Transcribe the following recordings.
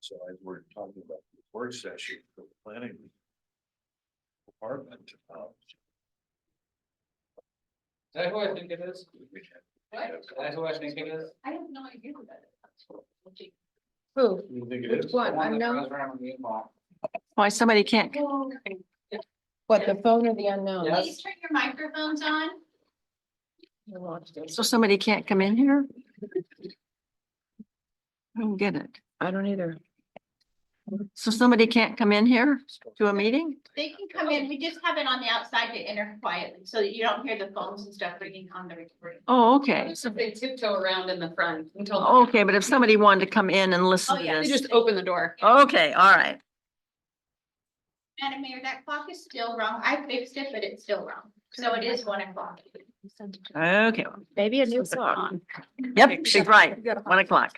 So as we're talking about the work session for the planning department. Is that who I think it is? we can- Is that who I think it is? I have no idea who that is. Who? You think it is? What, The one that unknown? goes around the inbox. Why somebody can't, What, the phone or the unknown? Yes. Please turn your microphones on. so somebody can't come in here? I don't get it. I don't either. So somebody can't come in here to a meeting? They can come in, we just have it on the outside to enter quietly, so that you don't hear the phones and stuff ringing on the recording. Oh, okay. So they tiptoe around in the front until Okay, but if somebody wanted to come in and listen Oh, to yeah. they this. just open the door. Okay, all right. Madam Mayor, that clock is still wrong. I fixed it, but it's still wrong. So it is 1 o'clock. Okay. Maybe a new song. Yep, she's right. 1 o'clock.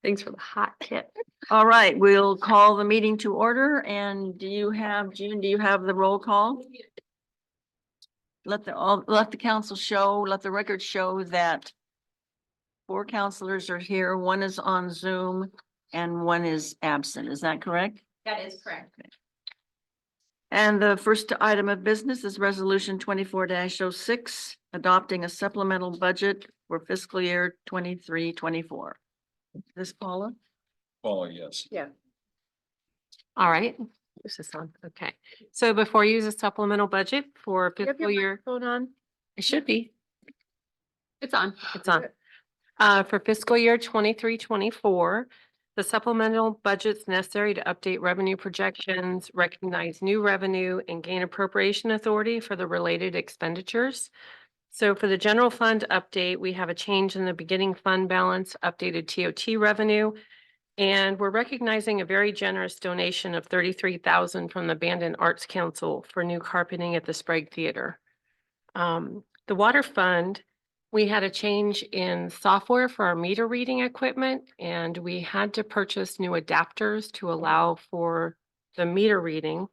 Thanks for the hot tip. All right, we'll call the meeting to order. And do you have, June, do you have the roll call? Let the council show, let the record show that 4 counselors are here, 1 is on Zoom and 1 is absent. Is that correct? That is correct. And the first item of business is resolution 24-06, adopting a supplemental budget for fiscal year 23-24. This Paula? Oh, yes. Yeah. All right. This is on. Okay. So before you use a supplemental budget for You have fiscal your year, phone on? it should be. It's on. It's on. For fiscal year 23-24, the supplemental budget's necessary to update revenue projections, recognize new revenue, and gain appropriation authority for the related expenditures. So for the general fund update, we have a change in the beginning fund balance, updated TOT revenue, and we're recognizing a very generous donation of $33,000 from the Band and Arts Council for new carpeting at the Sprague Theater. The water fund, we had a change in software for our meter reading equipment, and we had to purchase new adapters to allow for the meter reading.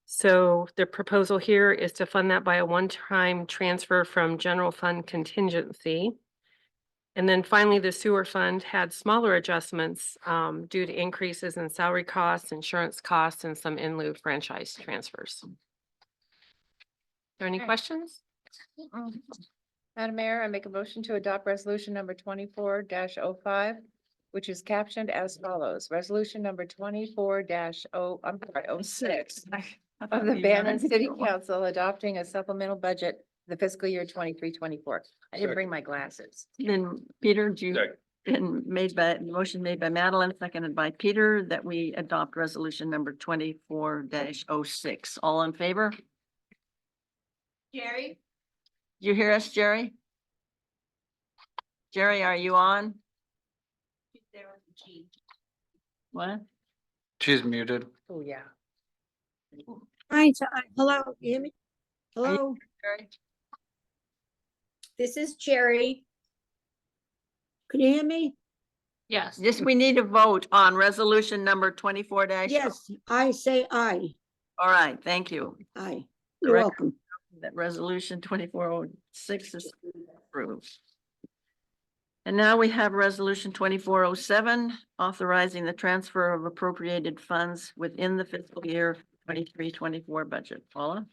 So the proposal here is to fund that by a one-time transfer from general fund contingency. And then finally, the sewer fund had smaller adjustments due to increases in salary costs, insurance costs, and some in lieu franchise transfers. Are there any Okay. questions? Madam Mayor, I make a motion to adopt resolution number 24-05, which is captioned as follows. Resolution number 24-06 of the Bannon City Council adopting a supplemental budget the fiscal year 23-24. I didn't bring my glasses. Then Peter, do you, Second. been made by, motion made by Madeline, seconded by Peter, that we adopt resolution number 24-06. All in favor? Jerry, You hear us, Jerry? Jerry, are you on? she's there with the G. What? She's muted. Oh, yeah. Hi, hello, you hear me? Are you- Hello, Jerry? this is Jerry. Can you hear me? Yes. Yes, we need to vote on resolution number 24 Yes, I say aye, All right, thank you. aye. You're Correct. welcome. That resolution 2406 is approved. And now we have resolution 2407, authorizing the transfer of appropriated funds within the fiscal year 23-24 budget. Paula?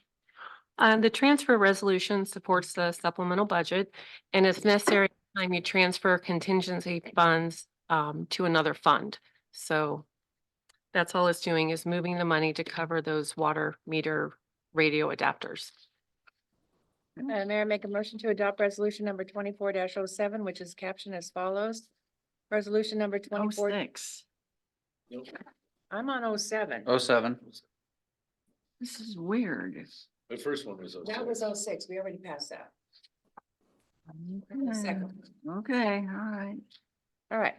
The transfer resolution supports the supplemental budget, and it's necessary anytime you transfer contingency funds to another fund. So that's all it's doing, is moving the money to cover those water meter radio adapters. Madam Mayor, I make a motion to adopt resolution number 24-07, which is captioned as follows. Resolution number 24. 06. I'm on 07. 07. This is weird. The first one was. That was 06. We already passed that. Second. Okay, all right. All right.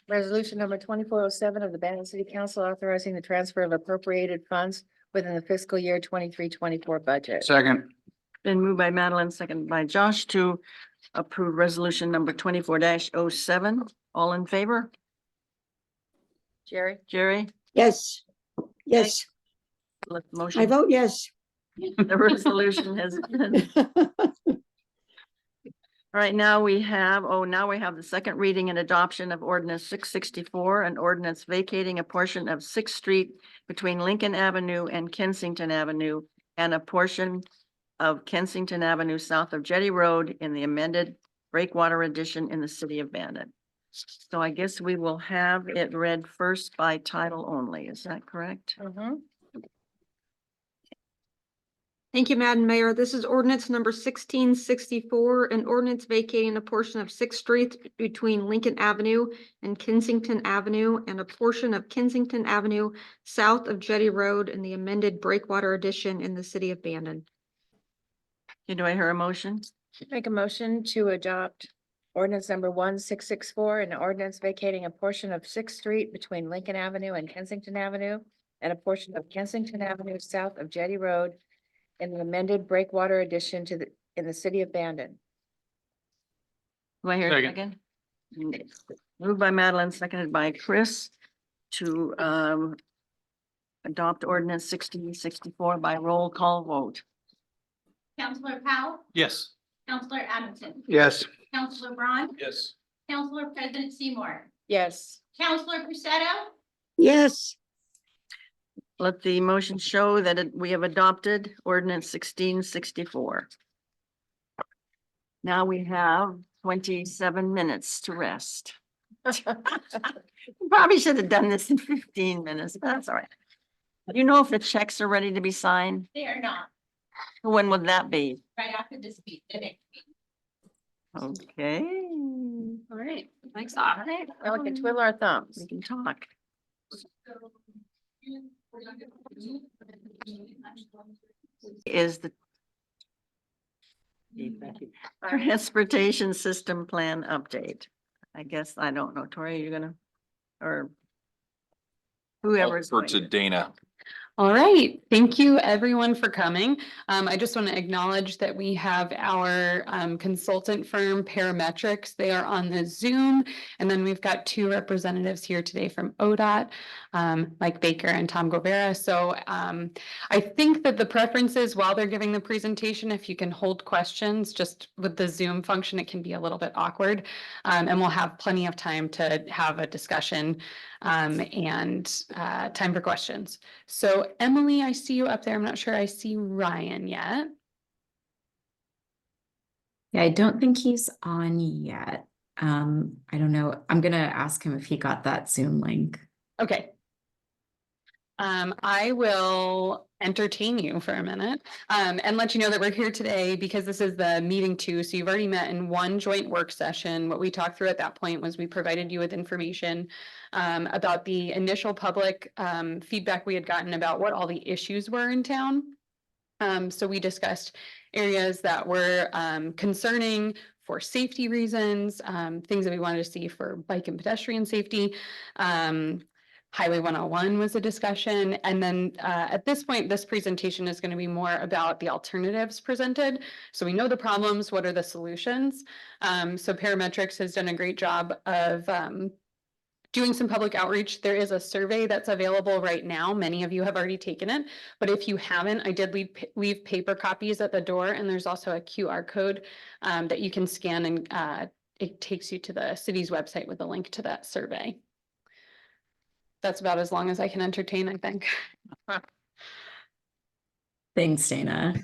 Resolution number 2407 of the Bannon City Council authorizing the transfer of appropriated funds within the fiscal year 23-24 budget. Second. Been moved by Madeline, seconded by Josh to approve resolution number 24-07. All in favor? Jerry? Jerry? Yes, yes, Let the I motion, vote yes. the resolution has been All right, now we have the second reading and adoption of ordinance 664, an ordinance vacating a portion of Sixth Street between Lincoln Avenue and Kensington Avenue and a portion of Kensington Avenue south of Jetty Road in the amended Breakwater addition in the city of Bandon. So I guess we will have it read first by title only. Is that correct? Mhm. Thank you, Madam Mayor. This is ordinance number 1664, an ordinance vacating a portion of Sixth Street between Lincoln Avenue and Kensington Avenue and a portion of Kensington Avenue south of Jetty Road in the amended Breakwater addition in the city of Bandon. Okay, do I hear a motion? Make a motion to adopt ordinance number 1664, an ordinance vacating a portion of Sixth Street between Lincoln Avenue and Kensington Avenue and a portion of Kensington Avenue south of Jetty Road in the amended Breakwater addition in the city of Bandon. Do I hear a Second. second? Moved by Madeline, seconded by Chris to adopt ordinance 1664 by roll call vote. Counselor Powell, Yes. Counselor Adamson, Yes. Counselor Braun, Yes. Counselor President Seymour, Yes. Counselor Crusetto, Yes. Let the motion show that we have adopted ordinance 1664. Now we have 27 minutes to rest. Probably should have done this in 15 minutes, but that's all right. Do you know if the checks are ready to be signed? they are not, When would that be? right after this meeting, the next meeting. Okay. All right, thanks. All right. Now we can twiddle our thumbs. We can talk. Is the transportation system plan update. I guess, I don't know, Tori, you're gonna, or whoever's For going to to. Dana. All right, thank you everyone for coming. I just want to acknowledge that we have our consultant firm Parametrics. They are on the Zoom. And then we've got two representatives here today from ODOT, Mike Baker and Tom Govera. So I think that the preference is while they're giving the presentation, if you can hold questions, just with the Zoom function, it can be a little bit awkward. And we'll have plenty of time to have a discussion and time for questions. So Emily, I see you up there. I'm not sure I see Ryan yet. Yeah, I don't think he's on yet. I don't know. I'm gonna ask him if he got that Zoom link. Okay. I will entertain you for a minute and let you know that we're here today because this is the meeting two. So you've already met in one joint work session. What we talked through at that point was we provided you with information about the initial public feedback we had gotten about what all the issues were in town. So we discussed areas that were concerning for safety reasons, things that we wanted to see for bike and pedestrian safety. Highway 101 was a discussion. And then at this point, this presentation is going to be more about the alternatives presented. So we know the problems, what are the solutions? So Parametrics has done a great job of doing some public outreach. There is a survey that's available right now. Many of you have already taken it, but if you haven't, I did leave paper copies at the door, and there's also a QR code that you can scan, and it takes you to the city's website with a link to that survey. That's about as long as I can entertain, I think. Thanks, Dana.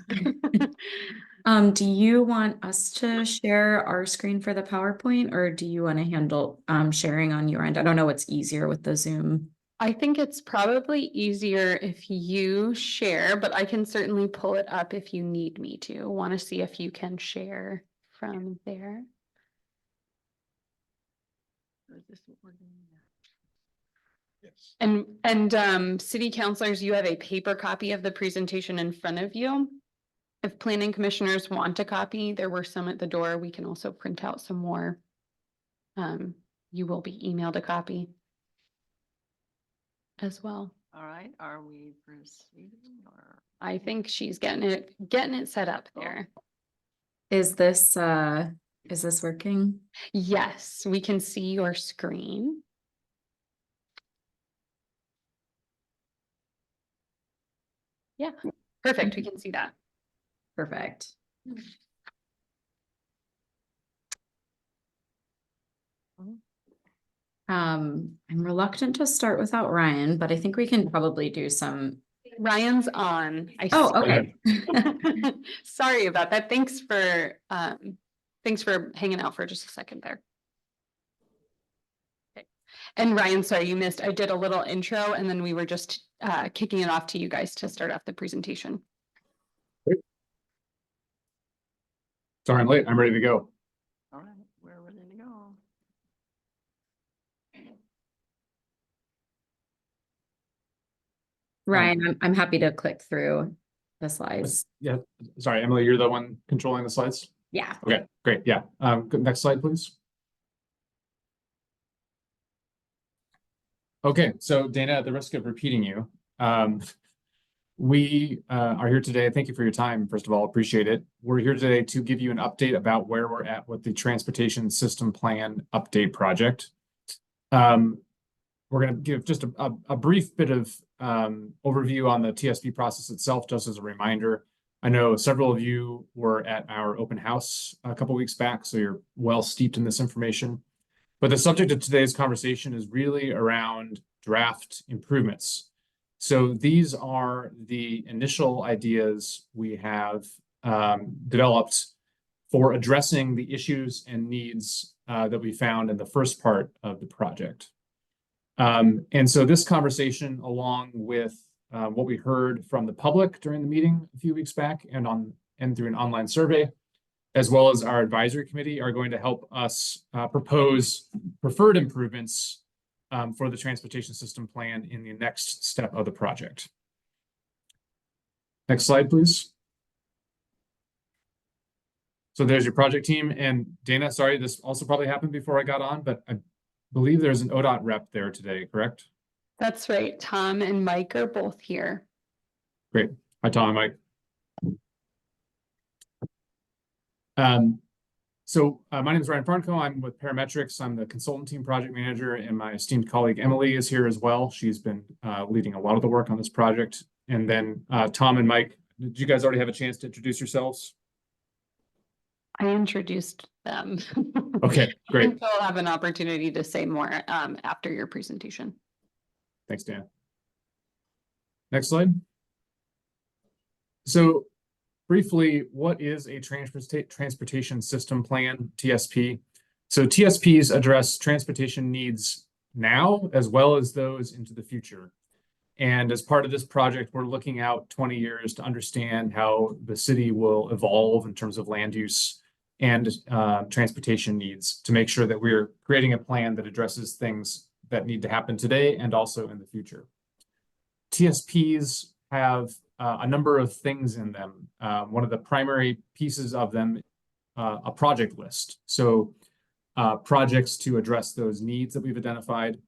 Do you want us to share our screen for the PowerPoint, or do you want to handle sharing on your end? I don't know what's easier with the Zoom. I think it's probably easier if you share, but I can certainly pull it up if you need me to. Want to see if you can share from there. Yes. And city councilors, you have a paper copy of the presentation in front of you. If planning commissioners want a copy, there were some at the door. We can also print out some more. You will be emailed a copy as well. All right, are we proceeding or? I think she's getting it set up there. Is this working? Yes, we can see your screen. Yeah, perfect. We can see that. Perfect. I'm reluctant to start without Ryan, but I think we can probably do some. Ryan's on. Oh, okay. Sorry about that. Thanks for hanging out for just a second there. Okay. And Ryan, sorry, you missed. I did a little intro and then we were just kicking it off to you guys to start off the presentation. Sorry, I'm late. I'm ready to go. All right, we're ready to go. Ryan, I'm happy to click through the slides. Yeah, sorry, Emily, you're the one controlling the slides? Yeah. Okay, great. Yeah. Next slide, please. Okay, so Dana, at the risk of repeating you, we are here today. Thank you for your time. First of all, appreciate it. We're here today to give you an update about where we're at with the Transportation System Plan Update project. We're going to give just a brief bit of overview on the TSP process itself, just as a reminder. I know several of you were at our open house a couple weeks back, so you're well steeped in this information. But the subject of today's conversation is really around draft improvements. So these are the initial ideas we have developed for addressing the issues and needs that we found in the first part of the project. And so this conversation, along with what we heard from the public during the meeting a few weeks back and through an online survey, as well as our advisory committee, are going to help us propose preferred improvements for the transportation system plan in the next step of the project. Next slide, please. So there's your project team. And Dana, sorry, this also probably happened before I got on, but I believe there's an ODOT rep there today, correct? That's right. Tom and Mike are both here. Great. Hi, Tom and Mike. My name is Ryan Farnco. I'm with Parametrics. I'm the consultant team project manager, and my esteemed colleague Emily is here as well. She's been leading a lot of the work on this project. And then Tom and Mike, did you guys already have a chance to introduce yourselves? I introduced them. Okay, great. And so I'll have an opportunity to say more after your presentation. Thanks, Dan. Next slide. So briefly, what is a transportation system plan, TSP? So TSPs address transportation needs now, as well as those into the future. And as part of this project, we're looking out 20 years to understand how the city will evolve in terms of land use and transportation needs, to make sure that we're creating a plan that addresses things that need to happen today and also in the future. TSPs have a number of things in them. One of the primary pieces of them, a project list. So projects to address those needs that we've identified.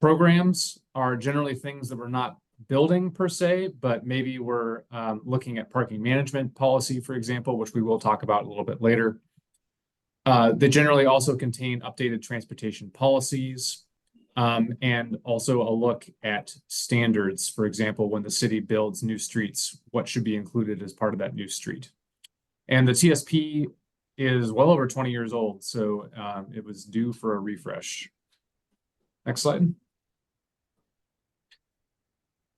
Programs are generally things that we're not building per se, but maybe we're looking at parking management policy, for example, which we will talk about a little bit later. They generally also contain updated transportation policies, and also a look at standards. For example, when the city builds new streets, what should be included as part of that new street. And the TSP is well over 20 years old, so it was due for a refresh. Next slide.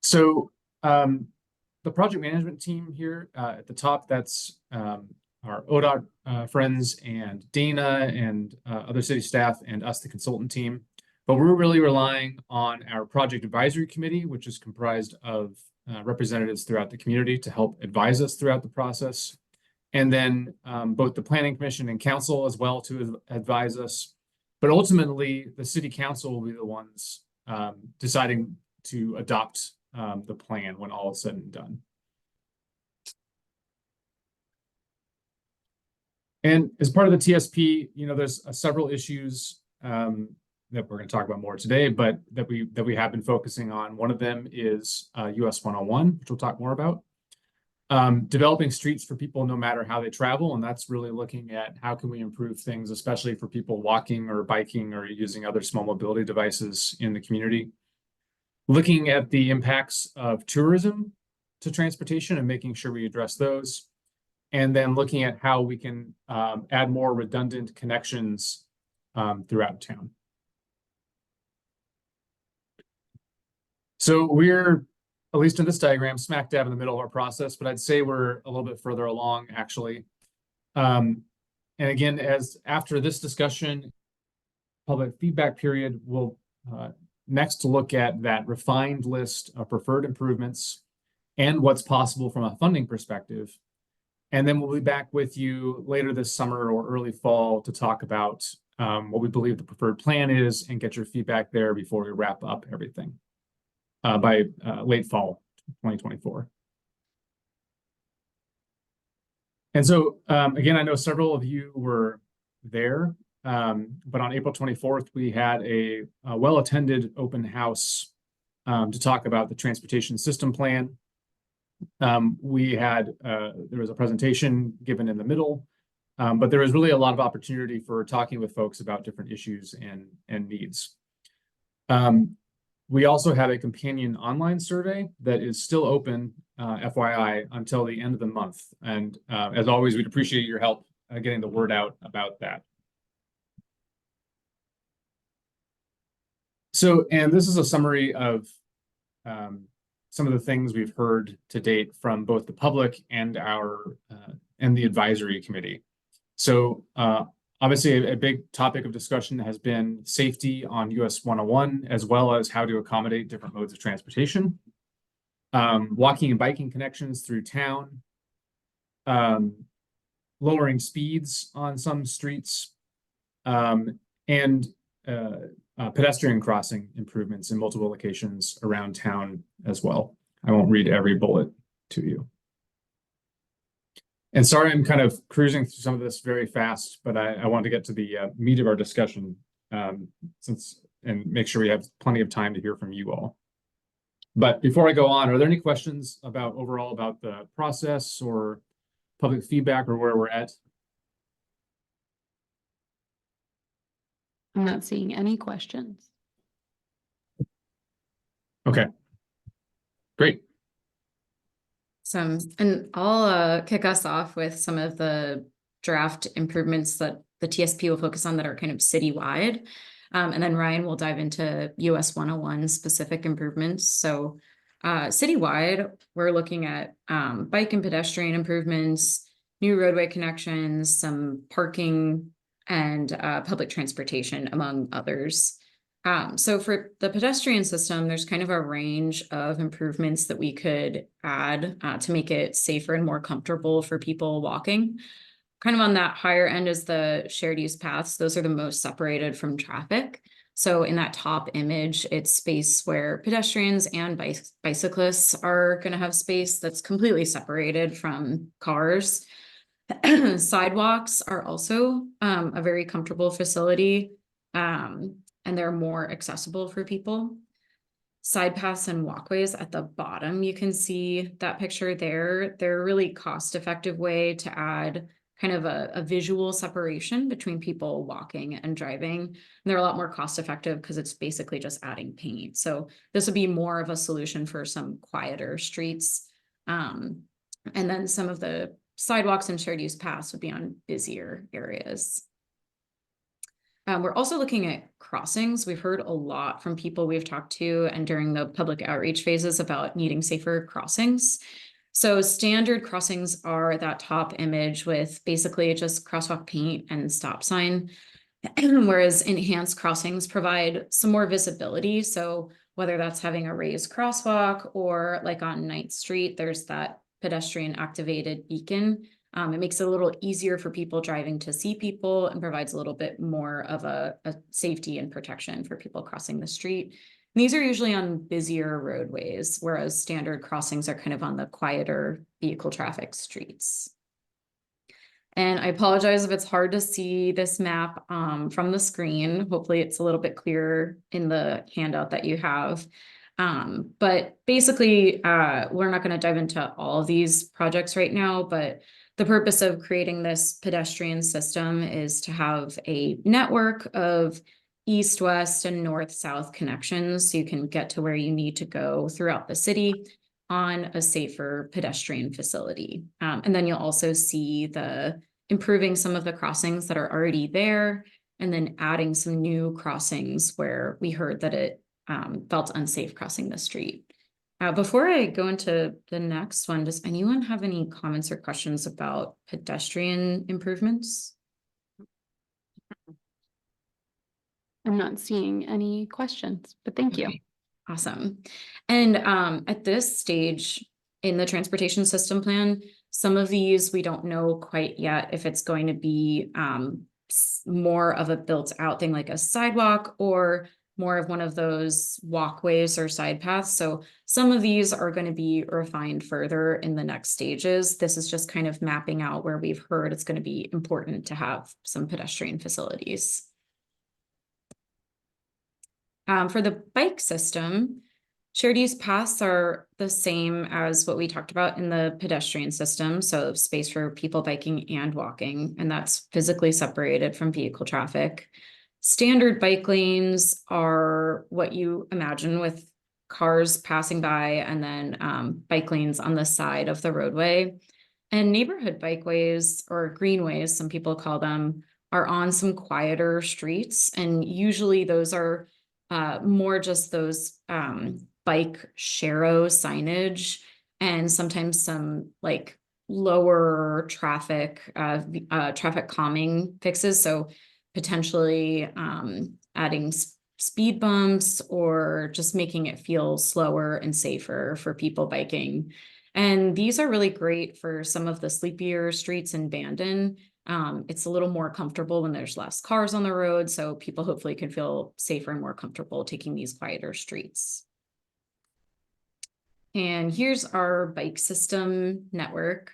So the project management team here at the top, that's our ODOT friends and Dana and other city staff and us, the consultant team. But we're really relying on our project advisory committee, which is comprised of representatives throughout the community to help advise us throughout the process. And then both the planning commission and council as well to advise us. But ultimately, the city council will be the ones deciding to adopt the plan when all is said and done. And as part of the TSP, there's several issues that we're going to talk about more today, but that we have been focusing on. One of them is US 101, which we'll talk more about. Developing streets for people no matter how they travel, and that's really looking at how can we improve things, especially for people walking or biking or using other small mobility devices in the community. Looking at the impacts of tourism to transportation and making sure we address those. And then looking at how we can add more redundant connections throughout town. So we're, at least in this diagram, smack dab in the middle of our process, but I'd say we're a little bit further along, actually. And again, as after this discussion, public feedback period, we'll next look at that refined list of preferred improvements and what's possible from a funding perspective. And then we'll be back with you later this summer or early fall to talk about what we believe the preferred plan is and get your feedback there before we wrap up everything by late fall 2024. And so, again, I know several of you were there, but on April 24th, we had a well-attended open house to talk about the transportation system plan. We had, there was a presentation given in the middle, but there was really a lot of opportunity for talking with folks about different issues and needs. We also have a companion online survey that is still open, FYI, until the end of the month. And as always, we'd appreciate your help getting the word out about that. So, and this is a summary of some of the things we've heard to date from both the public and our and the advisory committee. So obviously a big topic of discussion has been safety on US 101, as well as how to accommodate different modes of transportation, walking and biking connections through town, lowering speeds on some streets, and pedestrian crossing improvements in multiple locations around town as well. I won't read every bullet to you. And sorry, I'm kind of cruising through some of this very fast, but I want to get to the meat of our discussion and make sure we have plenty of time to hear from you all. But before I go on, are there any questions about overall about the process or public feedback or where we're at? I'm not seeing any questions. Okay, great. And I'll kick us off with some of the draft improvements that the TSP will focus on that are kind of citywide. And then Ryan will dive into US 101 specific improvements. So citywide, we're looking at bike and pedestrian improvements, new roadway connections, some parking, and public transportation, among others. So for the pedestrian system, there's kind of a range of improvements that we could add to make it safer and more comfortable for people walking. Kind of on that higher end is the shared use paths. Those are the most separated from traffic. So in that top image, it's space where pedestrians and bicyclists are going to have space that's completely separated from cars. Sidewalks are also a very comfortable facility, and they're more accessible for people. Side paths and walkways at the bottom, you can see that picture there. They're a really cost-effective way to add kind of a visual separation between people walking and driving. And they're a lot more cost-effective because it's basically just adding paint. So this would be more of a solution for some quieter streets. And then some of the sidewalks and shared use paths would be on busier areas. We're also looking at crossings. We've heard a lot from people we've talked to and during the public outreach phases about needing safer crossings. So standard crossings are that top image with basically just crosswalk paint and stop sign, whereas enhanced crossings provide some more visibility. So whether that's having a raised crosswalk or like on 9th Street, there's that pedestrian activated beacon. It makes it a little easier for people driving to see people and provides a little bit more of a safety and protection for people crossing the street. And these are usually on busier roadways, whereas standard crossings are kind of on the quieter vehicle traffic streets. And I apologize if it's hard to see this map from the screen. Hopefully it's a little bit clearer in the handout that you have. But basically, we're not going to dive into all of these projects right now, but the purpose of creating this pedestrian system is to have a network of east, west, and north, south connections so you can get to where you need to go throughout the city on a safer pedestrian facility. And then you'll also see the improving some of the crossings that are already there, and then adding some new crossings where we heard that it felt unsafe crossing the street. Before I go into the next one, does anyone have any comments or questions about pedestrian improvements? I'm not seeing any questions, but thank you. Okay, awesome. And at this stage in the transportation system plan, some of these we don't know quite yet if it's going to be more of a built out thing like a sidewalk or more of one of those walkways or side paths. So some of these are going to be refined further in the next stages. This is just kind of mapping out where we've heard it's going to be important to have some pedestrian facilities. For the bike system, shared use paths are the same as what we talked about in the pedestrian system. So space for people biking and walking, and that's physically separated from vehicle traffic. Standard bike lanes are what you imagine with cars passing by and then bike lanes on the side of the roadway. And neighborhood bikeways or greenways, some people call them, are on some quieter streets. And usually those are more just those bike sharo signage and sometimes some like lower traffic calming fixes. So potentially adding speed bumps or just making it feel slower and safer for people biking. And these are really great for some of the sleepier streets in Bandon. It's a little more comfortable when there's less cars on the road, so people hopefully can feel safer and more comfortable taking these quieter streets. And here's our bike system network.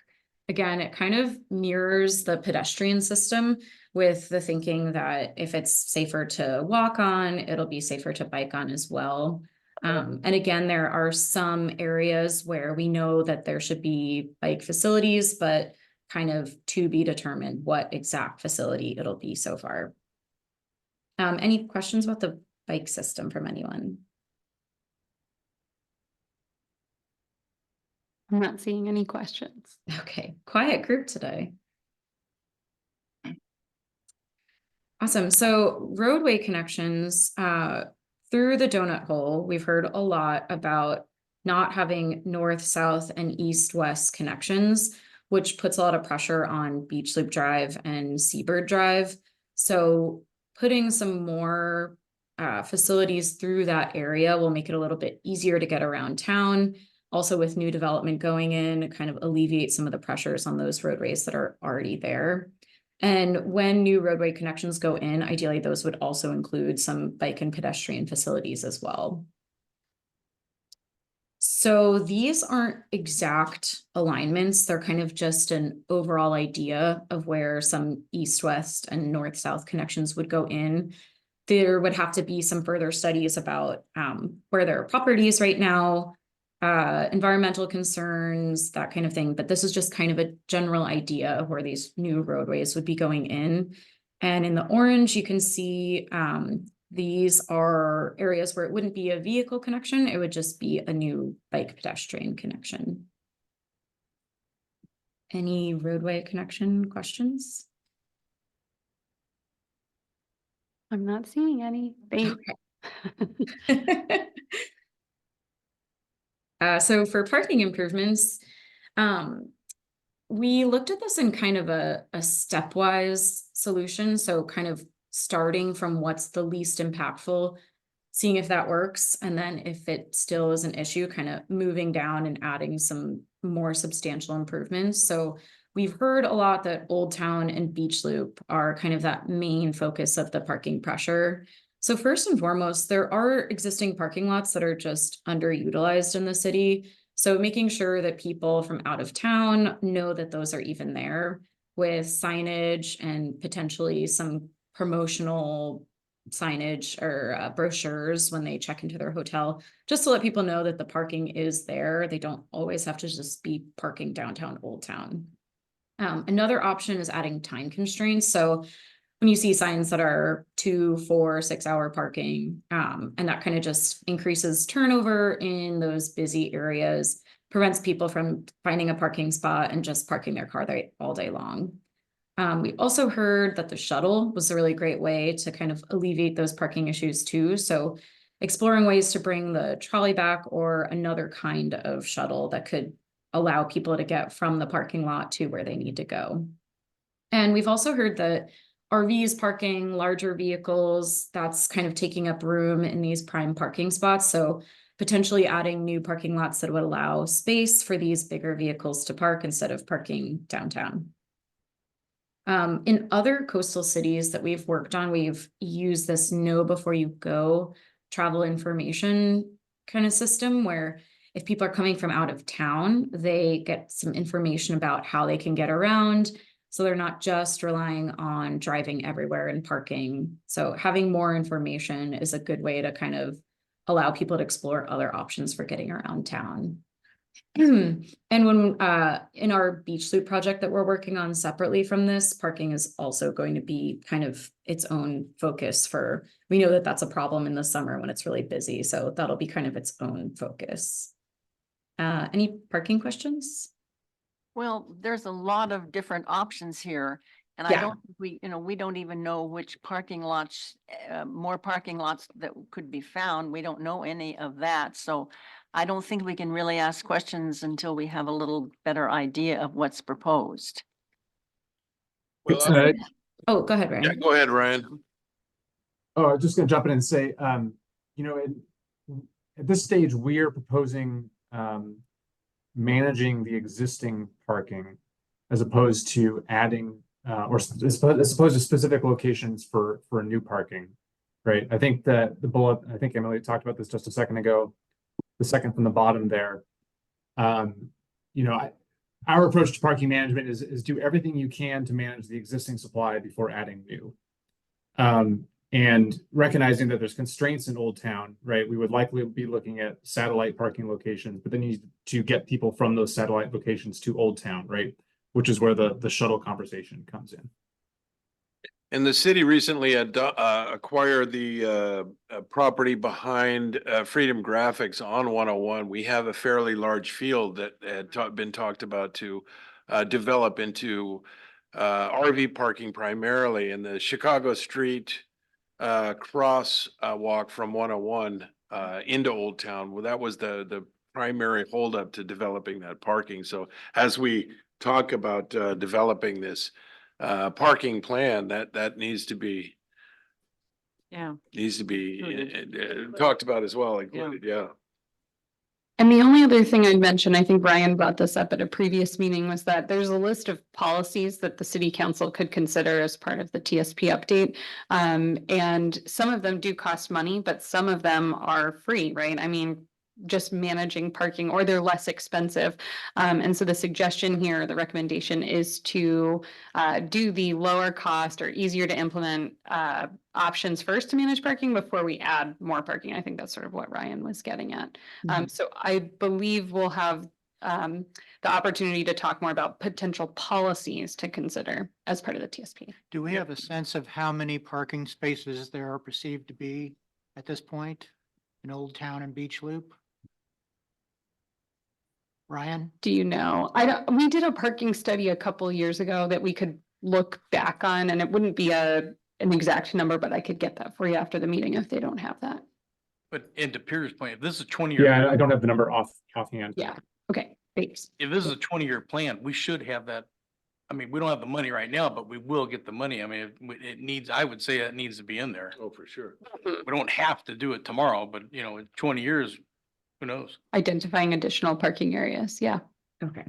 Again, it kind of mirrors the pedestrian system with the thinking that if it's safer to walk on, it'll be safer to bike on as well. And again, there are some areas where we know that there should be bike facilities, but kind of to be determined what exact facility it'll be so far. Any questions about the bike system from anyone? I'm not seeing any questions. Okay, quiet group today. Awesome. So roadway connections, through the donut hole, we've heard a lot about not having north, south, and east, west connections, which puts a lot of pressure on Beach Loop Drive and Seabird Drive. So putting some more facilities through that area will make it a little bit easier to get around town. Also with new development going in, kind of alleviate some of the pressures on those roadways that are already there. And when new roadway connections go in, ideally those would also include some bike and pedestrian facilities as well. So these aren't exact alignments. They're kind of just an overall idea of where some east-west and north-south connections would go in. There would have to be some further studies about where there are properties right now, environmental concerns, that kind of thing. But this is just kind of a general idea of where these new roadways would be going in. And in the orange, you can see these are areas where it wouldn't be a vehicle connection. It would just be a new bike pedestrian connection. Any roadway connection questions? I'm not seeing any. Thank Okay. So for parking improvements, we looked at this in kind of a stepwise solution. So kind of starting from what's the least impactful, seeing if that works. And then if it still is an issue, kind of moving down and adding some more substantial improvements. So we've heard a lot that Old Town and Beach Loop are kind of that main focus of the parking pressure. So first and foremost, there are existing parking lots that are just underutilized in the city. So making sure that people from out of town know that those are even there with signage and potentially some promotional signage or brochures when they check into their hotel, just to let people know that the parking is there. They don't always have to just be parking downtown Old Town. Another option is adding time constraints. So when you see signs that are 2, 4, 6 hour parking, and that kind of just increases turnover in those busy areas, prevents people from finding a parking spot and just parking their car there all day long. We also heard that the shuttle was a really great way to kind of alleviate those parking issues too. So exploring ways to bring the trolley back or another kind of shuttle that could allow people to get from the parking lot to where they need to go. And we've also heard that RVs parking, larger vehicles, that's kind of taking up room in these prime parking spots. So potentially adding new parking lots that would allow space for these bigger vehicles to park instead of parking downtown. In other coastal cities that we've worked on, we've used this know before you go travel information kind of system where if people are coming from out of town, they get some information about how they can get around. So they're not just relying on driving everywhere and parking. So having more information is a good way to kind of allow people to explore other options for getting around town. And when in our beach loop project that we're working on separately from this, parking is also going to be kind of its own focus for, we know that that's a problem in the summer when it's really busy. So that'll be kind of its own focus. Any parking questions? Well, there's a lot of different options here. And I Yeah. don't, we don't even know which parking lots, more parking lots that could be found. We don't know any of that. So I don't think we can really ask questions until we have a little better idea of what's proposed. Well, Oh, go ahead, yeah, Ryan. go ahead, Ryan. Oh, I was just gonna jump in and say, at this stage, we are proposing, managing the existing parking as opposed to adding, or as opposed to specific locations for new parking, right? I think that the bullet, I think Emily talked about this just a second ago, the second from the bottom there. Our approach to parking management is do everything you can to manage the existing supply before adding new. And recognizing that there's constraints in Old Town, right? We would likely be looking at satellite parking locations, but then you need to get people from those satellite locations to Old Town, right? Which is where the shuttle conversation comes in. And the city recently acquired the property behind Freedom Graphics on 101. We have a fairly large field that had been talked about to develop into RV parking primarily, and the Chicago Street cross walk from 101 into Old Town. Well, that was the primary holdup to developing that parking. So as we talk about developing this parking plan, that needs to be talked about as well, included, yeah. And the only other thing I'd mention, I think Brian brought this up at a previous meeting, was that there's a list of policies that the city council could consider as part of the TSP update. And some of them do cost money, but some of them are free, right? I mean, just managing parking, or they're less expensive. And so the suggestion here, the recommendation is to do the lower cost or easier to implement options first to manage parking before we add more parking. I think that's sort of what Ryan was getting at. So I believe we'll have the opportunity to talk more about potential policies to consider as part of the TSP. Do we have a sense of how many parking spaces there are perceived to be at this point in Old Town and Beach Loop? Ryan? Do you know? We did a parking study a couple years ago that we could look back on, and it wouldn't be an exact number, but I could get that for you after the meeting if they don't have that. But and to Pierce's point, if this is a 20-year. Yeah, I don't have the number offhand. Yeah, okay, thanks. If this is a 20-year plan, we should have that. I mean, we don't have the money right now, but we will get the money. I mean, it needs, I would say it needs to be in there. Oh, for sure. We don't have to do it tomorrow, but in 20 years, who knows? Identifying additional parking areas, yeah. Okay.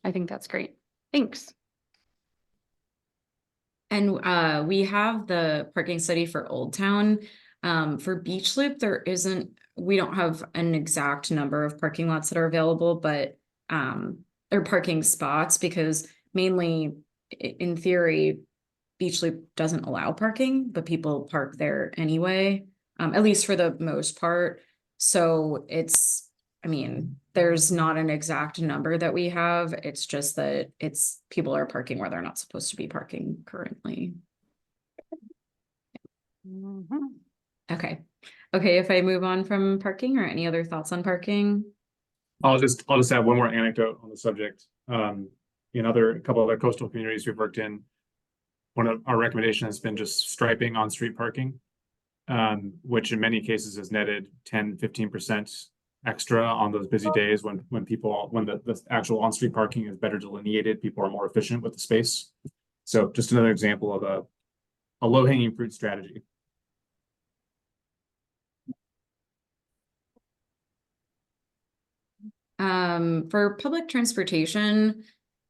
I think that's great. Thanks. And we have the parking study for Old Town. For Beach Loop, we don't have an exact number of parking lots that are available, but or parking spots, because mainly in theory, Beach Loop doesn't allow parking, but people park there anyway, at least for the most part. So there's not an exact number that we have. It's just that people are parking where they're not supposed to be parking currently. Okay. If I move on from parking, or any other thoughts on parking? I'll just add one more anecdote on the subject. In a couple other coastal communities we've worked in, one of our recommendations has been just striping on-street parking. which in many cases has netted 10-15% extra on those busy days when the actual on-street parking is better delineated, people are more efficient with the space. So just another example of a low-hanging fruit strategy. For public transportation,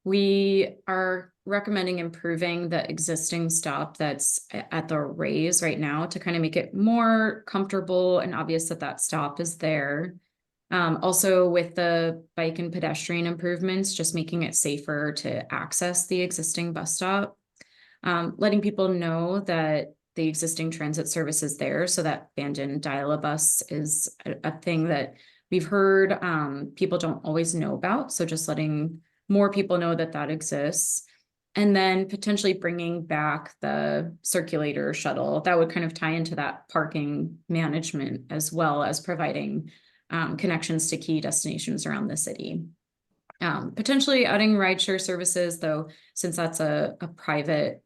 we are recommending improving the existing stop that's at the Rays right now to kind of make it more comfortable and obvious that that stop is there. Also with the bike and pedestrian improvements, just making it safer to access the existing bus stop. Letting people know that the existing transit service is there, so that Bandon Dial-A-Bus is a thing that we've heard people don't always know about. So just letting more people know that that exists. And then potentially bringing back the circulator shuttle. That would kind of tie into that parking management as well as providing connections to key destinations around the city. Potentially adding rideshare services, though, since that's a private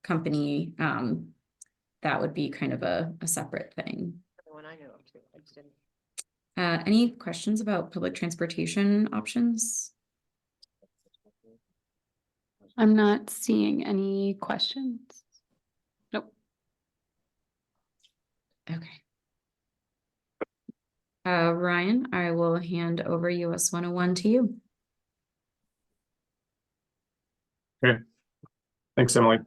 company, that would be kind of a separate thing. Any questions about public transportation options? I'm not seeing any questions. Nope. Okay. Ryan, I will hand over US 101 to you. Okay. Thanks, Emily.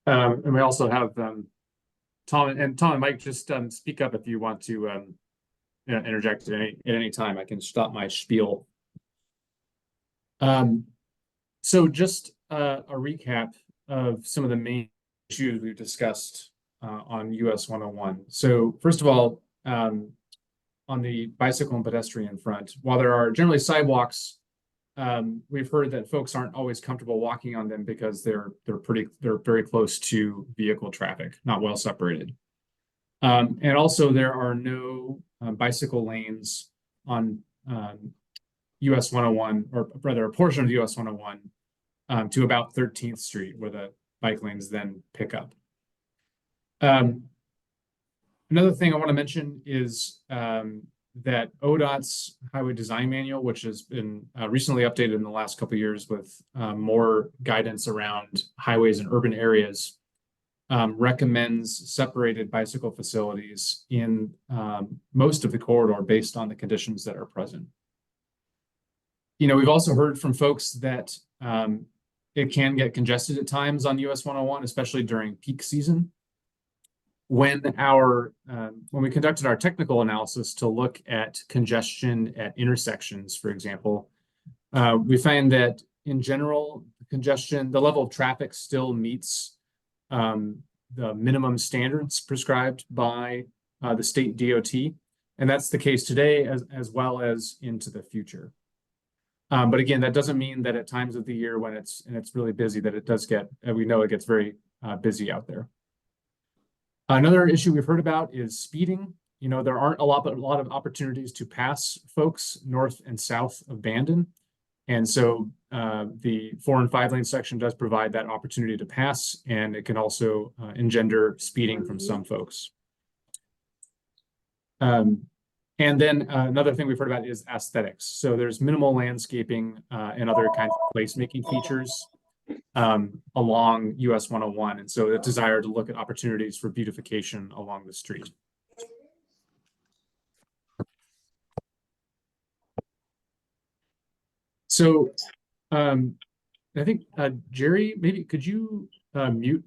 And we also have Tom and Mike, just speak up if you want to interject at any time. I can stop my spiel. So just a recap of some of the main issues we've discussed on US 101. So first of all, on the bicycle and pedestrian front, while there are generally sidewalks, we've heard that folks aren't always comfortable walking on them because they're very close to vehicle traffic, not well separated. And also there are no bicycle lanes on US 101, or rather a portion of US 101 to about 13th Street, where the bike lanes then pick up. Another thing I want to mention is that ODOT's Highway Design Manual, which has been recently updated in the last couple of years with more guidance around highways and urban areas, recommends separated bicycle facilities in most of the corridor based on the conditions that are present. You know, we've also heard from folks that it can get congested at times on US 101, especially during peak season. When we conducted our technical analysis to look at congestion at intersections, for example, we find that in general, the level of traffic still meets the minimum standards prescribed by the state DOT. And that's the case today as well as into the future. But again, that doesn't mean that at times of the year when it's really busy, that it does we know it gets very busy out there. Another issue we've heard about is speeding. You know, there aren't a lot of opportunities to pass folks north and south of Bandon. And so the 4 and 5 lane section does provide that opportunity to pass, and it can also engender speeding from some folks. And then another thing we've heard about is aesthetics. So there's minimal landscaping and other kinds of placemaking features along US 101. And so a desire to look at opportunities for beautification along the street. So I think Jerry, maybe could you mute?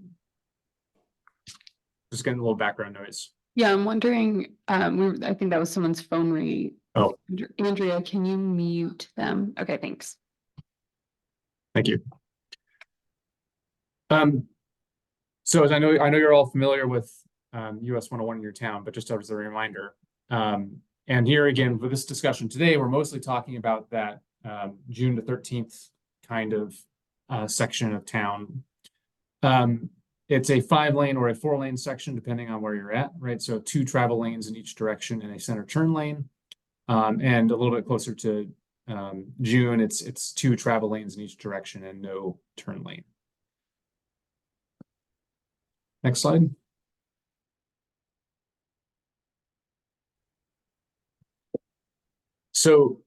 Just getting a little background noise. Yeah, I'm wondering, I think that was someone's phone ring. Oh. Andrea, can you mute them? Okay, thanks. Thank you. So as I know you're all familiar with US 101 in your town, but just as a reminder, and here again, for this discussion today, we're mostly talking about that June to 13th kind of section of town. It's a 5 lane or a 4 lane section, depending on where you're at, right? So 2 travel lanes in each direction and a center turn lane. And a little bit closer to June, it's 2 travel lanes in each direction and no turn lane. Next slide. So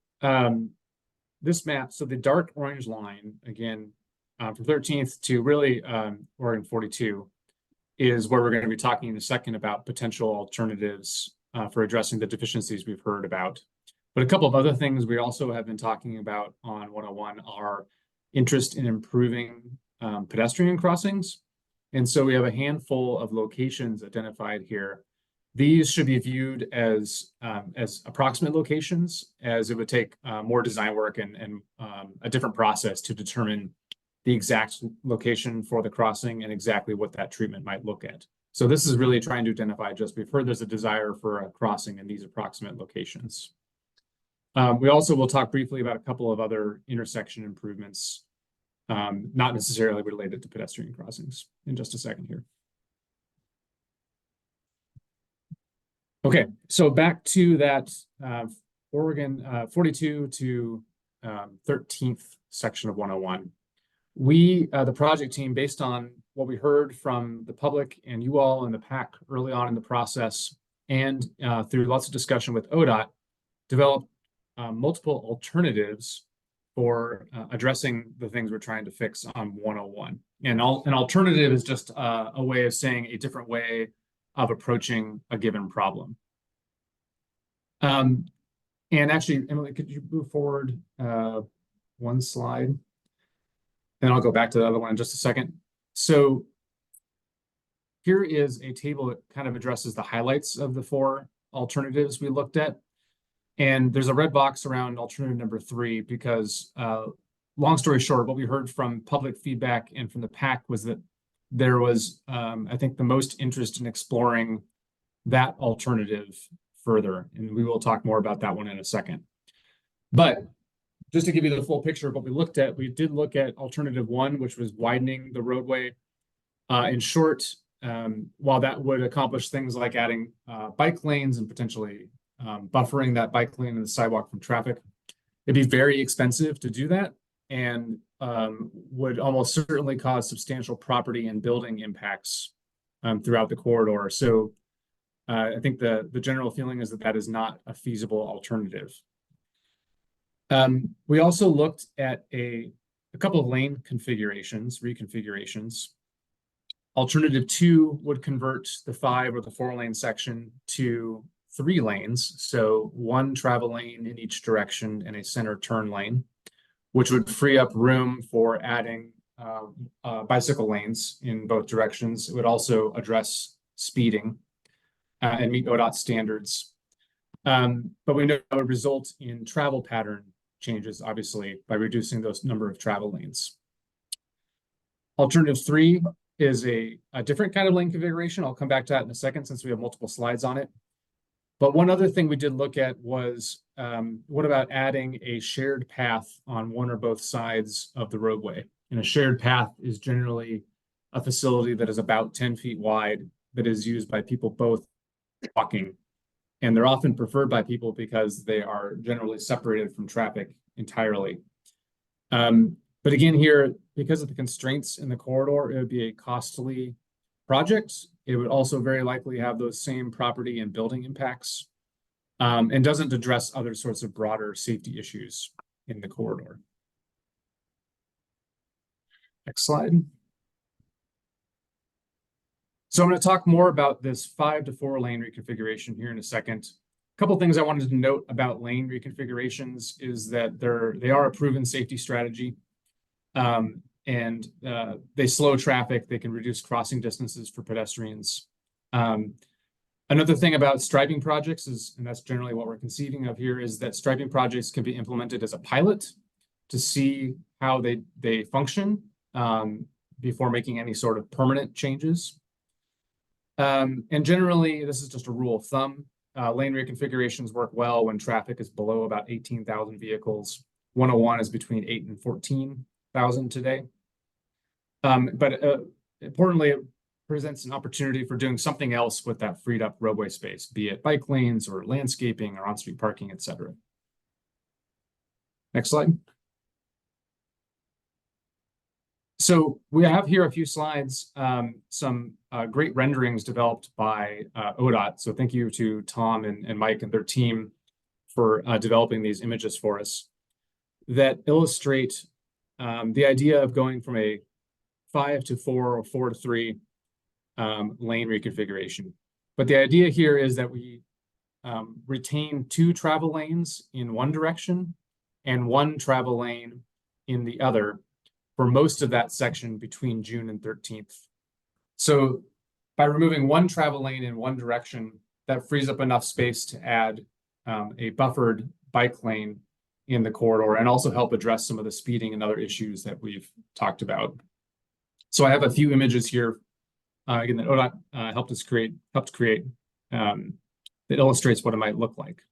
this map, so the dark orange line, again, from 13th to really Oregon 42 is where we're going to be talking in a second about potential alternatives for addressing the deficiencies we've heard about. But a couple of other things we also have been talking about on 101 are interest in improving pedestrian crossings. And so we have a handful of locations identified here. These should be viewed as approximate locations, as it would take more design work and a different process to determine the exact location for the crossing and exactly what that treatment might look at. So this is really trying to identify, just we've heard there's a desire for a crossing in these approximate locations. We also will talk briefly about a couple of other intersection improvements, not necessarily related to pedestrian crossings, in just a second here. Okay, so back to that Oregon 42 to 13th section of 101. We, the project team, based on what we heard from the public and you all in the PAC early on in the process, and through lots of discussion with ODOT, developed multiple alternatives for addressing the things we're trying to fix on 101. And an alternative is just a way of saying a different way of approaching a given problem. And actually, Emily, could you move forward one slide? Then I'll go back to the other one in just a second. So here is a table that kind of addresses the highlights of the 4 alternatives we looked at. And there's a red box around alternative number 3 because, long story short, what we heard from public feedback and from the PAC was that there was, I think, the most interest in exploring that alternative further. And we will talk more about that one in a second. But just to give you the full picture of what we looked at, we did look at alternative 1, which was widening the roadway. In short, while that would accomplish things like adding bike lanes and potentially buffering that bike lane and the sidewalk from traffic, it'd be very expensive to do that and would almost certainly cause substantial property and building impacts throughout the corridor. So I think the general feeling is that that is not a feasible alternative. We also looked at a couple of lane configurations, reconfigurations. Alternative 2 would convert the 5 or the 4-lane section to 3 lanes. So 1 travel lane in each direction and a center turn lane, which would free up room for adding bicycle lanes in both directions. It would also address speeding and meet ODOT standards. But we know it would result in travel pattern changes, obviously, by reducing those number of travel lanes. Alternative 3 is a different kind of lane configuration. I'll come back to that in a second since we have multiple slides on it. But one other thing we did look at was, what about adding a shared path on one or both sides of the roadway? And a shared path is generally a facility that is about 10 feet wide that is used by people both walking. And they're often preferred by people because they are generally separated from traffic entirely. But again, here, because of the constraints in the corridor, it would be a costly project. It would also very likely have those same property and building impacts, and doesn't address other sorts of broader safety issues in the corridor. Next slide. So I'm going to talk more about this 5 to 4 lane reconfiguration here in a second. A couple things I wanted to note about lane reconfigurations is that they are a proven safety strategy. And they slow traffic, they can reduce crossing distances for pedestrians. Another thing about striping projects is, and that's generally what we're conceiving of here, is that striping projects can be implemented as a pilot to see how they function before making any sort of permanent changes. And generally, this is just a rule of thumb. Lane reconfigurations work well when traffic is below about 18,000 vehicles. 101 is between 8 and 14,000 today. But importantly, it presents an opportunity for doing something else with that freed up roadway space, be it bike lanes or landscaping or on-street parking, etc. Next slide. So we have here a few slides, some great renderings developed by ODOT. So thank you to Tom and Mike and their team for developing these images for us that illustrate the idea of going from a 5 to 4 or 4 to 3 lane reconfiguration. But the idea here is that we retain 2 travel lanes in one direction and 1 travel lane in the other for most of that section between June and 13th. So by removing 1 travel lane in one direction, that frees up enough space to add a buffered bike lane in the corridor and also help address some of the speeding and other issues that we've talked about. So I have a few images here, again, that ODOT helped create that illustrates what it might look like.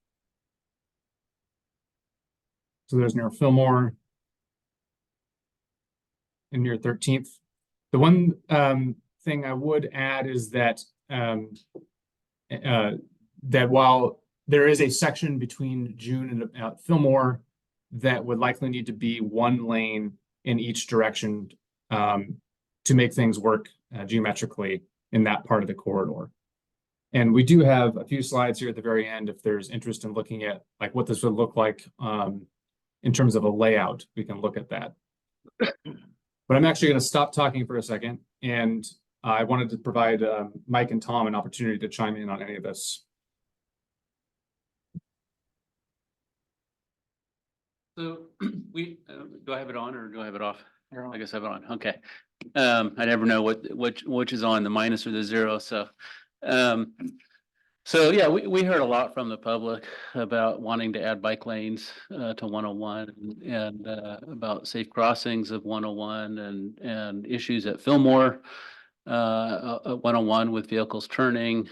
So there's near Fillmore and near 13th. The one thing I would add is that that while there is a section between June and Fillmore that would likely need to be 1 lane in each direction to make things work geometrically in that part of the corridor. And we do have a few slides here at the very end if there's interest in looking at like what this would look like in terms of a layout, we can look at that. But I'm actually going to stop talking for a second, and I wanted to provide Mike and Tom an opportunity to chime in on any of this. So do I have it on or do I have it off? I guess I have it on. Okay. I never know which is on, the minus or the 0. So yeah, we heard a lot from the public about wanting to add bike lanes to 101 and about safe crossings of 101 and issues at Fillmore 101 with vehicles turning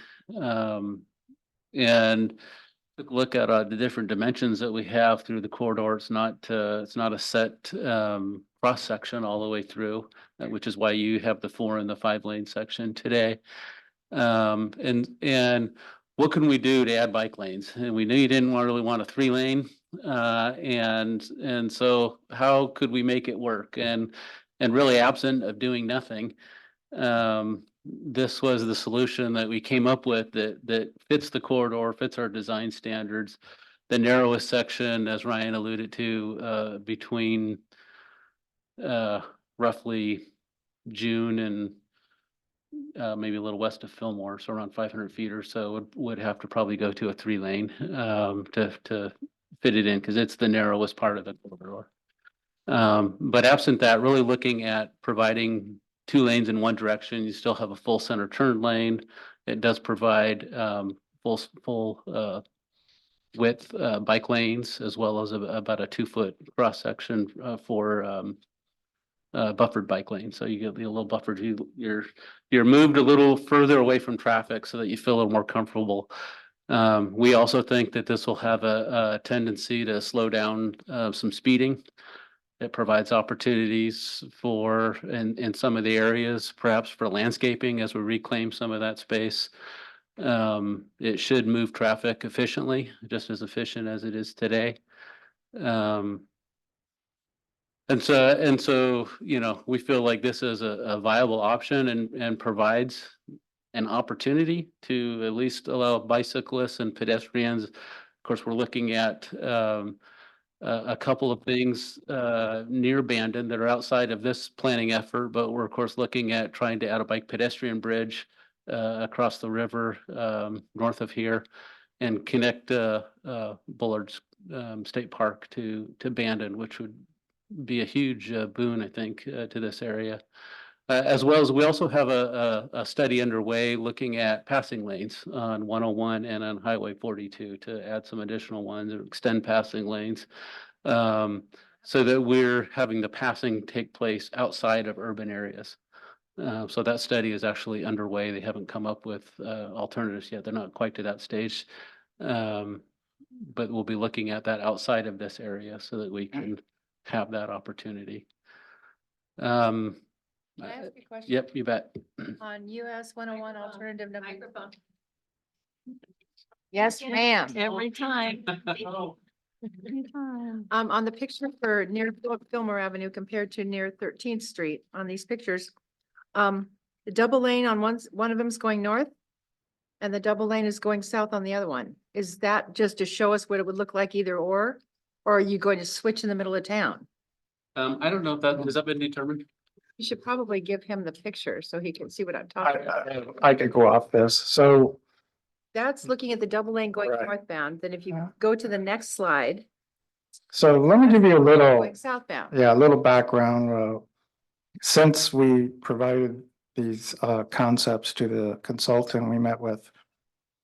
and took a look at the different dimensions that we have through the corridor. It's not a set cross section all the way through, which is why you have the 4 and the 5 lane section today. And what can we do to add bike lanes? And we knew you didn't really want a 3 lane. And so how could we make it work? And really absent of doing nothing, this was the solution that we came up with that fits the corridor, fits our design standards. The narrowest section, as Ryan alluded to, between roughly June and maybe a little west of Fillmore, so around 500 feet or so, would have to probably go to a 3 lane to fit it in, because it's the narrowest part of the corridor. But absent that, really looking at providing 2 lanes in one direction, you still have a full center turn lane. It does provide full width bike lanes, as well as about a 2-foot cross section for buffered bike lane. So you get a little buffered. You're moved a little further away from traffic so that you feel a little more comfortable. We also think that this will have a tendency to slow down some speeding. It provides opportunities for, in some of the areas, perhaps for landscaping as we reclaim some of that space. It should move traffic efficiently, just as efficient as it is today. And so, you know, we feel like this is a viable option and provides an opportunity to at least allow bicyclists and pedestrians. Of course, we're looking at a couple of things near Bandon that are outside of this planning effort, but we're of course looking at trying to add a bike pedestrian bridge across the river north of here and connect Bullard's State Park to Bandon, which would be a huge boon, I think, to this area. As well as we also have a study underway looking at passing lanes on 101 and on Highway 42 to add some additional ones or extend passing lanes, so that we're having the passing take place outside of urban areas. So that study is actually underway. They haven't come up with alternatives yet. They're not quite to that stage. But we'll be looking at that outside of this area so that we can have that opportunity. Can I ask you a question? Yep, you bet. On US 101 alternative number. Microphone. Yes, ma'am. Every time. Every time. On the picture for near Fillmore Avenue compared to near 13th Street on these pictures, the double lane on one of them is going north and the double lane is going south on the other one. Is that just to show us what it would look like either or? Or are you going to switch in the middle of town? I don't know if that, has that been determined? You should probably give him the picture so he can see what I'm talking about. I could go off this. So That's looking at the double lane going Right. northbound. Then if you go to the next slide, let me give you a little, going southbound. yeah, a little background. Since we provided these concepts to the consultant, we met with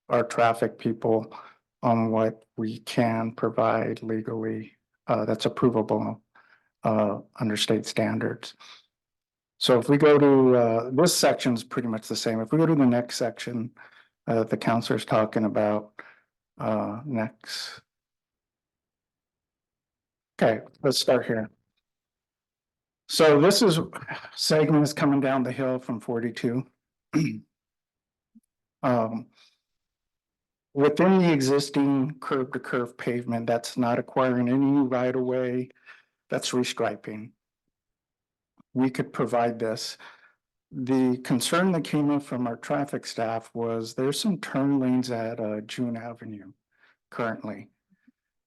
our traffic people on what we can provide legally that's approvable under state standards. So if we go to this section is pretty much the same. If we go to the next section, the counselor's talking about next. Okay, let's start here. So this is segments coming down the hill from 42. Within the existing curb to curve pavement, that's not acquiring any new right of way, that's restriping. We could provide this. The concern that came in from our traffic staff was there's some turn lanes at June Avenue currently.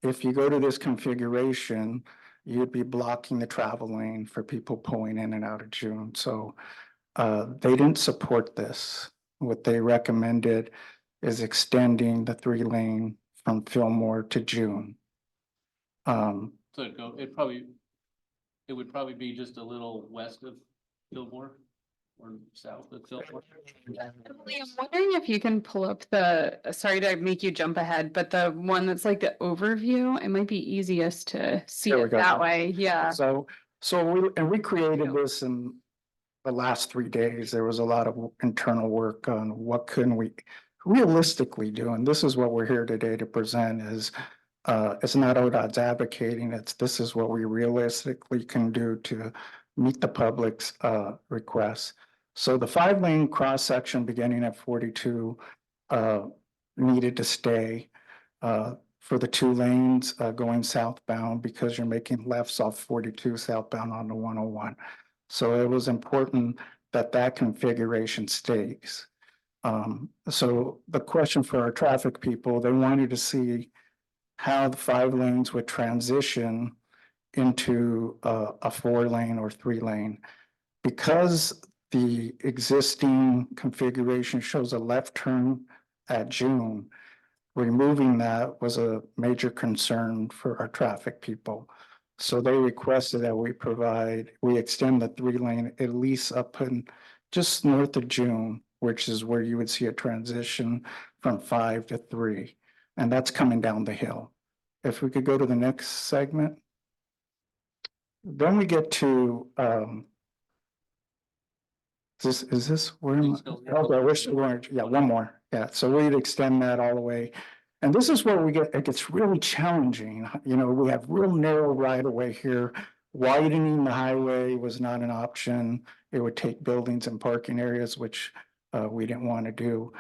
If you go to this configuration, you'd be blocking the travel lane for people pulling in and out of June. So they didn't support this. What they recommended is extending the 3-lane from Fillmore to June. So it would probably be just a little west of Fillmore or south of Fillmore. Emily, I'm wondering if you can pull up sorry to make you jump ahead, but the one that's like the overview, it might be easiest to see There we it go. that way. Yeah. So we created this in the last 3 days. There was a lot of internal work on what can we realistically do. And this is what we're here today to present is it's not ODOT's advocating, this is what we realistically can do to meet the public's requests. So the 5-lane cross section beginning at 42 needed to stay for the 2 lanes going southbound because you're making lefts off 42 southbound on the 101. So it was important that that configuration stays. So the question for our traffic people, they wanted to see how the 5 lanes would transition into a 4-lane or 3-lane. Because the existing configuration shows a left turn at June, removing that was a major concern for our traffic people. So they requested that we extend the 3-lane at least up and just north of June, which is where you would see a transition from 5 to 3. And that's coming down the hill. If we could go to the next segment. Then we get to, is this where? Okay, we're still going, yeah, one more. Yeah, so we'd extend that all the way. And this is where it gets really challenging. You know, we have real narrow right of way here. Widening the highway was not an option. It would take buildings and parking areas, which we didn't want to do.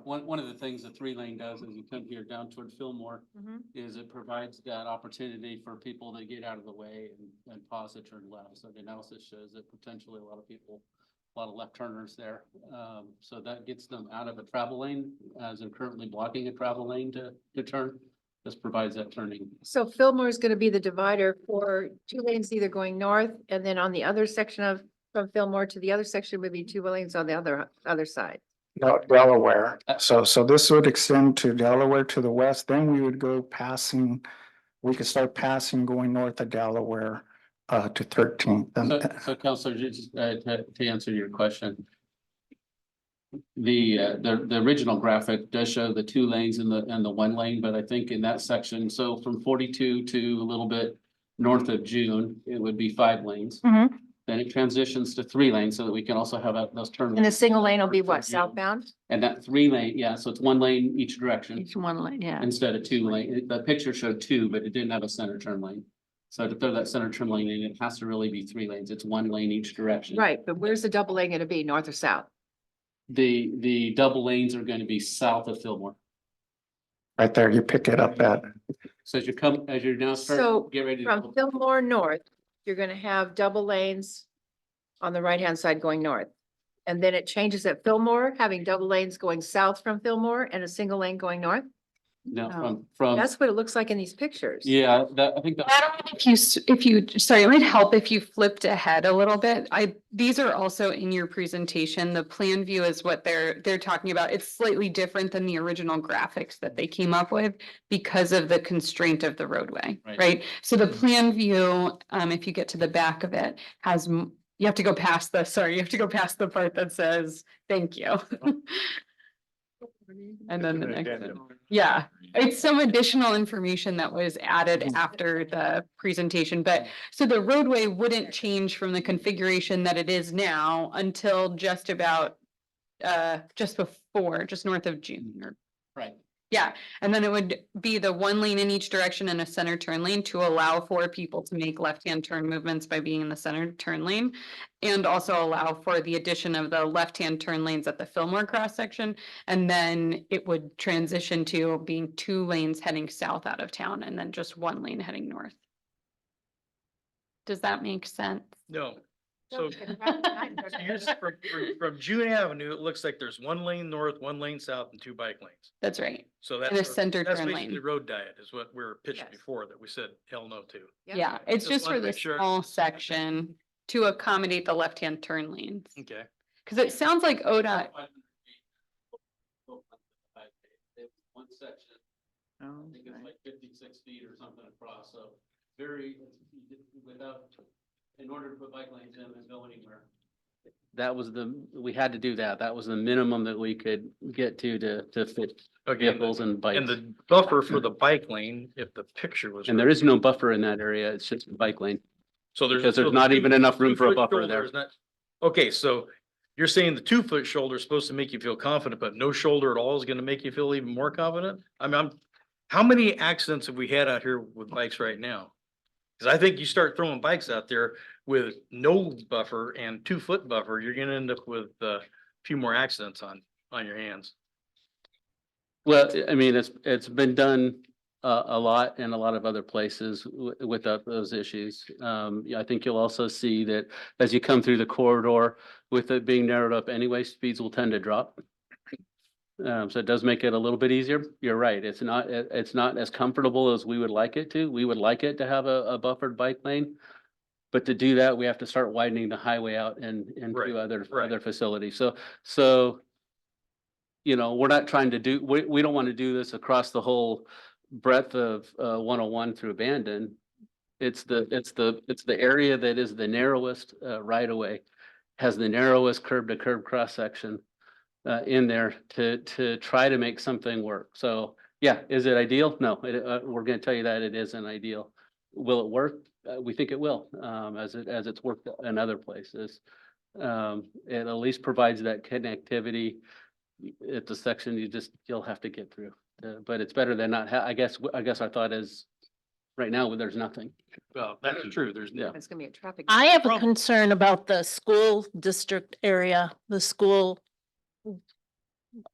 One of the things the 3-lane does as you come here down toward Fillmore is it provides that opportunity for people to get out of the way and pause to turn left. So the analysis shows that potentially a lot of left turners there. So that gets them out of a travel lane as they're currently blocking a travel lane to turn. This provides that turning. So Fillmore is going to be the divider for 2 lanes either going north, and then on the other section from Fillmore to the other section would be 2 lanes on the other side. No, Delaware. So this would extend to Delaware to the west. Then we would go passing. We could start passing going north of Delaware to 13th. So Counselor, just to answer your question. The original graphic does show the 2 lanes and the 1 lane, but I think in that section, so from 42 to a little bit north of June, it would be 5 lanes. Then it transitions to 3 lanes so that we can also have those turn. And the single lane will be what, southbound? And that 3-lane, yeah, so it's 1 lane each direction Each 1 lane, yeah. instead of 2 lane. The picture showed 2, but it didn't have a center turn lane. So to throw that center turn lane in, it has to really be 3 lanes. It's 1 lane each direction. Right, but where's the double lane going to be, north or south? The double lanes are going to be south of Fillmore. Right there, you pick it up at. So as you're now So starting, get ready to. from Fillmore north, you're going to have double lanes on the right-hand side going north. And then it changes at Fillmore, having double lanes going south from Fillmore and a single lane going north? No, No. from, That's what it looks like in these pictures. yeah, that, I think that. I don't know if you, sorry, it might help if you flipped ahead a little bit. These are also in your presentation. The plan view is what they're talking about. It's slightly different than the original graphics that they came up with because of the constraint of the roadway, Right. right? So the plan view, if you get to the back of it, has, you have to go past you have to go past the part that says, thank you. And then the next one. Yeah, it's some additional information that was added after the presentation, but so the roadway wouldn't change from the configuration that it is now until just about just north of June or Right. yeah, and then it would be the one lane in each direction and a center turn lane to allow for people to make left-hand turn movements by being in the center turn lane. And also allow for the addition of the left-hand turn lanes at the Fillmore cross section. And then it would transition to being 2 lanes heading south out of town and then just 1 lane heading north. Does that make sense? No. So here's from June Avenue, it looks like there's 1 lane north, 1 lane south and 2 bike lanes. That's right. So And a center that's turn basically lane. road diet is what we were pitching Yes. before that we said hell no to. Yeah, it's Just just for wanted to the make sure. small section to accommodate the left-hand turn lanes. Okay. Cause it sounds like ODOT. One section, I think it's like 56 feet or something across, so very, without, in order to put bike lanes in and go anywhere. That was we had to do that. That was the minimum that we could get to fit vehicles and bikes. And the buffer for the bike lane, if the picture was. And there is no buffer in that area. It's just a bike lane. So there's. because there's so the not two- even enough room for a 2 foot buffer shoulder there. is not- Okay, so you're saying the 2 foot shoulder is supposed to make you feel confident, but no shoulder at all is gonna make you feel even more confident? I mean, how many accidents have we had out here with bikes right now? Cause I think you start throwing bikes out there with no buffer and 2 foot buffer, you're gonna end up with a few more accidents on your hands. Well, I mean, it's been done a lot in a lot of other places without those issues. Yeah, I think you'll also see that as you come through the corridor, with it being narrowed up anyway, speeds will tend to drop. So it does make it a little bit easier. You're right. It's not as comfortable as we would like it to. We would like it to have a buffered bike lane. But to do that, we have to start widening the highway out and Right, into other right. facilities. So you know, we're not trying to do, we don't want to do this across the whole breadth of 101 through Abandon. It's the area that is the narrowest right of way, has the narrowest curb to curb cross section in there to try to make something work. So yeah, is it ideal? No, we're going to tell you that it isn't ideal. Will it work? We think it will, as it's worked in other places. It at least provides that connectivity at the section you'll have to get through. But it's better than not. I guess our thought is right now there's nothing. Well, that's true. There's. Yeah. It's gonna be a traffic. I have a Problem. concern about the school district area, the school.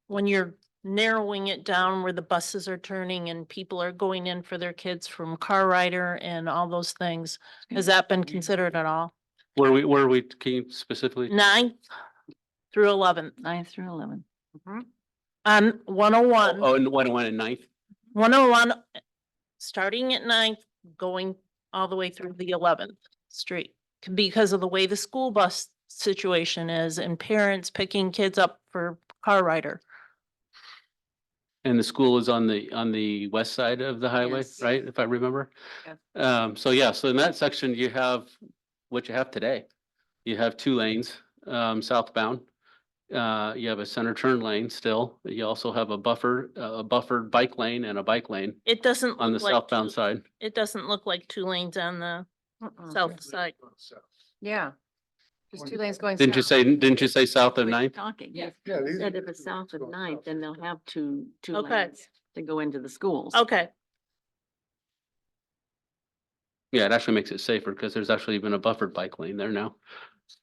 When you're narrowing it down where the buses are turning and people are going in for their kids from Car Rider and all those things. Has that been considered at all? Where we came specifically? 9th through 11th. 9th through 11th. On 101. Oh, and 101 and 9th. 101, starting at 9th, going all the way through the 11th street. Because of the way the school bus situation is and parents picking kids up for Car Rider. And the school is on the west side of the highway, Yes. right? If I remember. Yes. So yeah, so in that section, you have what you have today. You have 2 lanes, southbound. You have a center turn lane still. You also have a buffered bike lane and a bike lane It doesn't on the look like southbound two- side. It doesn't look like 2 lanes on the south side. Yeah. Just 2 lanes going. Didn't you say south of 9th? Talking. Yeah, Instead of the south of 9th, then they'll have two Okay. lanes to go into the schools. Okay, Yeah, it actually makes it safer because there's actually even a buffered bike lane there now.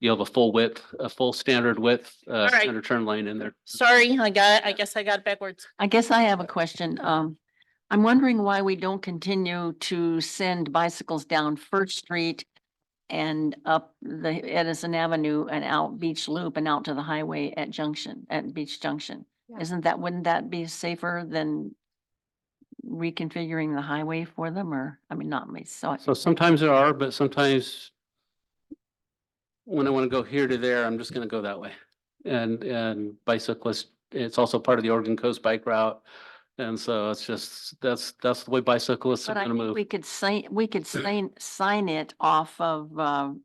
You have a full standard width, right. center turn lane in there. sorry, I guess I got it backwards. I guess I have a question. I'm wondering why we don't continue to send bicycles down First Street and up the Edison Avenue and out Beach Loop and out to the highway at Beach Junction. Yeah. Wouldn't that be safer than reconfiguring the highway for them or, I mean, not me, so. So sometimes there are, but sometimes when I want to go here to there, I'm just going to go that way. And bicyclists, it's also part of the Oregon Coast Bike Route. And so it's just, that's the way bicyclists are But I going to think move. we could sign it off of,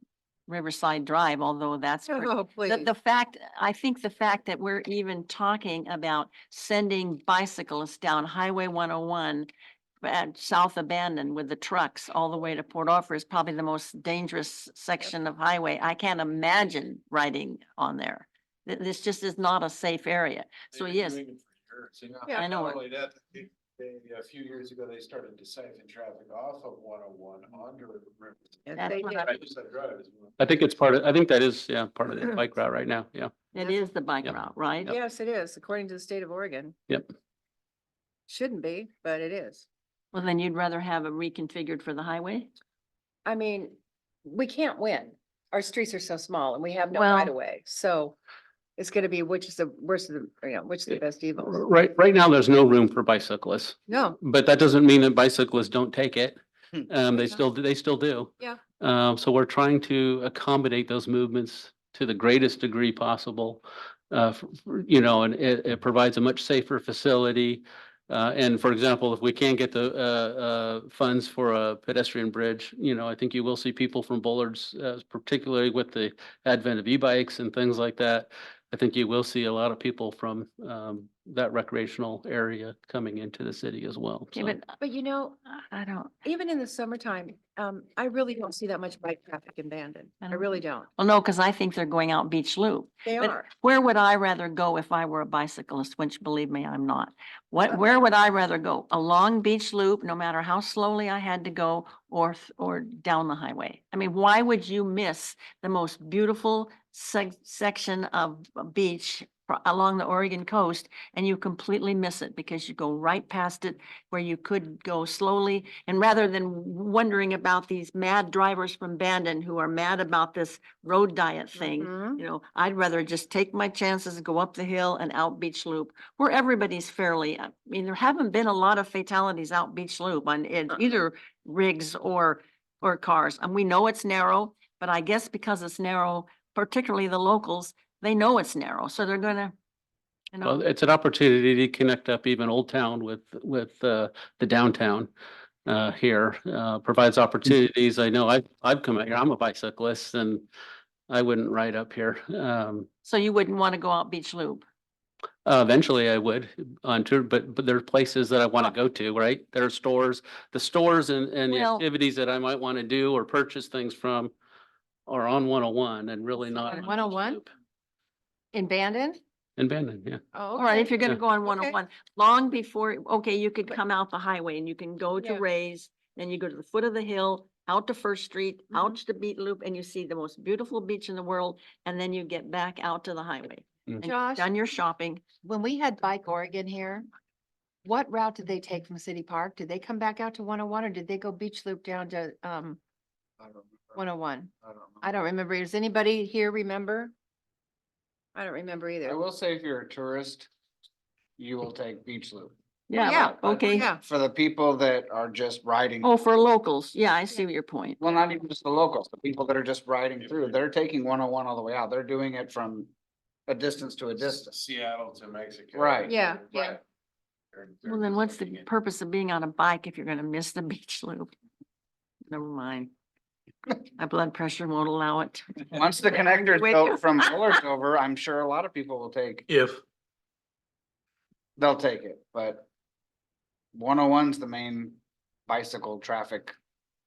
Riverside Drive, although that's. Oh, please. The fact, I think the fact that we're even talking about sending bicyclists down Highway 101 at South Abandon with the trucks all the way to Port Orford is probably the most dangerous section of highway. I can't imagine riding on there. This just is not a safe area. So yes. Yeah. I know Not it. only that, a few years ago, they started to siphon traffic off of 101 onto the river. That's they what did. I- I think it's part of, I think that is, yeah, part of the bike route right now. Yeah. It is the bike Yep. route, right? Yes, it is, according to the state of Oregon. Yep. Shouldn't be, but it is. Well, then you'd rather have it reconfigured for the highway? I mean, we can't win. Our streets are so small and we have no Well- right of way, so it's gonna be which is the worst of the, which is the best evil. Right now, there's no room for bicyclists, No, but that doesn't mean that bicyclists don't take it. They still do. yeah, So we're trying to accommodate those movements to the greatest degree possible. And it provides a much safer facility. And for example, if we can't get the funds for a pedestrian bridge, I think you will see people from Bullards, particularly with the advent of e-bikes and things like that. I think you will see a lot of people from that recreational area coming into the city as well. Okay, So- but but I don't, even in the summertime, I really don't see that much bike traffic in Bandon. I really don't. well, no, because I think they're going out Beach Loop. They But are. where would I rather go if I were a bicyclist, which believe me, I'm not? Where would I rather go? Along Beach Loop, no matter how slowly I had to go, or down the highway? I mean, why would you miss the most beautiful section of beach along the Oregon coast and you completely miss it because you go right past it where you could go slowly? And rather than wondering about these mad drivers from Bandon who are mad about this road diet thing, Mhm. I'd rather just take my chances and go up the hill and out Beach Loop where everybody's fairly, I mean, there haven't been a lot of fatalities out Beach Loop on either rigs or cars. And we know it's narrow, but I guess because it's narrow, particularly the locals, they know it's narrow, so they're gonna, Well, it's an opportunity to connect up even Old Town with the downtown here. Provides opportunities. I know I've come out here. I'm a bicyclist and I wouldn't ride up here. so you wouldn't want to go out Beach Loop. Eventually I would on tour, but there are places that I want to go to, right? There are stores, the stores and the Well- activities that I might want to do or purchase things from are on 101 and really not. On on 101? Loop. In Bandon? In Bandon, yeah. Oh, All right, if okay. you're gonna Yeah. go on 101, long before, okay, you could But- come out the highway and you can go to Yeah. Ray's, then you go to the foot of the hill, out to First Street, Mm-hmm. out to the Beach Loop, and you see the most beautiful beach in the world, and then you get back out to the highway. Mhm. And you've Josh? done your shopping. When we had Bike Oregon here, what route did they take from City Park? Did they come back out to 101 or did they go Beach Loop down to 101? I don't remember. Does anybody here remember? I don't remember I either. will say if you're a tourist, you will take Beach Loop. Yeah, but- okay. Yeah. For the people that are just riding. Oh, for locals, yeah, I see your point. Well, not even just the locals, the people that are just riding through, they're taking 101 all the way out. They're doing it from a distance to a distance. Seattle to Mexico. Right. Yeah, yeah. Well, then what's the purpose of being on a bike if you're gonna miss the Beach Loop? Never mind. My blood pressure won't allow it. Once the connector's Wake built up. from Bullards over, I'm sure a lot of people will they'll take it, but 101's the main bicycle traffic.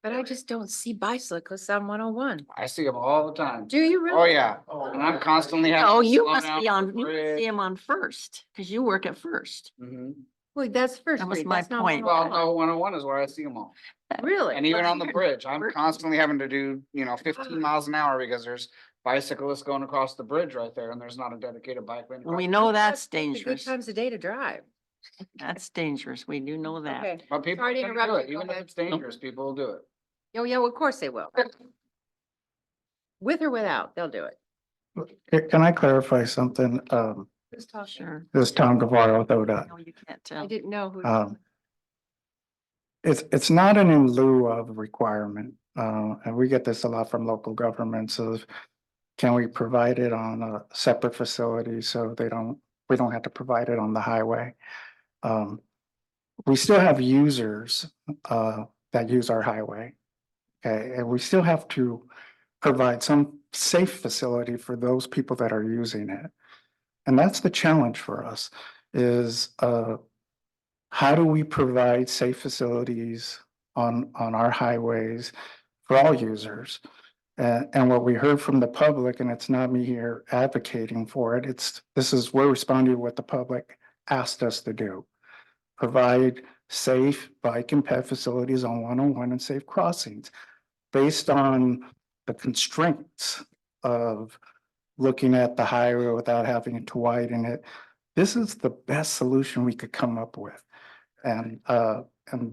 But I just don't see bicyclists on 101. I see them all the time. Do you really? Oh, yeah. And I'm constantly having. Oh, to you slow must down be for on, the you must see bridge. him on First, because you work at First. Mhm. Wait, that's First That was Street. my That's not point. Well, 101. no, 101 is where I see them all. Really? And even on the You're- bridge, I'm we're- constantly having to do, 15 miles an hour because there's bicyclists going across the bridge right there and there's not a dedicated bike lane. And we across. know that's Good dangerous. times a day to drive. That's dangerous. We do know that. Okay. But people are Sorry to gonna do interrupt it, you. Go even if ahead. it's dangerous, people will do it. Oh, yeah, well, of course they will. With or without, they'll do it. Can I clarify something? Who's talking? Sure. This is Tom Guevara with ODOT. No, you can't I tell. didn't know who. Um, It's not an in lieu of requirement, and we get this a lot from local governments of, can we provide it on a separate facility so we don't have to provide it on the highway? We still have users, that use our highway. Okay, and we still have to provide some safe facility for those people that are using it. And that's the challenge for us is, how do we provide safe facilities on our highways for all users? And what we heard from the public, and it's not me here advocating for it, we're responding to what the public asked us to do. Provide safe bike and ped facilities on 101 and safe crossings based on the constraints of looking at the highway without having to widen it. This is the best solution we could come up with. And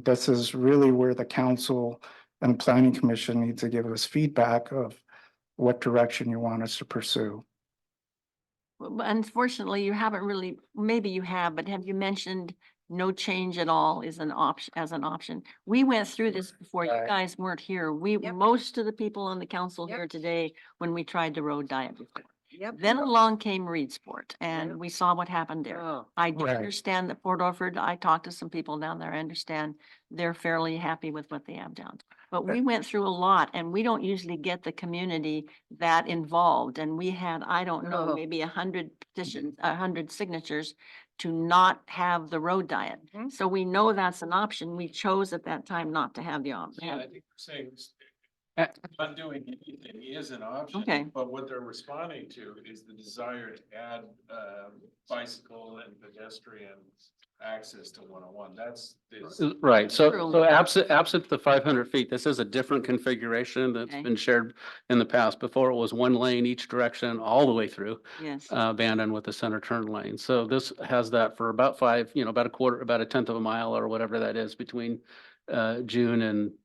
this is really where the council and planning commission need to give us feedback of what direction you want us to pursue. But unfortunately, you haven't really, maybe you have, but have you mentioned no change at all is an option, as an option? We went through this before, you Right. guys weren't here. Yep. Most of the people on the council Yep. here today, when we tried to road diet before. Yep. Then along came Reedsport and Yep. we saw what happened there. Oh, I do Right. understand that Port Orford, I talked to some people down there, I understand they're fairly happy with what they have down. But we went through a lot and we don't usually get the community that involved. And we had, I don't know, Oh. maybe 100 petitions, 100 signatures to not have the road diet. Mhm. So we know that's an option. We chose at that time not to have the Yeah, option. I think we're saying Uh, not doing anything is an option. Okay. But what they're responding to is the desire to add bicycle and pedestrian access to 101. That's this. Right, True. so absent the 500 feet, this is a different configuration that's Okay. been shared in the past. Before it was one lane each direction all the way through, Yes. abandoned with a center turn lane. So this has that for about about a quarter, about a tenth of a mile or whatever that is between June and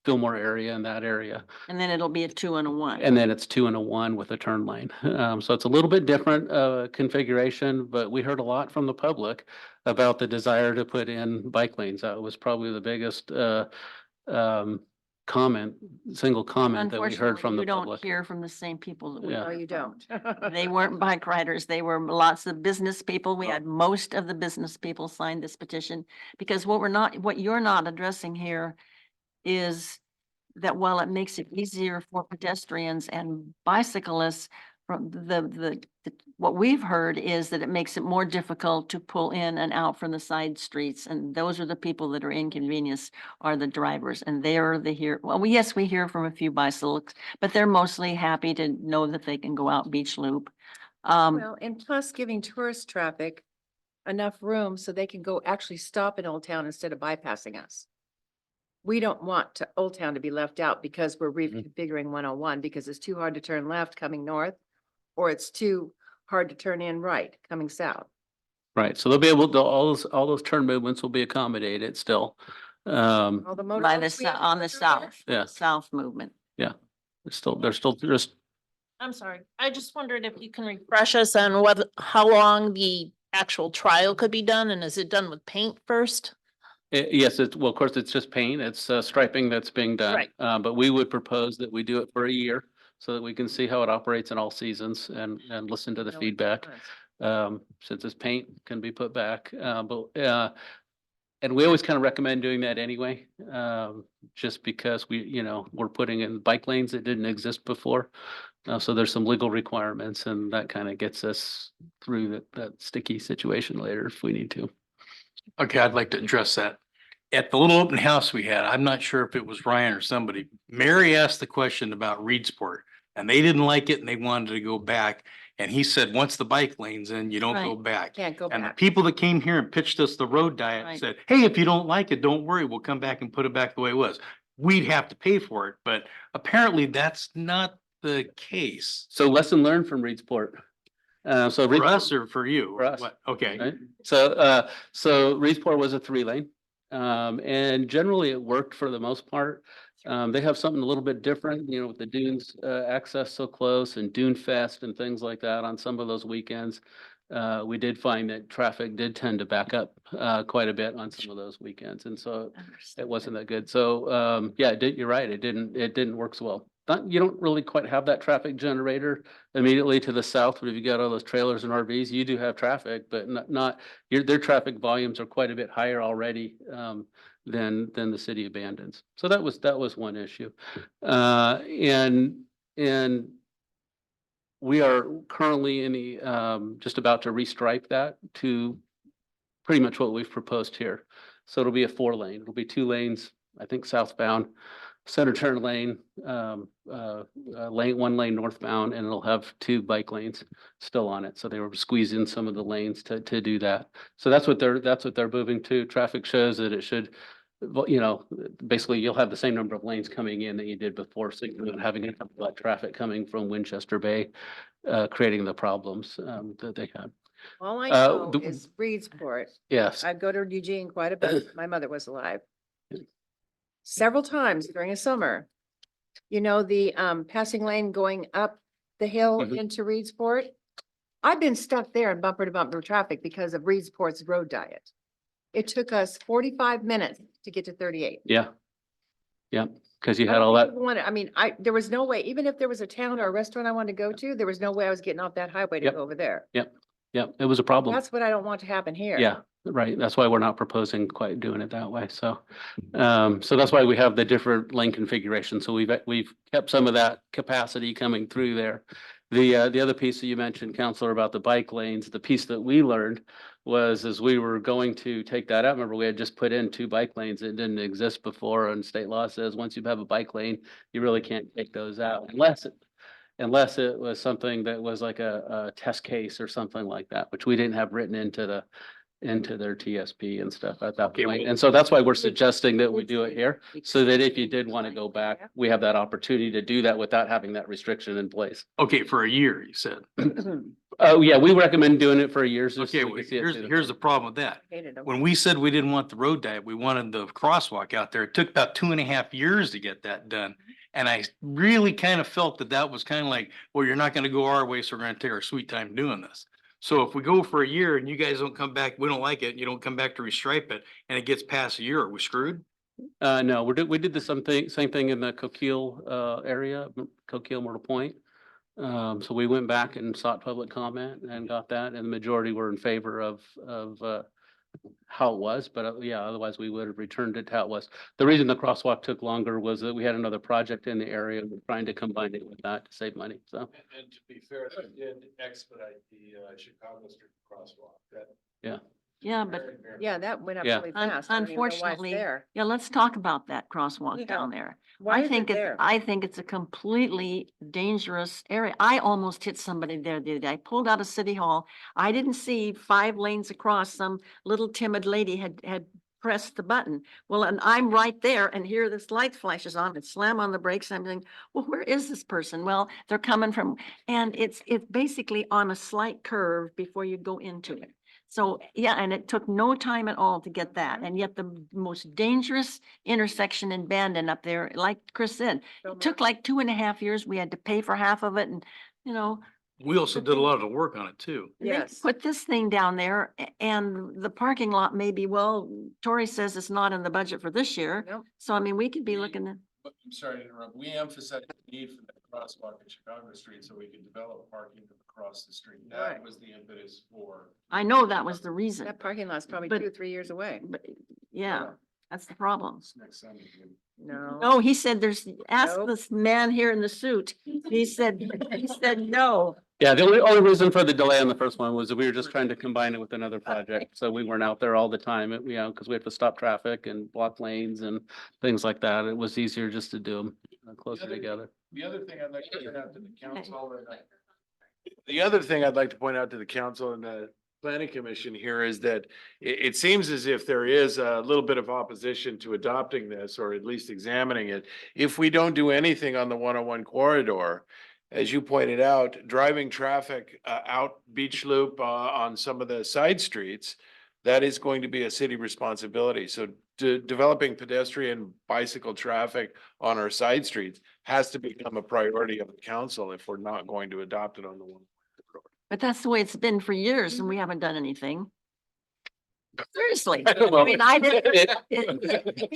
Fillmore area and that area. And then it'll be a 2 and a 1. And then it's 2 and a 1 with a turn lane. So it's a little bit different configuration, but we heard a lot from the public about the desire to put in bike lanes. That was probably the biggest single comment that we heard Unfortunately, from the you don't public. hear from the same people that we. Yeah. no, you don't. They weren't bike riders. They were lots of business people. We had most of the business people sign this petition. Because what you're not addressing here is that while it makes it easier for pedestrians and bicyclists, from what we've heard is that it makes it more difficult to pull in and out from the side streets. And those are the people that are inconvenienced, are the drivers, and they're yes, we hear from a few bicyclists, but they're mostly happy to know that they can go out Beach Loop. Well, and plus giving tourist traffic enough room so they can go actually stop in Old Town instead of bypassing us. We don't want Old Town to be left out because we're reconfiguring 101 because it's too hard to turn left coming north, or it's too hard to turn in right coming south. Right, so they'll be able to, all those turn movements will be accommodated still. All the By motorists we have on go the through there. south, Yeah. south movement. They're still just, I'm sorry. I just wondered if you can refresh us on how long the actual trial could be done, and is it done with paint first? yes, well, of course, it's just paint, it's striping that's being done. Right. But we would propose that we do it for a year so that we can see how it operates in all seasons and listen to the No, feedback. it's Since this paint can be put back, and we always kind of recommend doing that anyway, just because we're putting in bike lanes that didn't exist before. So there's some legal requirements and that kind of gets us through that sticky situation later if we need to. Okay, I'd like to address that. At the little open house we had, I'm not sure if it was Ryan or somebody, Mary asked the question about Reedsport. And they didn't like it and they wanted to go back. And he said, once the bike lane's in, you don't go Right. back. Can't go And the back. people that came here and pitched us the road diet Right. said, hey, if you don't like it, don't worry, we'll come back and put it back the way it was. We'd have to pay for it, but apparently that's not the case. So lesson learned from Reedsport. So For us or for you? For us. What? Okay. Right? So Reedsport was a 3-lane. And generally it worked for the most part. They have something a little bit different, with the dunes, access so close and Dune Fest and things like that on some of those weekends. we did find that traffic did tend to back up, quite a bit on some of those weekends. And so it wasn't that good. So, yeah, you're right. It didn't work so well. You don't really quite have that traffic generator immediately to the south, but if you got all those trailers and RVs, you do have traffic, but their traffic volumes are quite a bit higher already, than the city abandons. So that was one issue. And we are currently in the, just about to restripe that to pretty much what we've proposed here. So it'll be a 4-lane. It'll be 2 lanes, I think southbound, center turn lane, lane, 1 lane northbound, and it'll have 2 bike lanes still on it. So they were squeezing some of the lanes to do that. So that's what they're moving to. Traffic shows that it should, you know, basically you'll have the same number of lanes coming in that you did before. So you're not having enough traffic coming from Winchester Bay, creating the problems, that they had. All I know the- is Reedsport. Yes. I'd go to Eugene quite a bit. My mother was alive. Several times during a summer. You know, the passing lane going up the hill Mhm. into Reedsport? I've been stuck there in bumper to bumper traffic because of Reedsport's road diet. It took us 45 minutes to get to 38. Yeah. Yeah, because you had all that. There was no way, even if there was a town or a restaurant I wanted to go to, there was no way I was getting off that highway to Yep. go over there. Yeah, it was a problem. That's what I don't want to happen here. Yeah, right. That's why we're not proposing quite doing it that way. So, so that's why we have the different lane configuration. So we've kept some of that capacity coming through there. The other piece that you mentioned, Counselor, about the bike lanes, the piece that we learned was as we were going to take that out, remember we had just put in 2 bike lanes that didn't exist before, and state law says once you have a bike lane, you really can't take those out unless it was something that was like a test case or something like that, which we didn't have written into their TSP and stuff at that Okay, point. well- And so that's why we're suggesting that we do it here, so that if you did want to go back, we have that opportunity to do that without having that restriction in place. Okay, for a year, you said. Oh, yeah, we recommend doing it for a year. So Okay, we well, can see it here's, through here's the problem with that. Hated them. When we said we didn't want the road diet, we wanted the crosswalk out there. It took about 2.5 years to get that done. And I really kind of felt that was kind of like, well, you're not gonna go our way, so we're gonna take our sweet time doing this. So if we go for a year and you guys don't come back, we don't like it, and you don't come back to restripe it, and it gets past a year, are we screwed? No, we did the same thing in the Coquille area, Coquille Myrtle Point. So we went back and sought public comment and got that, and the majority were in favor of how it was, but yeah, otherwise we would have returned it to how it was. The reason the crosswalk took longer was that we had another project in the area, and we're trying to combine it with that to save money, so. And to be fair, they did expedite the Chicago Street crosswalk. Yeah, but Yeah, that went up Yeah. really fast. I don't even know why it's unfortunately, there. yeah, let's talk about that crosswalk Yeah. down there. Why is it there? I think it's a completely dangerous area. I almost hit somebody there the other day. I pulled out of City Hall. I didn't see 5 lanes across. Some little timid lady had pressed the button. Well, and I'm right there, and here this light flashes on and slam on the brakes. I'm thinking, well, where is this person? Well, they're coming from, and it's basically on a slight curve before you go into it. So, yeah, and it took no time at all to get that. And yet the most dangerous intersection in Bandon up there, like Chris said, it took like 2.5 years. We had to pay for half of it, and, you know, We also did a lot of the work on it too. they Yes. put this thing down there and the parking lot maybe, well, Tori says it's not in the budget for this year. Nope. So I mean, we could be looking at, I'm sorry to interrupt. We emphasized the need for that crosswalk at Chicago Street so we could develop parking across the street. Right. That was the impetus for. I know that was the reason, That parking lot's probably But- 2 or 3 years away. but yeah, that's the problem. Next Sunday. No. No, he said ask Nope. this man here in the suit. He said no. Yeah, the only reason for the delay on the first one was that we were just trying to combine it with another project. So we weren't out there all the time, because we have to stop traffic and block lanes and things like that. It was easier just to do them closer together. The other thing I'd like to point out to the council the other thing I'd like to point out to the council and the planning commission here is that it seems as if there is a little bit of opposition to adopting this, or at least examining it. If we don't do anything on the 101 corridor, as you pointed out, driving traffic out Beach Loop on some of the side streets, that is going to be a city responsibility. So developing pedestrian bicycle traffic on our side streets has to become a priority of the council if we're not going to adopt it on the one. But that's the way it's been for years and we haven't done anything. Seriously. Well, I mean, I didn't.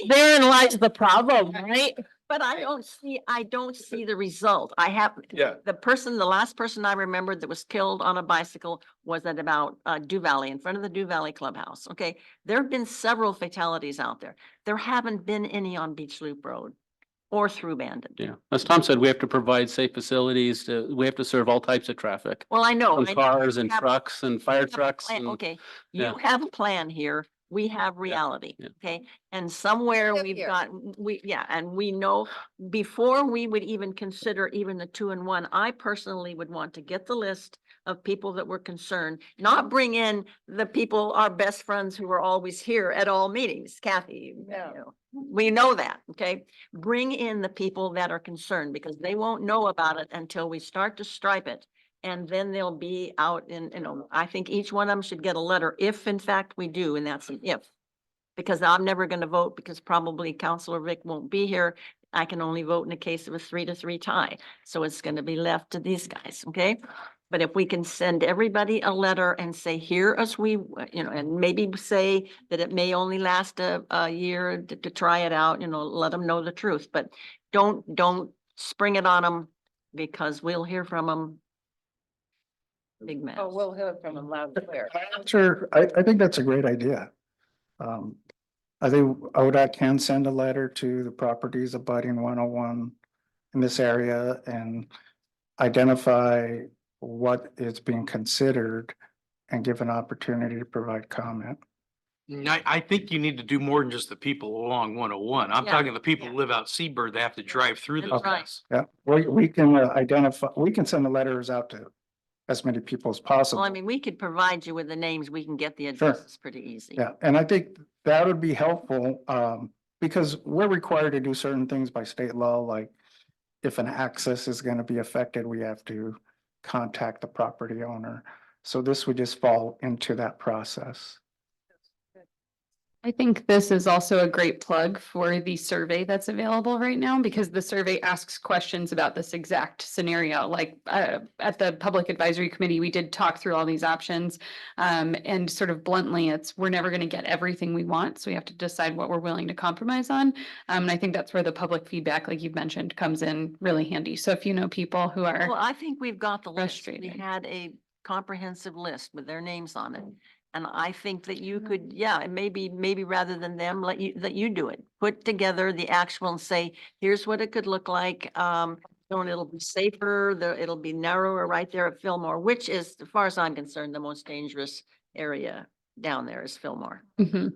Therein lies the problem, right? But I don't see the result. I have. Yeah. The last person I remembered that was killed on a bicycle was at about Dew Valley, in front of the Dew Valley Clubhouse. Okay, there have been several fatalities out there. There haven't been any on Beach Loop Road or through Bandon. Yeah, as Tom said, we have to provide safe facilities we have to serve all types of traffic. Well, I know. From I know. cars You and have- trucks and fire you have a trucks plan. and. Okay, yeah. you have a plan here. We have reality, yeah. okay? And somewhere Live we've here. got, and we know before we would even consider even the 2-in-1, I personally would want to get the list of people that were concerned, not bring in the people, our best friends who are always here at all meetings, Kathy, you know. We know that, okay? Bring in the people that are concerned because they won't know about it until we start to stripe it. And then they'll be out in, I think each one of them should get a letter if in fact we do, and that's an if. Because I'm never going to vote because probably Counselor Vic won't be here. I can only vote in the case of a 3-3 tie. So it's going to be left to these guys, okay? But if we can send everybody a letter and say, here as we, and maybe say that it may only last a year to try it out, let them know the truth, but don't spring it on them because we'll hear from them. Big mess. Oh, we'll hear from them loud and clear. Sure, I think that's a great idea. I think ODOT can send a letter to the properties abutting 101 in this area and identify what is being considered and give an opportunity to provide comment. I think you need to do more than just the people along 101. I'm Yeah, talking the people yeah. who live out Seabird that have to drive through That's those. right. mess. Yeah, we can identify, we can send the letters out to as many people as possible. Well, I mean, we could provide you with the names. We can get the addresses pretty easy. Yeah, and I think that would be helpful, because we're required to do certain things by state law, like if an access is gonna be affected, we have to contact the property owner. So this would just fall into that process. I think this is also a great plug for the survey that's available right now because the survey asks questions about this exact scenario. Like at the Public Advisory Committee, we did talk through all these options. And sort of bluntly, we're never going to get everything we want. So we have to decide what we're willing to compromise on. And I think that's where the public feedback, like you've mentioned, comes in really handy. So if you know people who are Well, I think we've got the list. We frustrated. had a comprehensive list with their names on it. And I think that you could, yeah, and maybe rather than them, let you do it. Put together the actual and say, here's what it could look like. It'll be safer, it'll be narrower right there at Fillmore, which is, as far as I'm concerned, the most dangerous area down there is Fillmore. Mhm.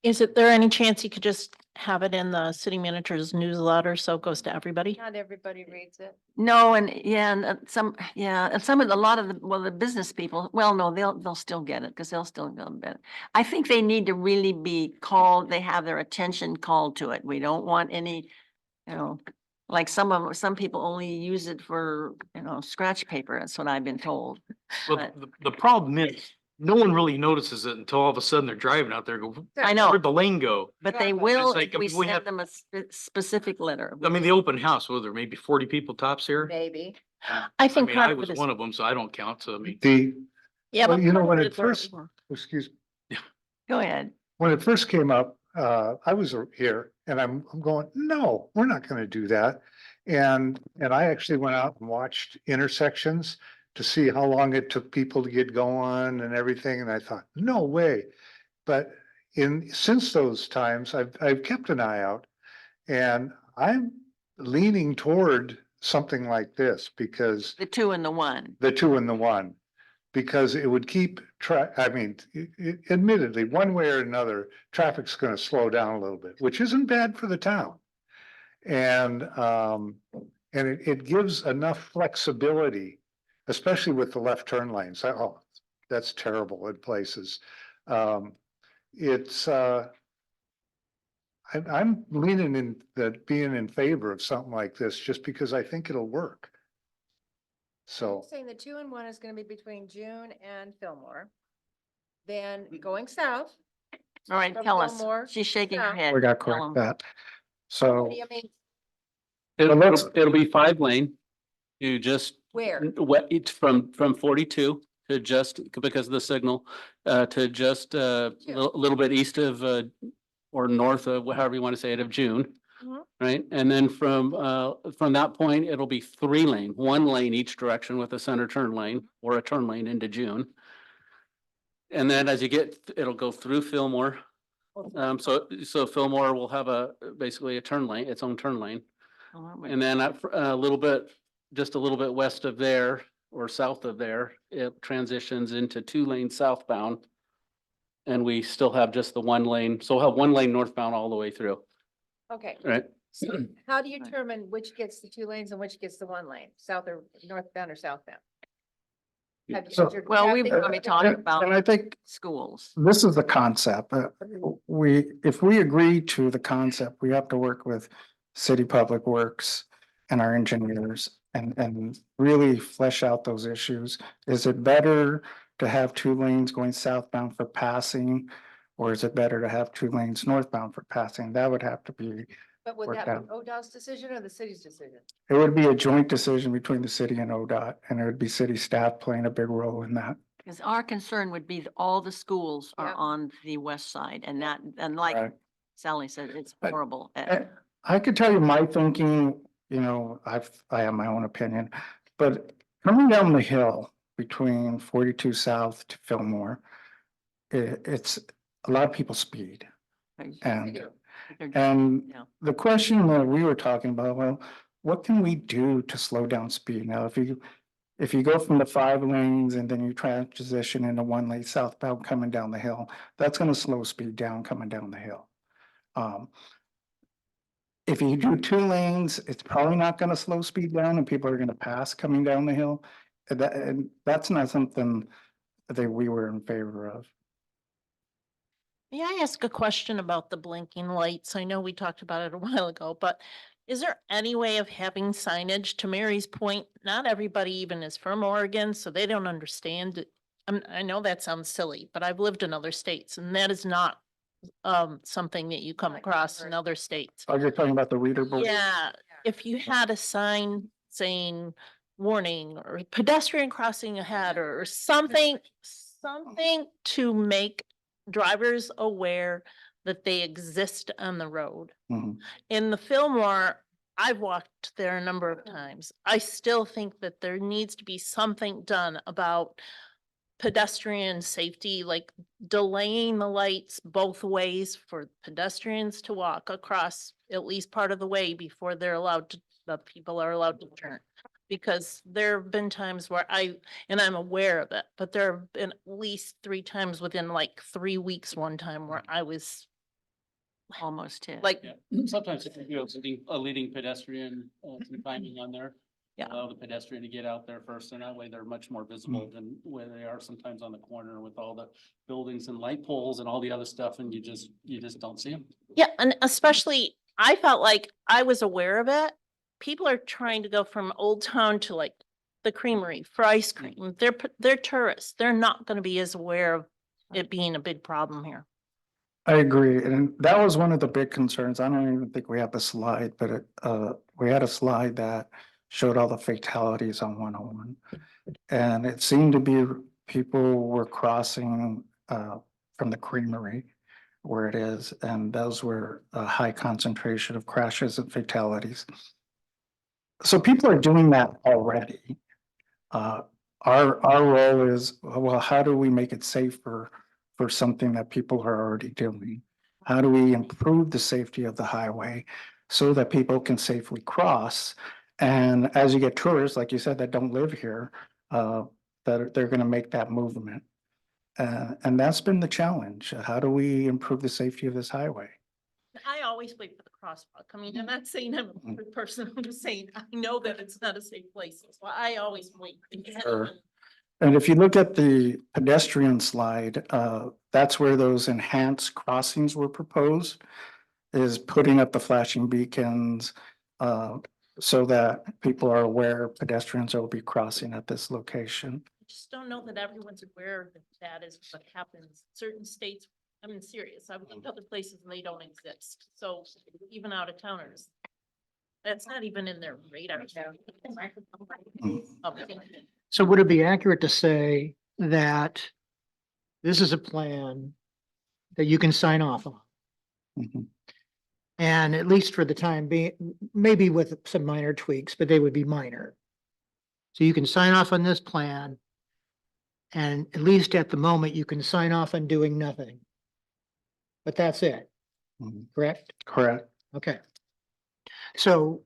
Is there any chance you could just have it in the city manager's newsletter so it goes to everybody? Not everybody reads it. No, and a lot of the business people, well, no, they'll still get it because they'll still get it. I think they need to really be called, they have their attention called to it. We don't want any, like some people only use it for, scratch paper. That's what I've been told. Well, But- the problem is, no one really notices it until all of a sudden they're driving out there, go, I know, where'd the lane go? but they It's will like, if we we have- send them a specific letter. I mean, the open house, well, there may be 40 people tops here. Maybe. I I think mean, part I of was it is, one of them, so I don't count. So I mean, yeah, well, but you know, part when of it it's already- first, excuse, Go ahead. when it first came up, I was here and I'm going, no, we're not gonna do that. And I actually went out and watched intersections to see how long it took people to get going and everything. And I thought, no way. But since those times, I've kept an eye out and I'm leaning toward something like this because The 2-in-1. the 2-in-1, because it would keep admittedly, one way or another, traffic's gonna slow down a little bit, which isn't bad for the town. And it gives enough flexibility, especially with the left turn lanes. Oh, that's terrible in places. I'm leaning in that being in favor of something like this, just because I think it'll work. So, Saying the 2-in-1 is gonna be between June and Fillmore. Then going south. All right, From tell us. Fillmore She's shaking her south. head. We got to Tell correct 'em. that. So. What do you mean? It'll, let's- it'll be 5 lane. You just Where? It's from 42 to just, because of the signal, to just a little bit east of, or north of, however you want to say it, of June. Mhm. Right? And then from that point, it'll be 3-lane, 1 lane each direction with a center turn lane or a turn lane into June. And then as you get, it'll go through Fillmore. So Fillmore will have basically a turn lane, its own turn lane. And then a little bit, just a little bit west of there or south of there, it transitions into 2 lanes southbound. And we still have just the 1 lane, so we'll have 1 lane northbound all the way through, Okay, right? so how do you determine which gets the 2 lanes and which gets the 1 lane, south or northbound or southbound? Have you- So- is your Well, we've traffic- already talked about And I think schools. this is the concept. If we agree to the concept, we have to work with City Public Works and our engineers and really flesh out those issues. Is it better to have 2 lanes going southbound for passing? Or is it better to have 2 lanes northbound for passing? That would have to be, But would worked that be out. ODOT's decision or the city's decision? it would be a joint decision between the city and ODOT, and it would be city staff playing a big role in that. Because our concern would be that all the schools are Yep. on the west side and Right. like Sally said, it's But- horrible. I could tell you my thinking, I have my own opinion, but coming down the hill between 42 South to Fillmore, it's a lot of people speed. And Yeah. the question that we were talking about, well, what can we do to slow down speed? Now, if you go from the 5 lanes and then you transition into 1 lane southbound coming down the hill, that's gonna slow speed down coming down the hill. If you do 2 lanes, it's probably not gonna slow speed down and people are gonna pass coming down the hill. And that's not something that we were in favor of. May I ask a question about the blinking lights? I know we talked about it a while ago, but is there any way of having signage? To Mary's point, not everybody even is from Oregon, so they don't understand it. I know that sounds silly, but I've lived in other states and that is not something that you come across in other states. Oh, you're talking about the reader board? Yeah, if you had a sign saying warning or pedestrian crossing ahead or something to make drivers aware that they exist on the road. Mhm. In the Fillmore, I've walked there a number of times. I still think that there needs to be something done about pedestrian safety, like delaying the lights both ways for pedestrians to walk across at least part of the way before the people are allowed to turn. Because there have been times where and I'm aware of it, but there have been at least 3 times within like 3 weeks, one time where I was Almost hit. like, Yeah, sometimes if you a leading pedestrian, some timing on there. Yeah. Allow the pedestrian to get out there first, and that way they're much more visible than where they are sometimes on the corner with all the buildings and light poles and all the other stuff, and you just don't see them. yeah, and especially, I felt like I was aware of it. People are trying to go from Old Town to like the Creamery for ice cream. They're tourists. They're not gonna be as aware of it being a big problem here. I agree, and that was one of the big concerns. I don't even think we have the slide, but we had a slide that showed all the fatalities on 101. And it seemed to be people were crossing from the Creamery where it is, and those were a high concentration of crashes and fatalities. So people are doing that already. Our role is, well, how do we make it safer for something that people are already doing? How do we improve the safety of the highway so that people can safely cross? And as you get tourists, like you said, that don't live here, that they're going to make that movement. And that's been the challenge. How do we improve the safety of this highway? I always wait for the crosswalk. I mean, I'm not saying I'm a good person. I'm just saying, I know that it's not a safe place. So I always wait. Sure. And if you look at the pedestrian slide, that's where those enhanced crossings were proposed, is putting up the flashing beacons, so that people are aware pedestrians will be crossing at this location. I just don't know that everyone's aware that that is what happens. Certain states, I'm serious. I've lived other places and they don't exist. So even out of towners, That's not even in their radar. So would it be accurate to say that this is a plan that you can sign off on? Mhm. And at least for the time being, maybe with some minor tweaks, but they would be minor. So you can sign off on this plan. And at least at the moment, you can sign off on doing nothing. But that's it, Mhm. correct? Correct. Okay. So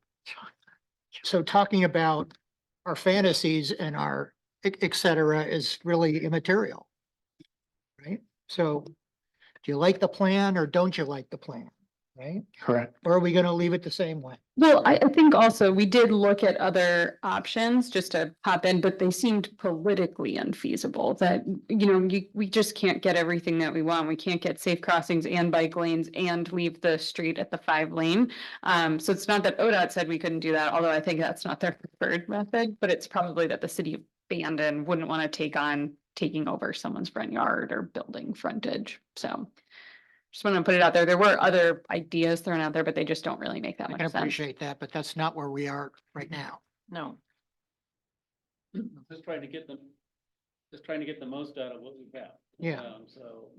talking about our fantasies and our et cetera is really immaterial. Right? So do you like the plan or don't you like the plan? Right? Correct. Or are we gonna leave it the same way? Well, I think also we did look at other options just to pop in, but they seemed politically unfeasible that, we just can't get everything that we want. We can't get safe crossings and bike lanes and leave the street at the 5 lane. So it's not that ODOT said we couldn't do that, although I think that's not their preferred method, but it's probably that the city of Bandon wouldn't want to take on taking over someone's front yard or building frontage. So just want to put it out there. There were other ideas thrown out there, but they just don't really make that I much can sense. appreciate that, but that's not where we are right now. No. Just trying to get the most out of what we have. Yeah. So,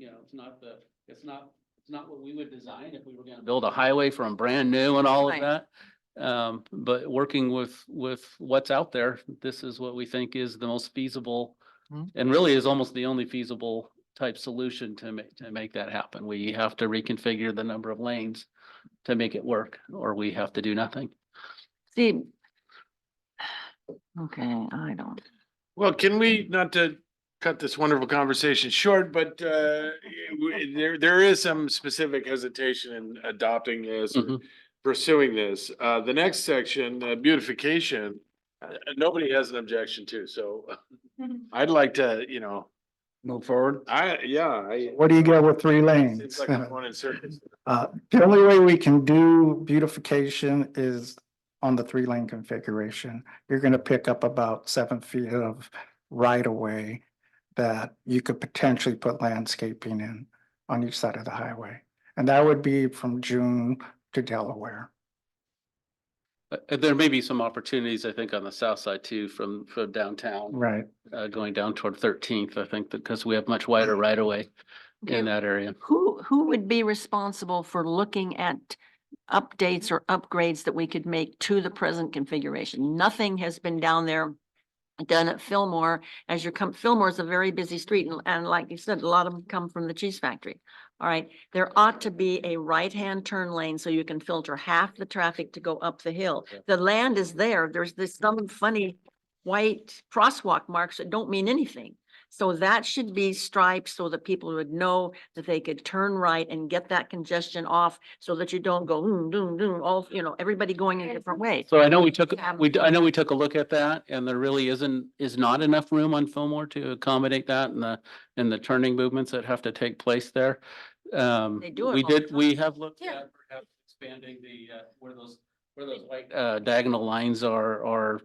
it's not what we would design if we were gonna build a highway from brand new and all of Right. that. But working with what's out there, this is what we think is the most feasible Hmm. and really is almost the only feasible type solution to make that happen. We have to reconfigure the number of lanes to make it work, or we have to do nothing. See. Okay, I don't. Well, can we, not to cut this wonderful conversation short, but there is some specific hesitation in adopting this, or Mhm. pursuing this. The next section, beautification, nobody has an objection to, so I'd like to, Move forward. What do you get with 3 lanes? Seems like I'm going in circles. The only way we can do beautification is on the 3 lane configuration. You're gonna pick up about 7 feet of right of way that you could potentially put landscaping in on each side of the highway. And that would be from June to Delaware. There may be some opportunities, I think, on the south side too, from downtown. Right. Going down toward 13th, I think, because we have much wider right of way in that area. Who would be responsible for looking at updates or upgrades that we could make to the present configuration? Nothing has been down there done at Fillmore. As you come, Fillmore's a very busy street, and like you said, a lot of them come from the cheese factory. All right, there ought to be a right-hand turn lane so you can filter half the traffic to go up the hill. The land is there. There's some funny white crosswalk marks that don't mean anything. So that should be striped so that people would know that they could turn right and get that congestion off so that you don't go, all, everybody going in a different way. So I know we took a look at that, and there really is not enough room on Fillmore to accommodate that and the turning movements that have to take place there. They do it all the We have looked at perhaps expanding where those white diagonal lines are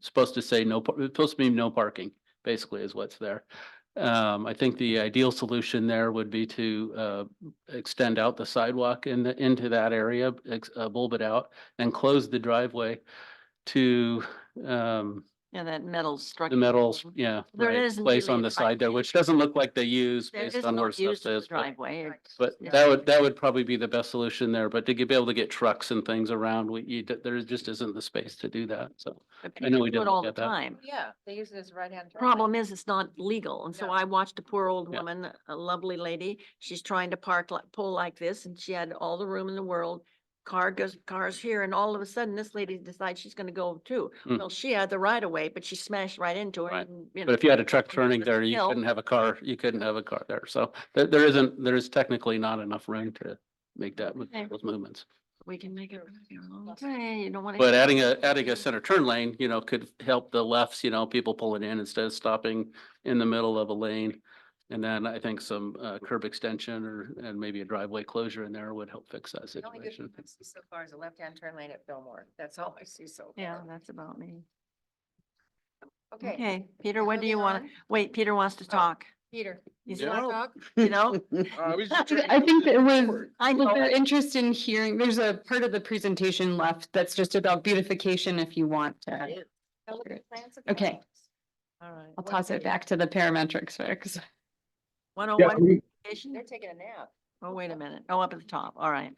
supposed to say supposed to be no parking, basically is what's there. I think the ideal solution there would be to extend out the sidewalk into that area, bulb it out and close the driveway to Yeah, that metal structure. the metals, yeah. There right, isn't place really on a the side there, which doesn't look like they use There based is on no where use stuff to the is. driveway. But Yeah. that would probably be the best solution there, but to be able to get trucks and things around, there just isn't the space to do that, so. But I know we people do did it all look the at that. time. Yeah, they use it as right-hand turn. Problem is, it's not legal. And so No. I watched a poor old Yeah. woman, a lovely lady. She's trying to pull like this, and she had all the room in the world. Cars here, and all of a sudden, this lady decides she's gonna go too. Mm. Well, she had the right of way, but she smashed right into it. Right. and, But if you had a truck turning over the there, you hill. couldn't have a car there, so there is technically not enough room to make Okay. those movements. We can make it. Okay, you don't wanna. But adding a center turn lane, could help the lefts, people pulling in instead of stopping in the middle of a lane. And then I think some curb extension and maybe a driveway closure in there would help fix that The only good situation. thing I see so far is a left-hand turn lane at Fillmore. That's all I see so far. Yeah, that's about me. Okay. Okay, Peter, what do you Moving want? on. Wait, Peter wants to Oh. talk. Peter. He's Yeah. not talk, you know? I was just trying I to think get that was, forward. I was know. there interest in hearing, there's a part of the presentation left that's just about beautification if you want to. Okay, All right. I'll toss it back to the parametrics folks. 101. They're taking a nap. Oh, wait a minute. Oh, up at the top. All right.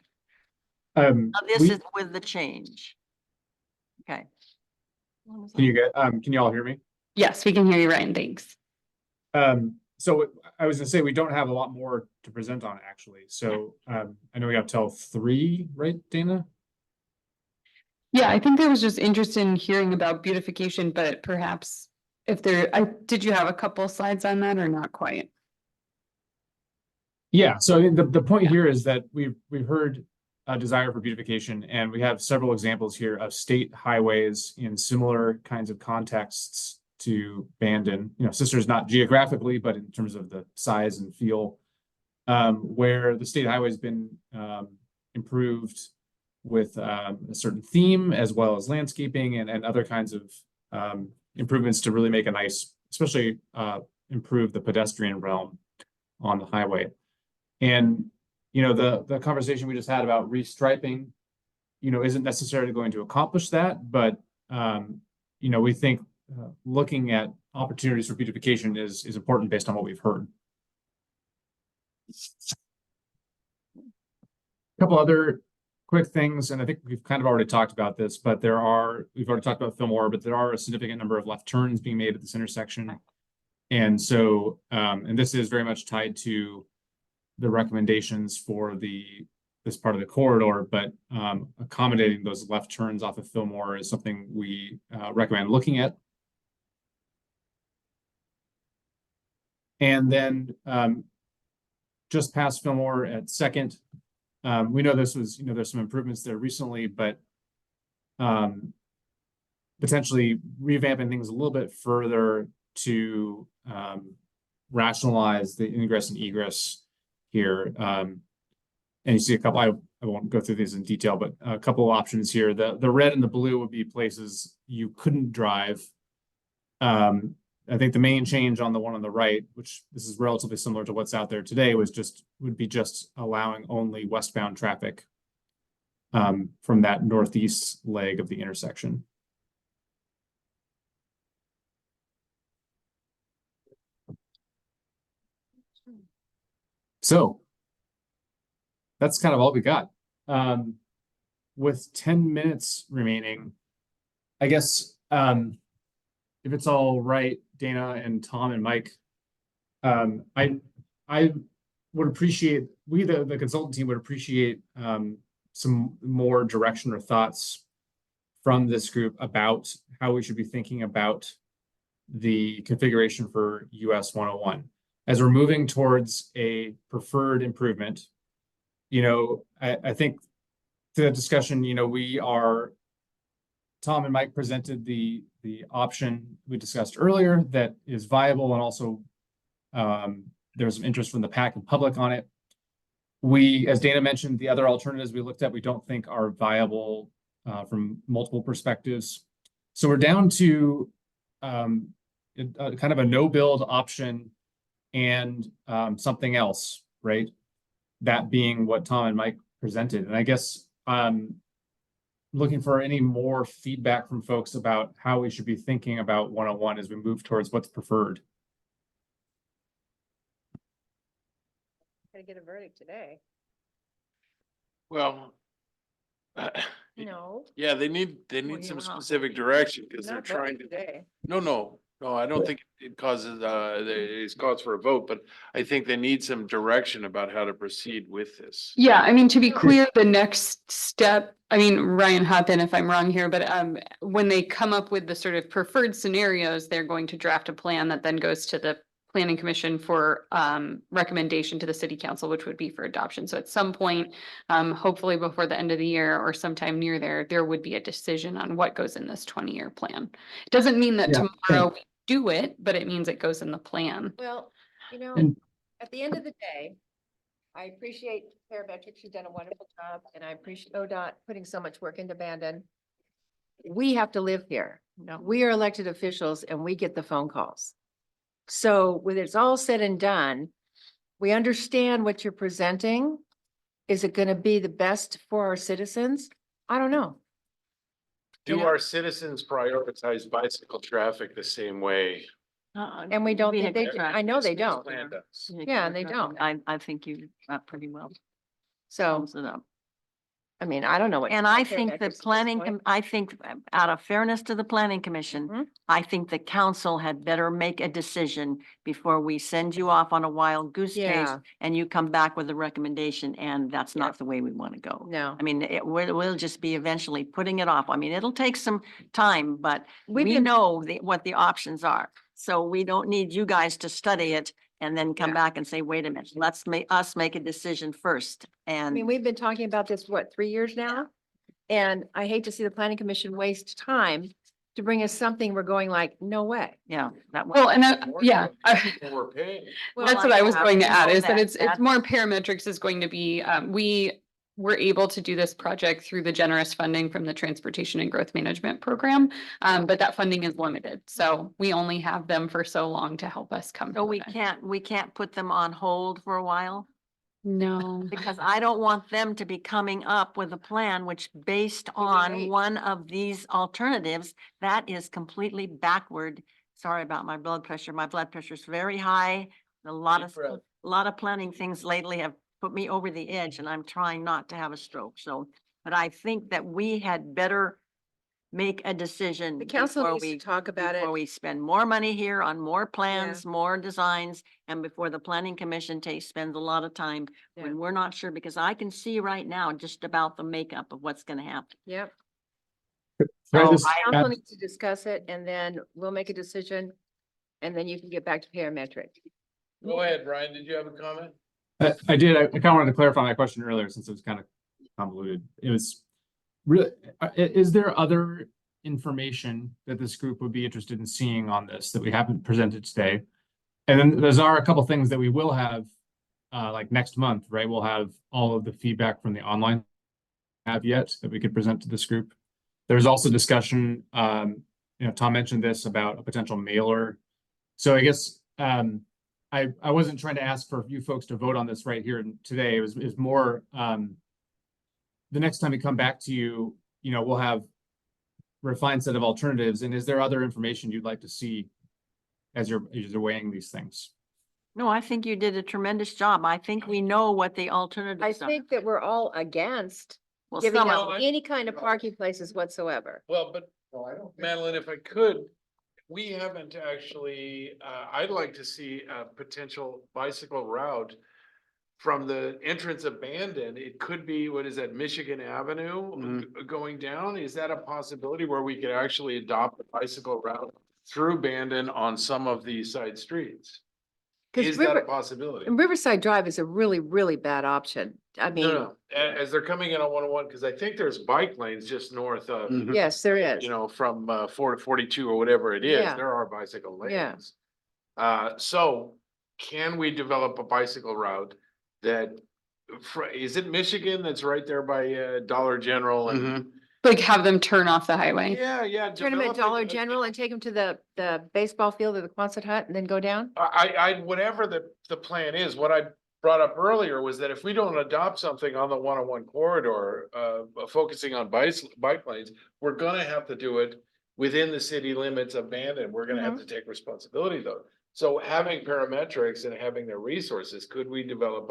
Now this We- is with the change. Okay. Can you all hear me? Yes, we can hear you, Ryan, thanks. So I was gonna say, we don't have a lot more to present on actually, so, I know we have till 3, right, Dana? Yeah, I think there was just interest in hearing about beautification, but perhaps if there, did you have a couple slides on that or not quite? Yeah, so the point here is that we've heard a desire for beautification, and we have several examples here of state highways in similar kinds of contexts to Bandon, Sisters not geographically, but in terms of the size and feel, where the state highway's been improved with a certain theme as well as landscaping and other kinds of improvements to really make a nice, especially improve the pedestrian realm on the highway. And, the conversation we just had about restriping, isn't necessarily going to accomplish that, but, we think looking at opportunities for beautification is important based on what we've heard. A couple other quick things, and I think we've kind of already talked about this, but we've already talked about Fillmore, but there are a significant number of left turns being made at this intersection. And so, and this is very much tied to the recommendations for this part of the corridor, but accommodating those left turns off of Fillmore is something we recommend looking at. And then just past Fillmore at Second, we know this was, there's some improvements there recently, but potentially revamping things a little bit further to rationalize the ingress and egress here. And you see a couple, I won't go through these in detail, but a couple of options here. The red and the blue would be places you couldn't drive. I think the main change on the one on the right, which this is relatively similar to what's out there today, would be just allowing only westbound traffic from that northeast leg of the intersection. So that's kind of all we got. With 10 minutes remaining, I guess, if it's all right, Dana and Tom and Mike, I would appreciate, the consultant team would appreciate some more direction or thoughts from this group about how we should be thinking about the configuration for US 101. As we're moving towards a preferred improvement, I think to the discussion, Tom and Mike presented the option we discussed earlier that is viable, and also there's some interest from the PAC and public on it. As Dana mentioned, the other alternatives we looked at, we don't think are viable from multiple perspectives. So we're down to kind of a no-build option and something else, right? That being what Tom and Mike presented. And I guess looking for any more feedback from folks about how we should be thinking about 101 as we move towards what's preferred. Gotta get a verdict today. Well, No. yeah, they need some specific direction because they're Not trying voting to. today. No, I don't think it causes, it's cause for a vote, but I think they need some direction about how to proceed with this. Yeah, I mean, to be clear, the next step, Ryan, hop in if I'm wrong here, but when they come up with the sort of preferred scenarios, they're going to draft a plan that then goes to the Planning Commission for recommendation to the City Council, which would be for adoption. So at some point, hopefully before the end of the year or sometime near there would be a decision on what goes in this 20-year plan. It doesn't mean that tomorrow we do it, but it means it goes in the plan. Well, at the end of the day, I appreciate Parametrics, you've done a wonderful job, and I appreciate ODOT putting so much work into Bandon. We have to live here. No. We are elected officials and we get the phone calls. So when it's all said and done, we understand what you're presenting. Is it gonna be the best for our citizens? I don't know. Do You know? our citizens prioritize bicycle traffic the same way? And we don't think they, Vehicle traffic. I know they don't. Plan does. Yeah, they don't. I think you got pretty well So, sums it up. I mean, I don't know what. And I think the planning, I I think out of fairness to the planning commission, Mhm. I think the council had better make a decision before we send you off on a wild goose chase Yeah. and you come back with a recommendation and that's not the way we want to go. No. I mean, we'll just be eventually putting it off. I mean, it'll take some time, but We've we been- know what the options are. So we don't need you guys to study it and then come Yeah. back and say, wait a minute, let's make a decision first. I And mean, we've been talking about this, what, 3 years now? And I hate to see the planning commission waste time to bring us something we're going like, no way. yeah, that. Well, and yeah. We're paying. Well, That's what I was have going to to add, know is that that. it's That's- more parametrics is going to be, we were able to do this project through the generous funding from the Transportation and Growth Management Program. But that funding is limited, so we only have them for so long to help us come. So to we it. can't put them on hold for a while? No. Because I don't want them to be coming up with a plan which based on Right. one of these alternatives, that is completely backward. Sorry about my blood pressure. My blood pressure is very high. A lot Deep of, breath. a lot of planning things lately have put me over the edge and I'm trying not to have a stroke. So, but I think that we had better make a decision. The council before needs to we- talk about it. Before we spend more money here on more plans, more designs, and before the planning commission spends a lot of time Yeah. when we're not sure, because I can see right now just about the makeup of what's gonna happen. Yep. Can I So just Council add- needs to discuss it and then we'll make a decision. And then you can get back to parametric. Go ahead, Brian. Did you have a comment? I did. I kind of wanted to clarify my question earlier since it was kind of convoluted. It was really, is there other information that this group would be interested in seeing on this that we haven't presented today? And then there's a couple things that we will have, like next month, right? We'll have all of the feedback from the online have yet that we could present to this group. There's also discussion, Tom mentioned this about a potential mailer. So I guess, I wasn't trying to ask for you folks to vote on this right here today. It was more, the next time we come back to you, we'll have refined set of alternatives. And is there other information you'd like to see as you're weighing these things? No, I think you did a tremendous job. I think we know what the I alternatives are. think that we're all against Well, giving some out of- any kind of parking places whatsoever. Well, but Madeline, if I could, we haven't actually, I'd like to see a potential bicycle route from the entrance of Bandon. It could be, what is that, Michigan Avenue going down? Is that a possibility where we could actually adopt a bicycle route through Bandon on some of these side streets? 'Cause Is that a River- possibility? And Riverside Drive is a really, really bad option. I mean, No, as they're coming in on 101, because I think there's bike lanes just north of, yes, there is. from 4 to 42 or whatever it is, Yeah. there are bicycle Yeah. lanes. So can we develop a bicycle route that, is it Michigan that's right there by Dollar General and? Like have them turn off the highway. Yeah. Turn them at develop Dollar a- General and take them to the baseball field or the Quonset hut and then go down? whatever the plan is, what I brought up earlier was that if we don't adopt something on the 101 corridor, focusing on bike lanes, we're gonna have to do it within the city limits of Bandon. We're gonna have to take responsibility though. So having parametrics and having their resources, could we develop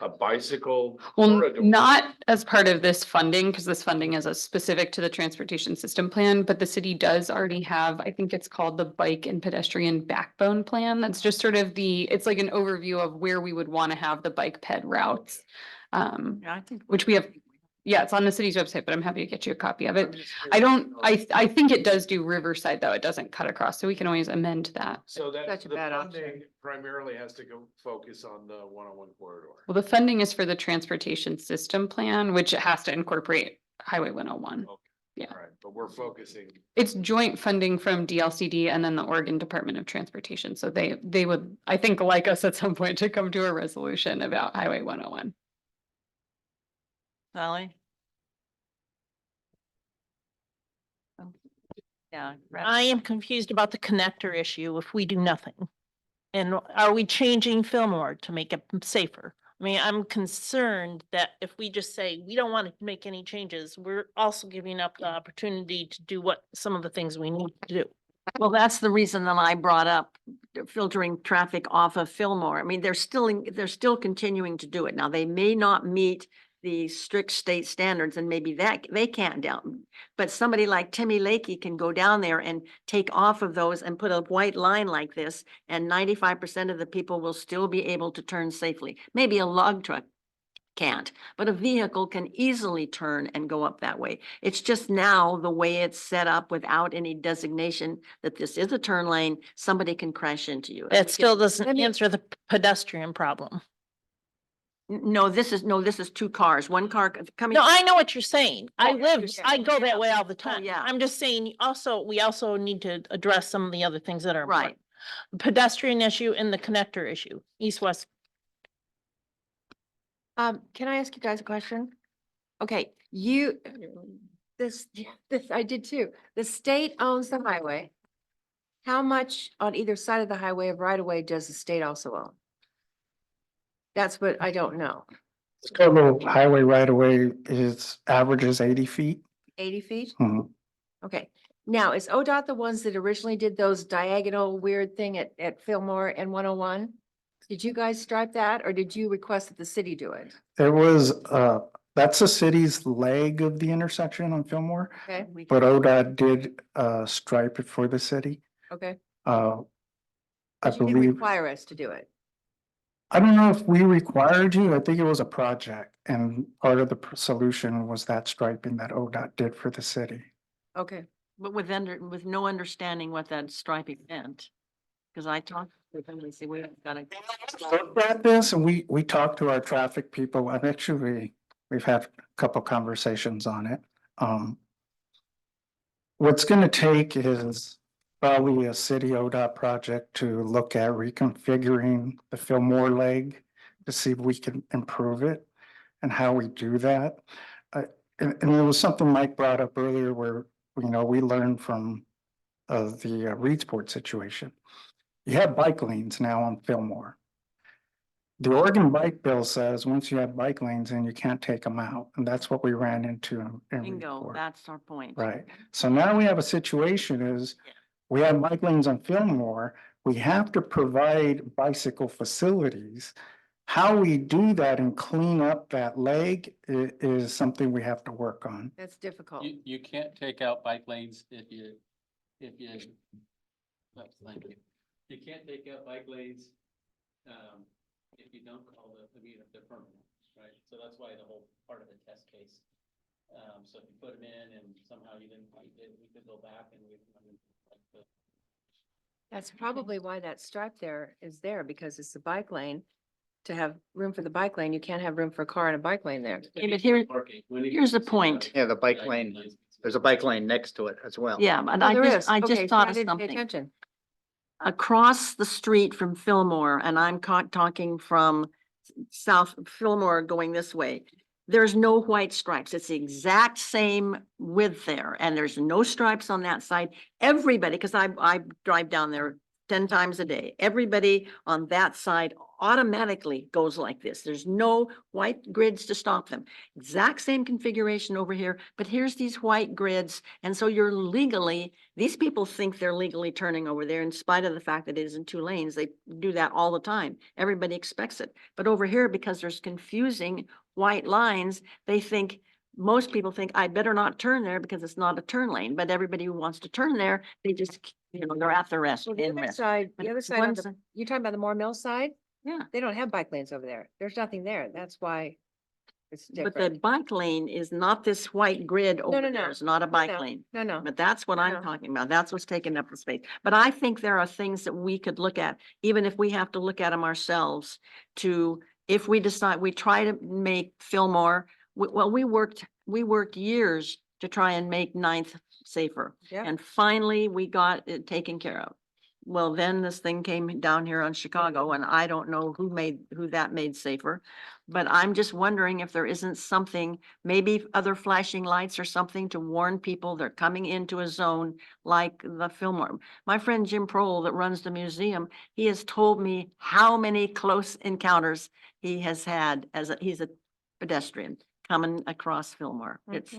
a bicycle Well, corridor? not as part of this funding, because this funding is a specific to the transportation system plan, but the city does already have, I think it's called the Bike and Pedestrian Backbone Plan. That's just sort of it's like an overview of where we would want to have the bike ped routes. Yeah, I think. Which we have, yeah, it's on the city's website, but I'm happy to get you a copy of I'm it. just I curious, don't, I think it does do Riverside though. It doesn't cut across, so we can always amend that. So that Such a the bad funding option. primarily has to go focus on the 101 corridor. Well, the funding is for the transportation system plan, which has to incorporate Highway 101. Yeah. All right, but we're focusing. It's joint funding from DLCD and then the Oregon Department of Transportation. So they would, I think, like us at some point to come to a resolution about Highway 101. Sally? Yeah. I am confused about the connector issue if we do nothing. And are we changing Fillmore to make it safer? I mean, I'm concerned that if we just say, we don't want to make any changes, we're also giving up the opportunity to do what, some of the things we need to do. Well, that's the reason that I brought up filtering traffic off of Fillmore. I mean, they're still continuing to do it. Now, they may not meet the strict state standards and maybe that they can't down. But somebody like Timmy Lakey can go down there and take off of those and put a white line like this, and 95% of the people will still be able to turn safely. Maybe a log truck can't, but a vehicle can easily turn and go up that way. It's just now the way it's set up without any designation that this is a turn lane, somebody can crash into you. That still doesn't answer the pedestrian problem. No, this is two cars, one car coming. No, I know what you're saying. I Oh, live, you're I saying, go yeah. that way all the time. yeah. I'm just saying also, we also need to address some of the other things that are Right. important. Pedestrian issue and the connector issue, east-west. Can I ask you guys a question? Okay, this, I did too. The state owns the highway. How much on either side of the highway of right of way does the state also own? That's what I don't know. Total highway right away is averages 80 feet. 80 feet? Mhm. Okay, now is ODOT the ones that originally did those diagonal weird thing at Fillmore and 101? Did you guys stripe that or did you request that the city do it? It was, that's the city's leg of the intersection on Fillmore, Okay, but ODOT did, stripe it for the city. okay. I But you didn't believe, require us to do it. I don't know if we required you, I think it was a project and part of the solution was that striping that ODOT did for the city. Okay. But with no understanding what that striping meant. Cause I talked with them, they say, we gotta. Looked at this and we talked to our traffic people and actually we've had a couple conversations on it. What's gonna take is probably a city ODOT project to look at reconfiguring the Fillmore leg to see if we can improve it and how we do that. And it was something Mike brought up earlier where, you know, we learned from the Reedsport situation. You have bike lanes now on Fillmore. The Oregon bike bill says once you have bike lanes and you can't take them out, and that's what we ran into in Bingo, Reedsport. that's our point. Right, so now we have a situation is, we have bike lanes on Fillmore, we have to provide bicycle facilities. How we do that and clean up that leg is something we have to work on. That's difficult. You can't take out bike lanes if you, thank you. You can't take out bike lanes, if you don't call the permanent, right? So that's why the whole part of the test case. So if you put them in and somehow you didn't like it, we could go back and That's probably why that stripe there is there, because it's the bike lane. To have room for the bike lane, you can't have room for a car and a bike lane there. Yeah, but here's the point. Yeah, the bike lane, there's a bike lane next to it as well. Yeah, but Oh, I there just, is. I Okay, just see, thought I of didn't pay something. attention. Across the street from Fillmore, and I'm talking from South Fillmore going this way, there's no white stripes. It's the exact same width there, and there's no stripes on that side. Everybody, because I drive down there 10 times a day, everybody on that side automatically goes like this. There's no white grids to stop them. Exact same configuration over here, but here's these white grids. And so you're legally, these people think they're legally turning over there in spite of the fact that it is in 2 lanes. They do that all the time. Everybody expects it. But over here, because there's confusing white lines, they think, most people think I better not turn there because it's not a turn lane, but everybody who wants to turn there, they just, they're at the rest. Well, the in other rest. side, But the other it's side, on one the- side- you talking about the Moore Mill side? Yeah. They don't have bike lanes over there. There's nothing there. That's why it's But the different. bike lane is not this white grid over no, there. no. It's not a No, bike no. lane. No. But that's what I'm No. talking about. That's what's taking up the space. But I think there are things that we could look at, even if we have to look at them ourselves to, if we decide, we try to make Fillmore, we worked years to try and make 9th safer. Yeah. And finally, we got it taken care of. well, then this thing came down here on Chicago and I don't know who that made safer. But I'm just wondering if there isn't something, maybe other flashing lights or something to warn people they're coming into a zone like the Fillmore. My friend Jim Prohl that runs the museum, he has told me how many close encounters he has had he's a pedestrian coming across Fillmore. It's,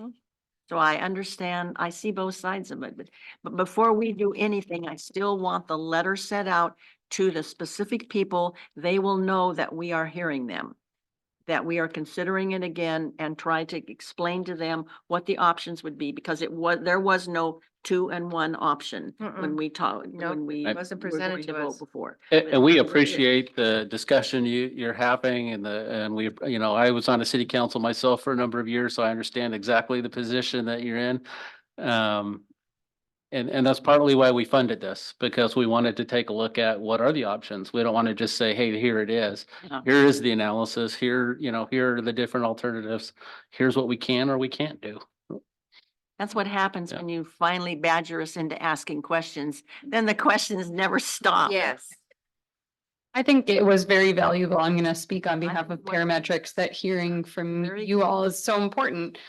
so I understand, I see both sides of it, but before we do anything, I still want the letter set out to the specific people. They will know that we are hearing them, that we are considering it again, and try to explain to them what the options would be, because there was no 2-in-1 option when we talked, Nope, when we it wasn't were presented going to vote us. before. And we appreciate the discussion you're having and we, I was on a city council myself for a number of years, so I understand exactly the position that you're in. And that's partly why we funded this, because we wanted to take a look at what are the options. We don't want to just say, hey, here it is. Yeah. Here is the analysis. Here, here are the different alternatives. Here's what we can or we can't do. That's what happens when you finally badger us into asking questions. Then the questions never stop. Yes. I think it was very valuable. I'm going to speak on behalf of what- Parametrics that hearing from Very you good. all is so important.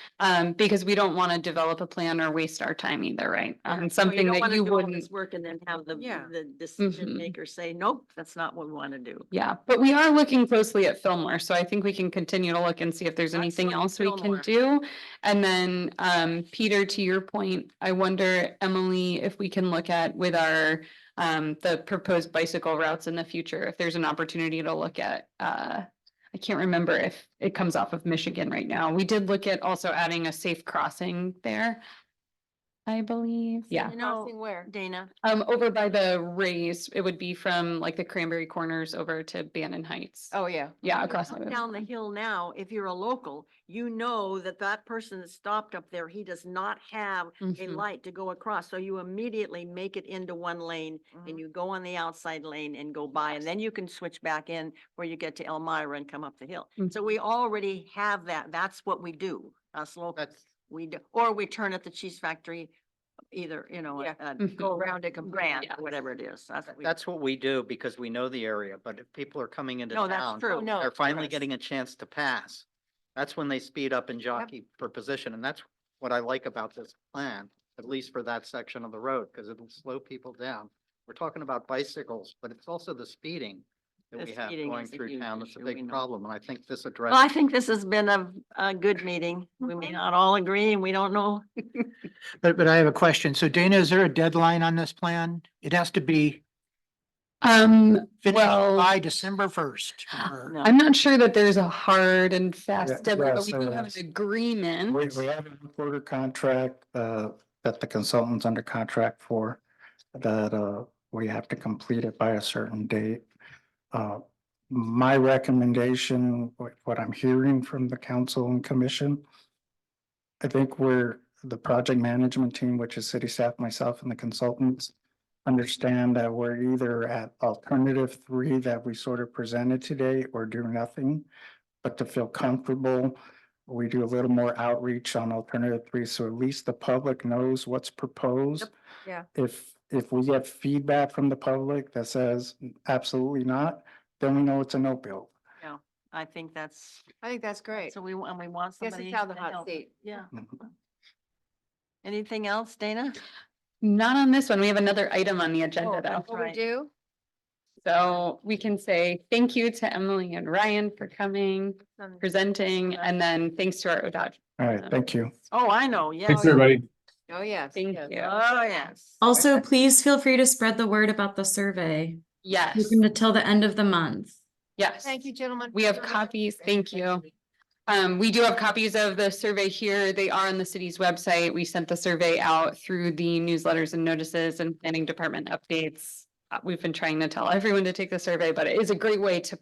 Because we don't want to develop a plan or waste our time either, right? Something don't that wanna you do all wouldn't. this work and then have the Yeah. decision Mhm. maker say, nope, that's not what we want to do. Yeah, but we are looking closely at Fillmore, so I think we can continue to look and see if there's Let's anything look at else we can Fillmore. do. And then, Peter, to your point, I wonder, Emily, if we can look at with our, the proposed bicycle routes in the future, if there's an opportunity to look at, I can't remember if it comes off of Michigan right now. We did look at also adding a safe crossing there, I believe. Yeah. You know, Crossing where? Dana, Over by the Rays, it would be from like the Cranberry Corners over to Bannon Heights. Oh, yeah. Yeah, you across. come down the hill now, if you're a local, you know that person that stopped up there, he does not have a Mhm. light to go across. So you immediately make it into one lane and you go on the outside lane and go by, and then you can switch back in where you get to Elmira and come up the hill. So we already have that. That's what we do. Us locals, we do, or we turn at the cheese factory, either, Yeah. go around at Grand, Yeah. or whatever it is. That's what we. That's what we do because we know the area, but if people are coming into No, that's town, true. no, they're finally yes. getting a chance to pass. That's when they speed up and jockey for position, and that's what I like about this plan, at least for that section of the road, because it'll slow people down. We're talking about bicycles, but it's also the speeding that The we have speeding going is a through huge town. That's a issue, we big know. problem, and I think this Well, addresses. I think this has been a good meeting. We may not all agree and we don't know. But I have a question. So Dana, is there a deadline on this plan? It has to be finished Well, by December 1st. No. I'm not sure that there's a hard and Yeah, fast deadline, but yes, we do there have is. an agreement. We have an order contract, that the consultant's under contract for, that, we have to complete it by a certain date. My recommendation, what I'm hearing from the council and commission, I think the project management team, which is city staff, myself and the consultants, understand that we're either at alternative 3 that we sort of presented today or do nothing. But to feel comfortable, we do a little more outreach on alternative 3, so at least the public knows what's proposed. Yeah. If we get feedback from the public that says absolutely not, then we know it's a no bill. No, I think that's, I think that's great. so we want Guess somebody. it's out of the to hot help. seat. Yeah. Mhm. Anything else, Dana? Not on this one. We have another item on the agenda though. that's What right. we do? So we can say thank you to Emily and Ryan for coming, presenting, and then thanks to our ODOT. All right, thank you. Oh, I know, yes. Thanks, everybody. Oh, yes. Thank yes. you. Oh, yes. Also, please feel free to spread the word about the survey. Yes, Until the end of the month. yes. Thank you, gentlemen. We have copies. Thank you. We do have copies of the survey here. They are on the city's website. We sent the survey out through the newsletters and notices and planning department updates. We've been trying to tell everyone to take the survey, but it is a great way to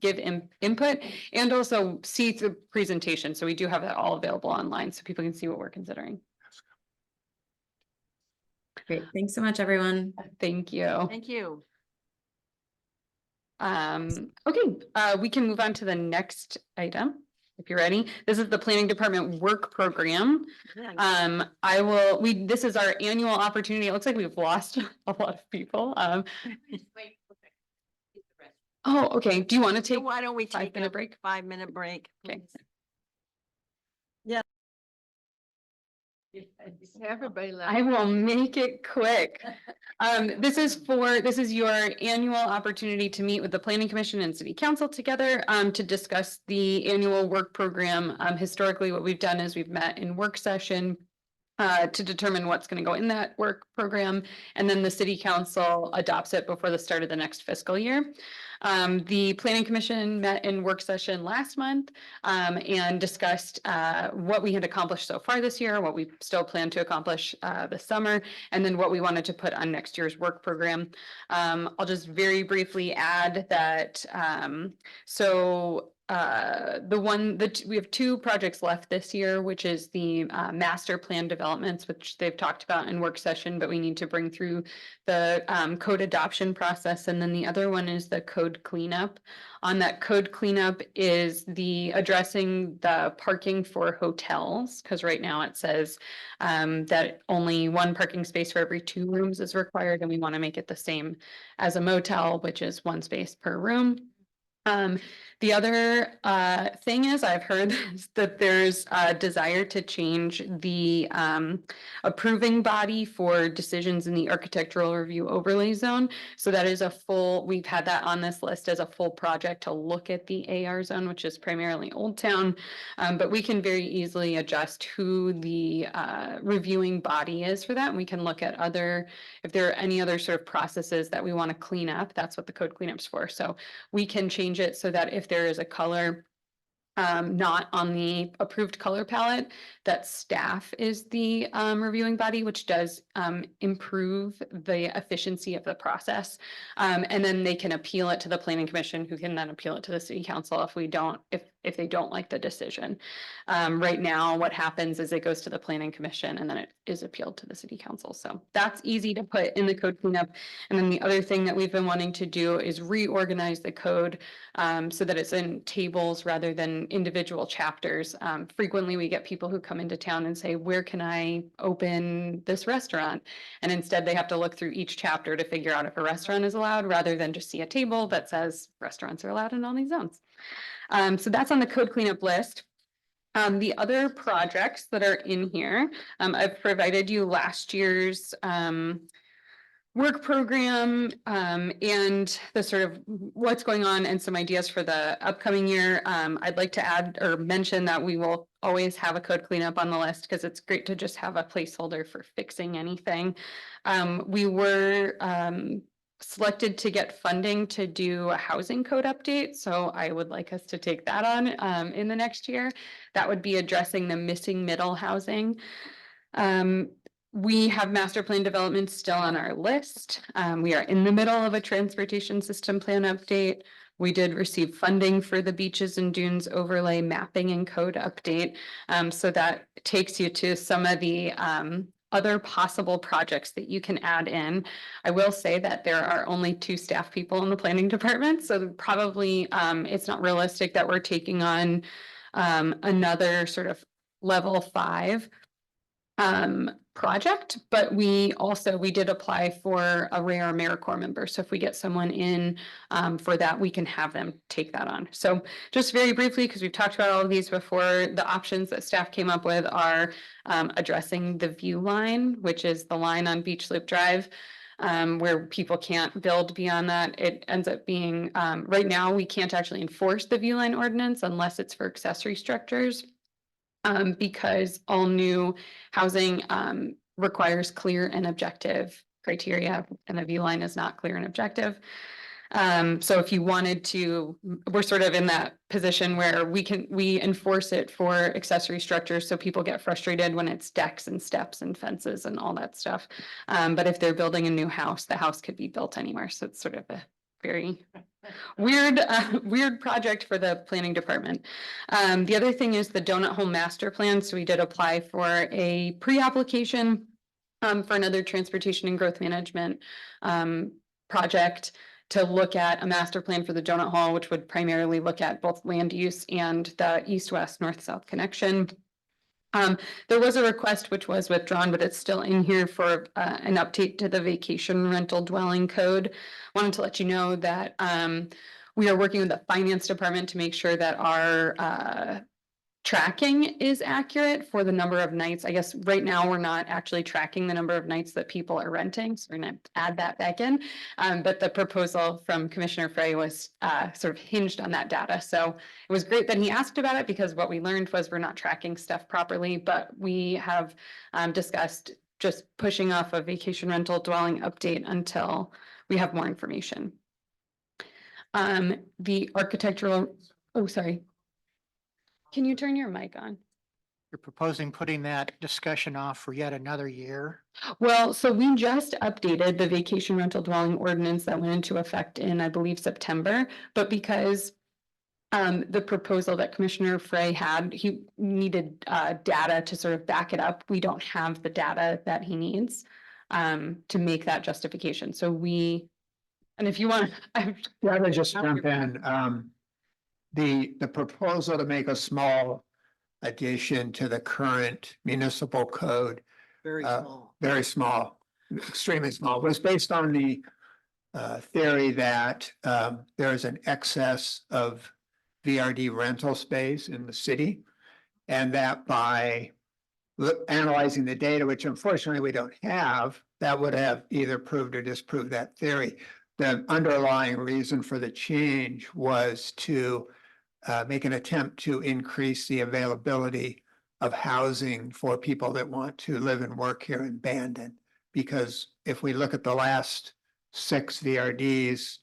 give input and also see the presentation. So we do have that all available online so people can see what we're considering. Great. Thanks so much, everyone. Thank you. Thank you. Okay, we can move on to the next item. if you're ready. This is the planning department work program. Yeah. This is our annual opportunity. It looks like we've lost a lot of people. Oh, okay. Do you want to So take? why don't we take 5-minute a break? 5-minute break? Okay. please? Yeah. Everybody I will make it quick. This is your annual opportunity to meet with the planning commission and city council together, to discuss the annual work program. Historically, what we've done is we've met in work session to determine what's going to go in that work program, and then the city council adopts it before the start of the next fiscal year. The planning commission met in work session last month and discussed what we had accomplished so far this year, what we still plan to accomplish this summer, and then what we wanted to put on next year's work program. I'll just very briefly add that we have 2 projects left this year, which is the master plan developments, which they've talked about in work session, but we need to bring through the code adoption process. And then the other one is the code cleanup. On that code cleanup is the addressing the parking for hotels, because right now it says that only 1 parking space for every 2 rooms is required, and we want to make it the same as a motel, which is 1 space per room. The other thing is I've heard that there's a desire to change the approving body for decisions in the architectural review overlay zone. So that is we've had that on this list as a full project to look at the AR zone, which is primarily Old Town. But we can very easily adjust who the reviewing body is for that. And we can look at if there are any other sort of processes that we want to clean up. That's what the code cleanup's for. So we can change it so that if there is a color not on the approved color palette, that staff is the reviewing body, which does improve the efficiency of the process. And then they can appeal it to the planning commission, who can then appeal it to the city council if they don't like the decision. Right now, what happens is it goes to the planning commission and then it is appealed to the city council. So that's easy to put in the code cleanup. And then the other thing that we've been wanting to do is reorganize the code so that it's in tables rather than individual chapters. Frequently, we get people who come into town and say, where can I open this restaurant? And instead they have to look through each chapter to figure out if a restaurant is allowed, rather than just see a table that says restaurants are allowed in all these zones. So that's on the code cleanup list. The other projects that are in here, I've provided you last year's work program and the sort of what's going on and some ideas for the upcoming year. I'd like to add or mention that we will always have a code cleanup on the list because it's great to just have a placeholder for fixing anything. We were selected to get funding to do a housing code update. So I would like us to take that on in the next year. That would be addressing the missing middle housing. We have master plan development still on our list. We are in the middle of a transportation system plan update. We did receive funding for the beaches and dunes overlay mapping and code update. So that takes you to some of the other possible projects that you can add in. I will say that there are only 2 staff people in the planning department, so probably it's not realistic that we're taking on another sort of level 5 project, but we did apply for a rare AmeriCorps member. So if we get someone in for that, we can have them take that on. So just very briefly, because we've talked about all of these before, the options that staff came up with are addressing the view line, which is the line on Beach Loop Drive, where people can't build beyond that. It ends up being, right now, we can't actually enforce the view line ordinance unless it's for accessory structures. Because all new housing requires clear and objective criteria, and the view line is not clear and objective. So if you wanted to, we're sort of in that position where we enforce it for accessory structures, so people get frustrated when it's decks and steps and fences and all that stuff. But if they're building a new house, the house could be built anywhere. So it's sort of a very weird project for the planning department. The other thing is the donut hole master plan. So we did apply for a pre-application for another transportation and growth management project. to look at a master plan for the donut hall, which would primarily look at both land use and the east-west, north-south connection. There was a request which was withdrawn, but it's still in here for an update to the vacation rental dwelling code. Wanted to let you know that we are working with the finance department to make sure that our tracking is accurate for the number of nights. I guess right now we're not actually tracking the number of nights that people are renting, so we're gonna add that back in. But the proposal from Commissioner Frey was sort of hinged on that data. So it was great that he asked about it, because what we learned was we're not tracking stuff properly, but we have discussed just pushing off a vacation rental dwelling update until we have more information. The architectural, oh, sorry. Can you turn your mic on? You're proposing putting that discussion off for yet another year? Well, so we just updated the vacation rental dwelling ordinance that went into effect in, I believe, September, but because the proposal that Commissioner Frey had, he needed data to sort of back it up. We don't have the data that he needs to make that justification. So and if you want, Rather just jump in, the proposal to make a small addition to the current municipal code. Very small. Very small, extremely small, was based on the theory that there is an excess of VRD rental space in the city. And that by analyzing the data, which unfortunately we don't have, that would have either proved or disproved that theory. The underlying reason for the change was to make an attempt to increase the availability of housing for people that want to live and work here in Bandon. Because if we look at the last 6 VRDs,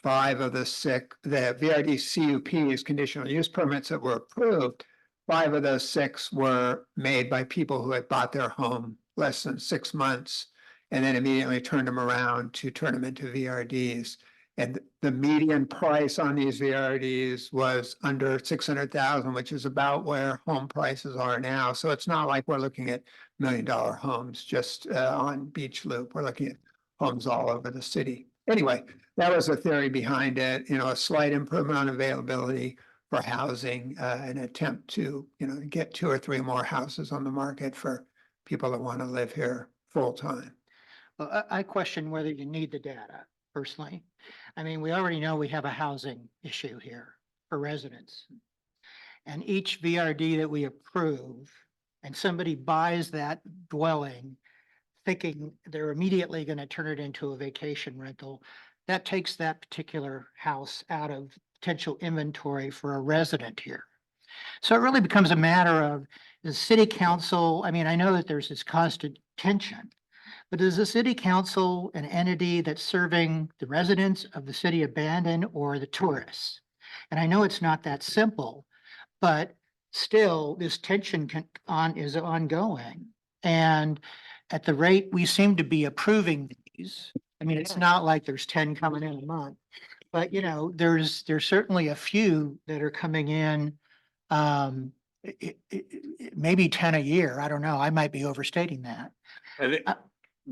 5 of the 6, the VRD CUPs, conditional use permits that were approved, 5 of those 6 were made by people who had bought their home less than 6 months and then immediately turned them around to turn them into VRDs. And the median price on these VRDs was under 600,000, which is about where home prices are now. So it's not like we're looking at $1 million homes just on Beach Loop. We're looking at homes all over the city. Anyway, that was the theory behind it. You know, a slight improvement on availability for housing, an attempt to, get 2 or 3 more houses on the market for people that want to live here full time. Well, I question whether you need the data personally. I mean, we already know we have a housing issue here for residents. And each VRD that we approve and somebody buys that dwelling thinking they're immediately going to turn it into a vacation rental, that takes that particular house out of potential inventory for a resident here. So it really becomes a matter of the city council. I mean, I know that there's this constant tension, but is the city council an entity that's serving the residents of the city of Bandon or the tourists? And I know it's not that simple, but still this tension is ongoing. And at the rate we seem to be approving these, I mean, it's not like there's 10 coming in a month, but there's certainly a few that are coming in, maybe 10 a year. I don't know. I might be overstating that.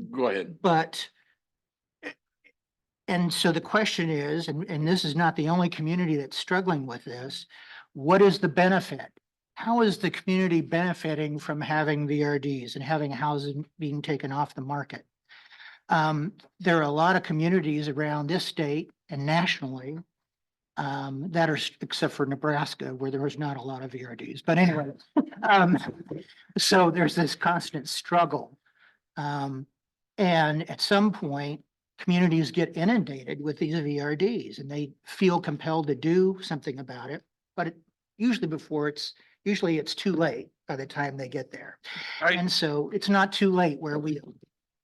Go ahead. But, and so the question is, and this is not the only community that's struggling with this, what is the benefit? How is the community benefiting from having VRDs and having housing being taken off the market? There are a lot of communities around this state and nationally that are, except for Nebraska, where there was not a lot of VRDs. But anyway, so there's this constant struggle. And at some point, communities get inundated with these VRDs and they feel compelled to do something about it. But usually it's too late by the time they get there. And so it's not too late where we.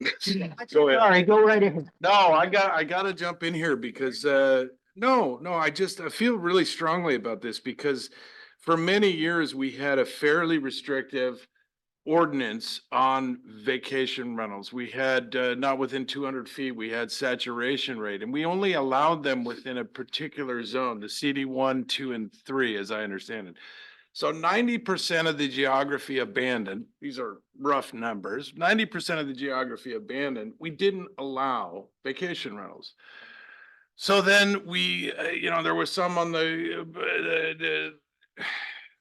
Go ahead. Sorry, go right ahead. No, I gotta jump in here because, I feel really strongly about this because for many years we had a fairly restrictive ordinance on vacation rentals. We had, not within 200 feet, we had saturation rate, and we only allowed them within a particular zone, the CD 1, 2, and 3, as I understand it. So 90% of the geography abandoned, these are rough numbers, 90% of the geography abandoned, we didn't allow vacation rentals. So then we, there was some on the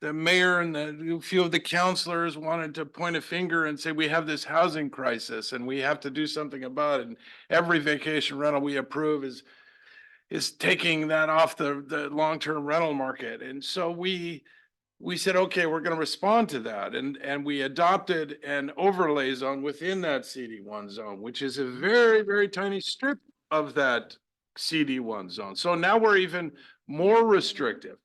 mayor and a few of the councilors wanted to point a finger and say, we have this housing crisis and we have to do something about it. And every vacation rental we approve is taking that off the long-term rental market. And so we said, okay, we're gonna respond to that. And we adopted an overlay zone within that CD1 zone, which is a very, very tiny strip of that CD1 zone. So now we're even more restrictive.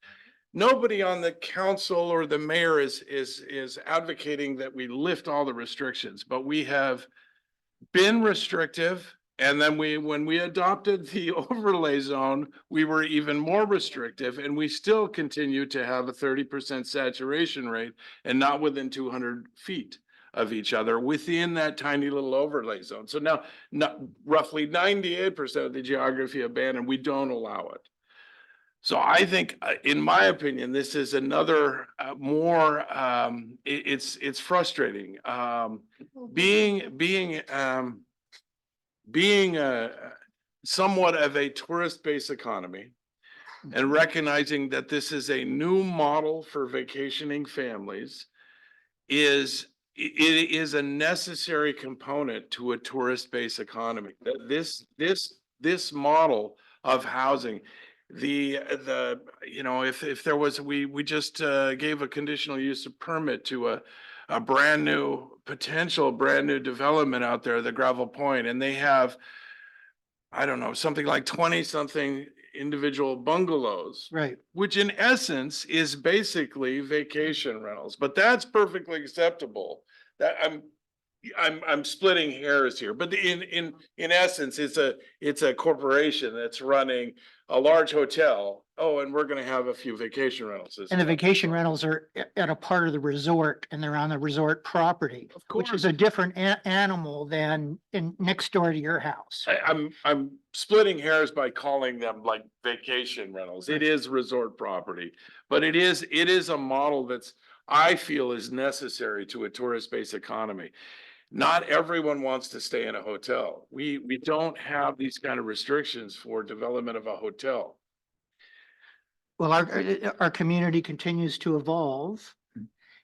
Nobody on the council or the mayor is advocating that we lift all the restrictions, but we have been restrictive. And then when we adopted the overlay zone, we were even more restrictive, and we still continue to have a 30% saturation rate and not within 200 feet of each other within that tiny little overlay zone. So now roughly 98% of the geography abandoned, we don't allow it. So I think, in my opinion, this is another more, it's frustrating. Being somewhat of a tourist-based economy and recognizing that this is a new model for vacationing families it is a necessary component to a tourist-based economy. This model of housing, if there was, we just gave a conditional use of permit to a potential brand new development out there, the Gravel Point, and they have, I don't know, something like 20 something individual bungalows. Right. Which in essence is basically vacation rentals, but that's perfectly acceptable. That I'm splitting hairs here, but in essence, it's a corporation that's running a large hotel. Oh, and we're gonna have a few vacation rentals. And the vacation rentals are at a part of the resort and they're on the resort property, which is a different animal than next door to your house. I'm splitting hairs by calling them like vacation rentals. It is resort property, but it is a model that's, I feel, is necessary to a tourist-based economy. Not everyone wants to stay in a hotel. We don't have these kind of restrictions for development of a hotel. Well, our community continues to evolve,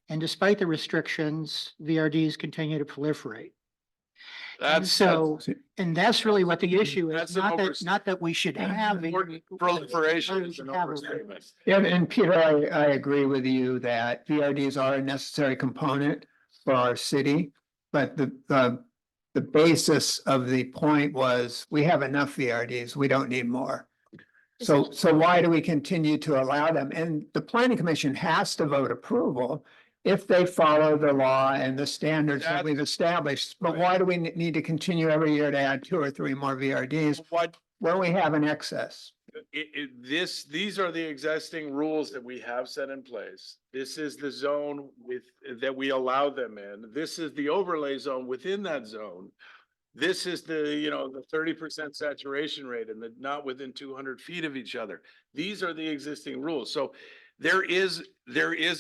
and despite the restrictions, VRDs continue to proliferate. And that's really what the issue is, not that we should have. Proliferation is an overstatement. Yeah, and Peter, I agree with you that VRDs are a necessary component for our city. But the basis of the point was, we have enough VRDs, we don't need more. So why do we continue to allow them? And the planning commission has to vote approval if they follow the law and the standards that we've established. But why do we need to continue every year to add 2 or 3 more VRDs when we have an excess? These are the existing rules that we have set in place. This is the zone that we allow them in. This is the overlay zone within that zone. This is the 30% saturation rate and not within 200 feet of each other. These are the existing rules. So there is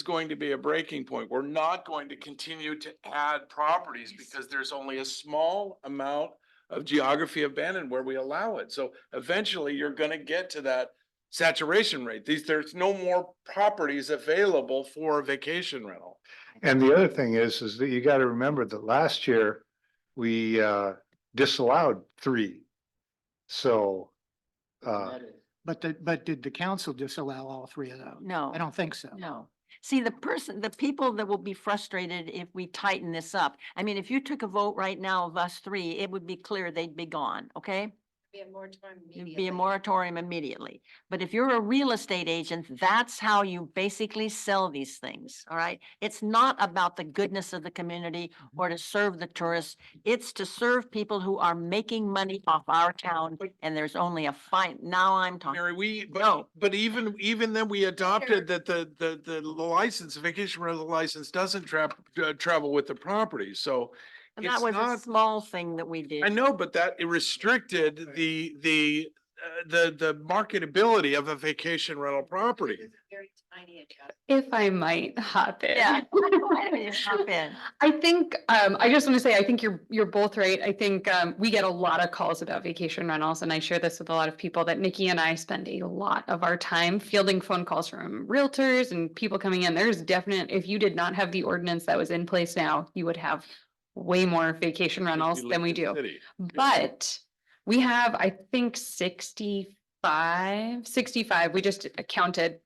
going to be a breaking point. We're not going to continue to add properties because there's only a small amount of geography abandoned where we allow it. So eventually you're going to get to that saturation rate. There's no more properties available for a vacation rental. And the other thing is that you got to remember that last year we disallowed 3. So But did the council disallow all 3 of those? No. I don't think so. No. See, the people that will be frustrated if we tighten this up. I mean, if you took a vote right now of us 3, it would be clear they'd be gone, okay? It'd be a moratorium immediately. But if you're a real estate agent, that's how you basically sell these things, all right? It's not about the goodness of the community or to serve the tourists. It's to serve people who are making money off our town, and there's only a fine. Now I'm talking. Mary, but even then we adopted that the license, vacation rental license doesn't travel with the property. So And that was a small thing that we did. I know, but that it restricted the marketability of a vacation rental property. very tiny adjustment. If I might hop in. Yeah. Why don't you hop in? I think, I just want to say, I think you're both right. I think, we get a lot of calls about vacation rentals, and I share this with a lot of people that Nikki and I spend a lot of our time fielding phone calls from realtors and people coming in. There's definite, if you did not have the ordinance that was in place now, you would have way more vacation rentals than we do. But we have, I think, 65, we just counted.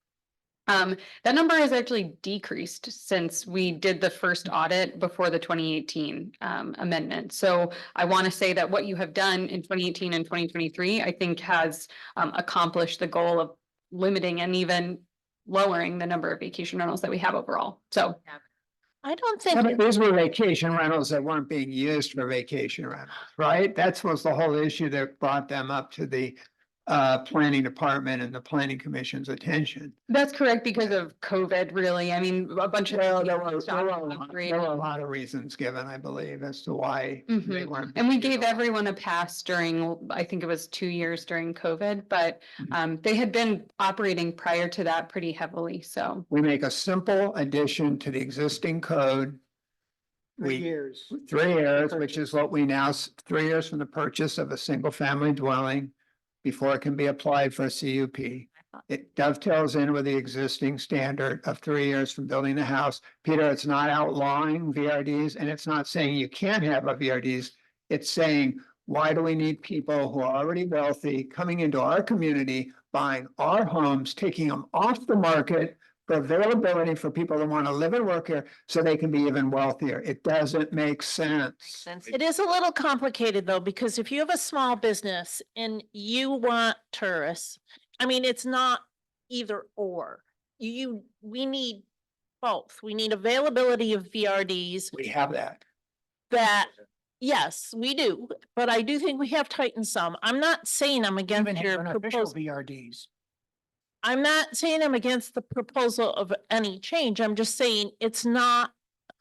That number has actually decreased since we did the first audit before the 2018 amendment. So I want to say that what you have done in 2018 and 2023, I think has accomplished the goal of limiting and even lowering the number of vacation rentals that we have overall. So I don't think. Yeah, but these were vacation rentals that weren't being used for vacation rentals, right? That was the whole issue that brought them up to the planning department and the planning commission's attention. that's correct because of COVID, really. I mean, a bunch of. Well, there were a lot of reasons given, I believe, as to why they Mhm. weren't. And we being gave everyone a pass during, I think it was 2 years during COVID, but they had been operating prior to that pretty heavily, so. We make a simple addition to the existing code. 3 years. 3 years, which is what we now, 3 years from the purchase of a single family dwelling before it can be applied for a CUP. It dovetails in with the existing standard of 3 years from building the house. Peter, it's not outlawing VRDs and it's not saying you can't have a VRDs. It's saying, why do we need people who are already wealthy coming into our community, buying our homes, taking them off the market for availability for people that want to live and work here so they can be even wealthier? It doesn't make sense. It is a little complicated though, because if you have a small business and you want tourists, I mean, it's not either or. We need both. We need availability of VRDs We have that. that, yes, we do, but I do think we have tightened some. I'm not saying I'm against Even your unofficial proposal. VRDs. I'm not saying I'm against the proposal of any change. I'm just saying it's not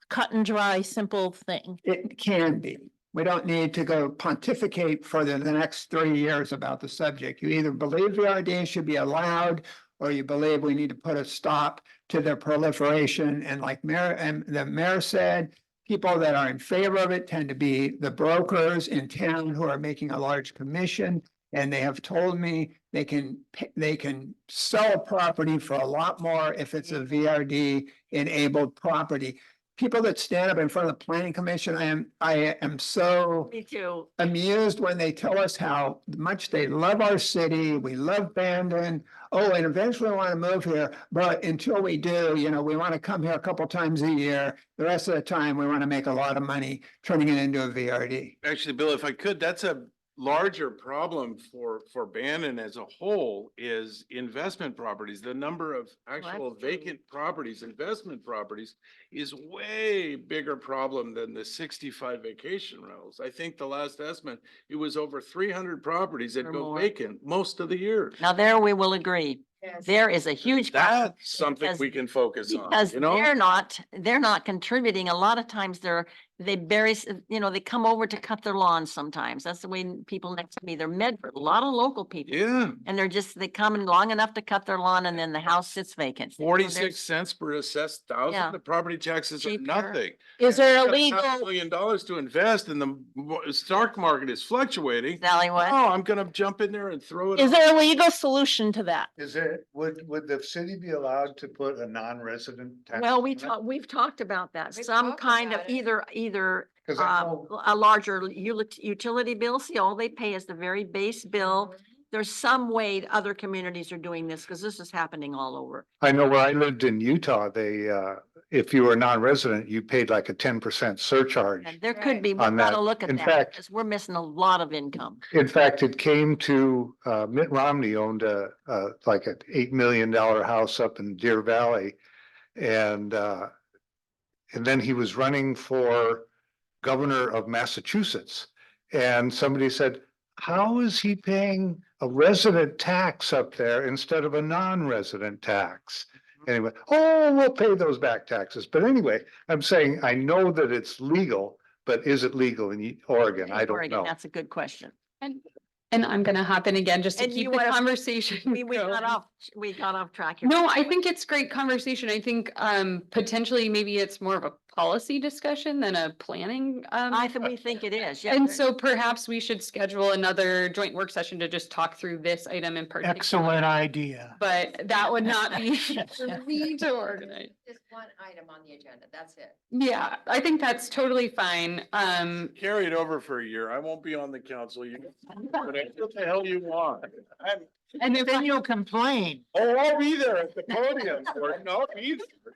cut and dry, simple thing. It can be. We don't need to go pontificate for the next 3 years about the subject. You either believe VRD should be allowed, or you believe we need to put a stop to their proliferation. And like the mayor said, people that are in favor of it tend to be the brokers in town who are making a large commission. And they have told me they can sell a property for a lot more if it's a VRD enabled property. People that stand up in front of the planning commission, I am so Me too. amused when they tell us how much they love our city. We love Bandon. Oh, and eventually want to move here. But until we do, we want to come here a couple times a year. The rest of the time, we want to make a lot of money turning it into a VRD. Actually, Bill, if I could, that's a larger problem for Bannon as a whole is investment properties. The number of actual that's true. vacant properties, investment properties is way bigger problem than the 65 vacation rentals. I think the last estimate, it was over 300 properties that Or go more. vacant most of the year. Now there we will agree. There is a huge. problem That's something because- we can focus on, Because you know? they're not contributing. A lot of times they bury, they come over to cut their lawns sometimes. That's the way people next to me, they're Medford, a lot of local people. Yeah, And they come in long enough to cut their lawn and then the house sits vacant. So 46 cents per assessed Yeah. thousand. The property taxes are Cheaper. nothing. Is there a Got legal, $500,000 to invest and the stock market is fluctuating. Sally, what? Oh, I'm gonna jump in there and throw it. is out. there a legal solution to that? Is it, would the city be allowed to put a non-resident tax? Well, we've talked about that. We've Some talked kind of about it. either 'Cause I know- a larger utility bill. See, all they pay is the very base bill. There's some way other communities are doing this because this is happening all over. I know where I lived in Utah, if you were a non-resident, you paid like a 10% surcharge. And there could be, we've On got to that. look at In that fact- because we're missing a lot of income. In fact, it came to, Mitt Romney owned like an $8 million house up in Deer Valley. And then he was running for governor of Massachusetts. And somebody said, how is he paying a resident tax up there instead of a non-resident tax? Anyway, oh, we'll pay those back taxes. But anyway, I'm saying, I know that it's legal, but is it legal in Oregon? I don't Oregon, know. that's a good question. And And I'm gonna hop in again just to And keep you the wanna- conversation. We got going. we got off track here. No, I think it's great conversation. I think potentially maybe it's more of a policy discussion than a planning. We think it is, yeah. And so perhaps we should schedule another joint work session to just talk through this item in particular. Excellent idea. But that would not be for me to organize. Just one item on the agenda, that's it. Yeah, I think that's totally fine. Carry it over for a year. I won't be on the council. You, what the hell you want? And if Then you'll complain. Oh, I'll be there at the podium. Gordon. I'll be there.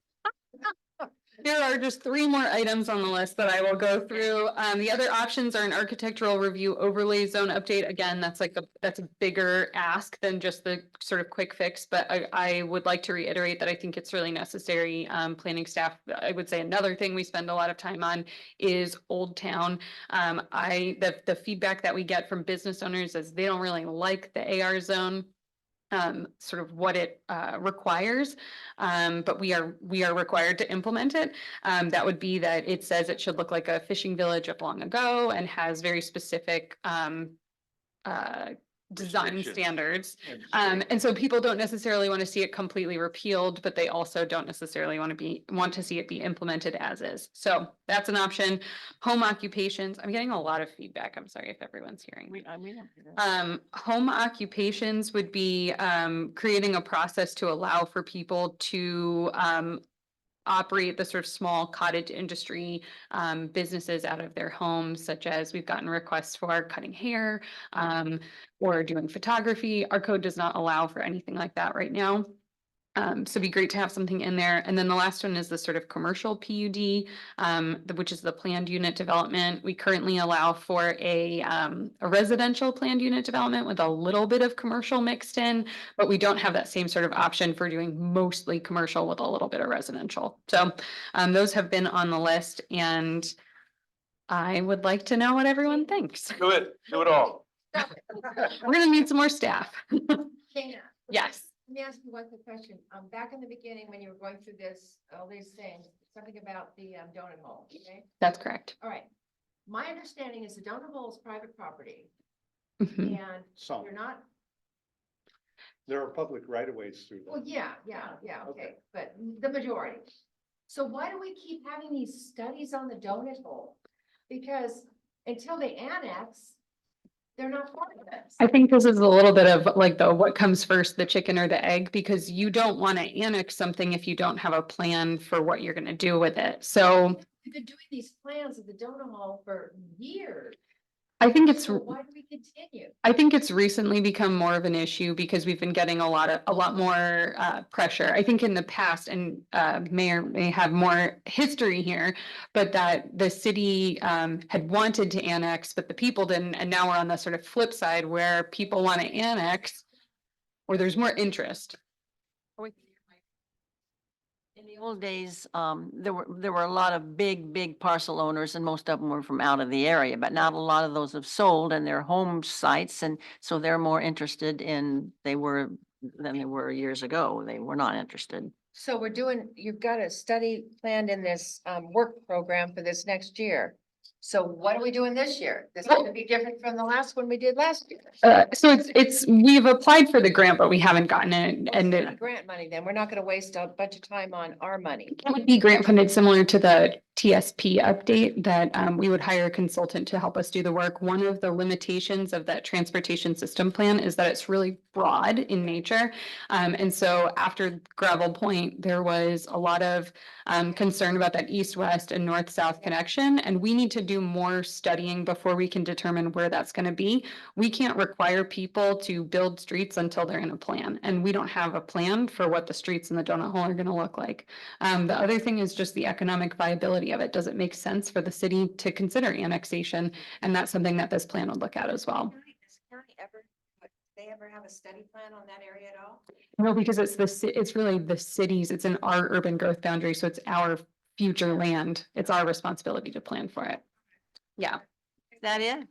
there are just 3 more items on the list that I will go through. The other options are an architectural review overlay zone update. Again, that's that's a bigger ask than just the sort of quick fix, but I would like to reiterate that I think it's really necessary. Planning staff, I would say another thing we spend a lot of time on is Old Town. The feedback that we get from business owners is they don't really like the AR zone. Sort of what it requires, but we are required to implement it. That would be that it says it should look like a fishing village of long ago and has very specific design Restrictions. standards. And so people don't necessarily want to see it completely repealed, but they also don't necessarily want to see it be implemented as is. So that's an option. Home occupations, I'm getting a lot of feedback. I'm sorry if everyone's hearing me. Home occupations would be creating a process to allow for people to operate the sort of small cottage industry businesses out of their homes, such as we've gotten requests for cutting hair or doing photography. Our code does not allow for anything like that right now. So it'd be great to have something in there. And then the last one is the sort of commercial PUD, which is the planned unit development. We currently allow for a residential planned unit development with a little bit of commercial mixed in, but we don't have that same sort of option for doing mostly commercial with a little bit of residential. So those have been on the list, and I would like to know what everyone thinks. Do it all. We're gonna need some more staff. Dana, Yes. let me ask you one quick question. Back in the beginning, when you were going through this, all these things, something about the donut hole, okay? That's correct. All right. My understanding is the donut hole is private property Mhm. and Some, you're not, there are public right of ways through well, that. yeah, okay, but the majority. So why do we keep having these studies on the donut hole? Because until they annex, they're not part of this. I think this is a little bit of like what comes first, the chicken or the egg, because you don't want to annex something if you don't have a plan for what you're going to do with it. So We've been doing these plans of the donut hole for years. I think it's So why do we continue? I think it's recently become more of an issue because we've been getting a lot more pressure. I think in the past, and may have more history here, but that the city had wanted to annex, but the people didn't. And now we're on the sort of flip side where people want to annex, or there's more interest. In the old days, there were a lot of big parcel owners, and most of them were from out of the area, but not a lot of those have sold and their home sites, and so they're more interested than they were years ago. They were not interested. So you've got a study planned in this work program for this next year. So what are we doing this year? This is gonna be different from the last one we did last year. So we've applied for the grant, but we haven't gotten it. And It's not grant money, then we're not gonna waste a bunch of time on our money. it would be grant funded similar to the TSP update that we would hire a consultant to help us do the work. One of the limitations of that transportation system plan is that it's really broad in nature. And so after Gravel Point, there was a lot of concern about that east-west and north-south connection. And we need to do more studying before we can determine where that's going to be. We can't require people to build streets until they're in a plan. And we don't have a plan for what the streets in the donut hole are going to look like. The other thing is just the economic viability of it. Does it make sense for the city to consider annexation? And that's something that this plan would look at as well. They ever have a study plan on that area at all? No, because it's really the cities, it's in our urban growth boundary, so it's our future land. It's our responsibility to plan for it. Yeah. Is that it?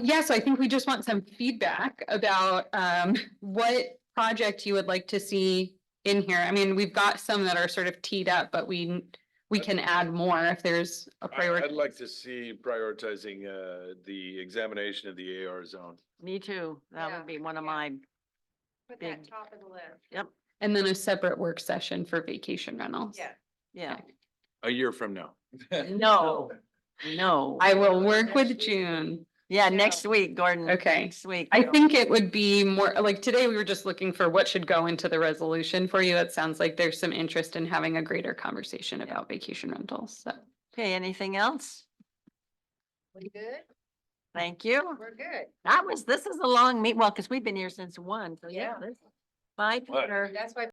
Yeah, so I think we just want some feedback about what project you would like to see in here. I mean, we've got some that are sort of teed up, but we we can add more if there's a priority. I'd like to see prioritizing the examination of the AR zone. Me too. That Yeah, would be one of my, Put that Big- top of the list. yep, And then a separate work session for vacation rentals. yeah. A year from now. No, no. I will work with June. Yeah, next week, Gordon. Okay. Next week. I think it would be more, like today we were just looking for what should go into the resolution for you. It sounds like there's some interest in having a greater conversation about vacation rentals, so. Okay, anything else? We good? Thank you. We're good. This is a long meet, well, because we've been here since 1, so yeah. Yeah. Bye, What? Peter. That's why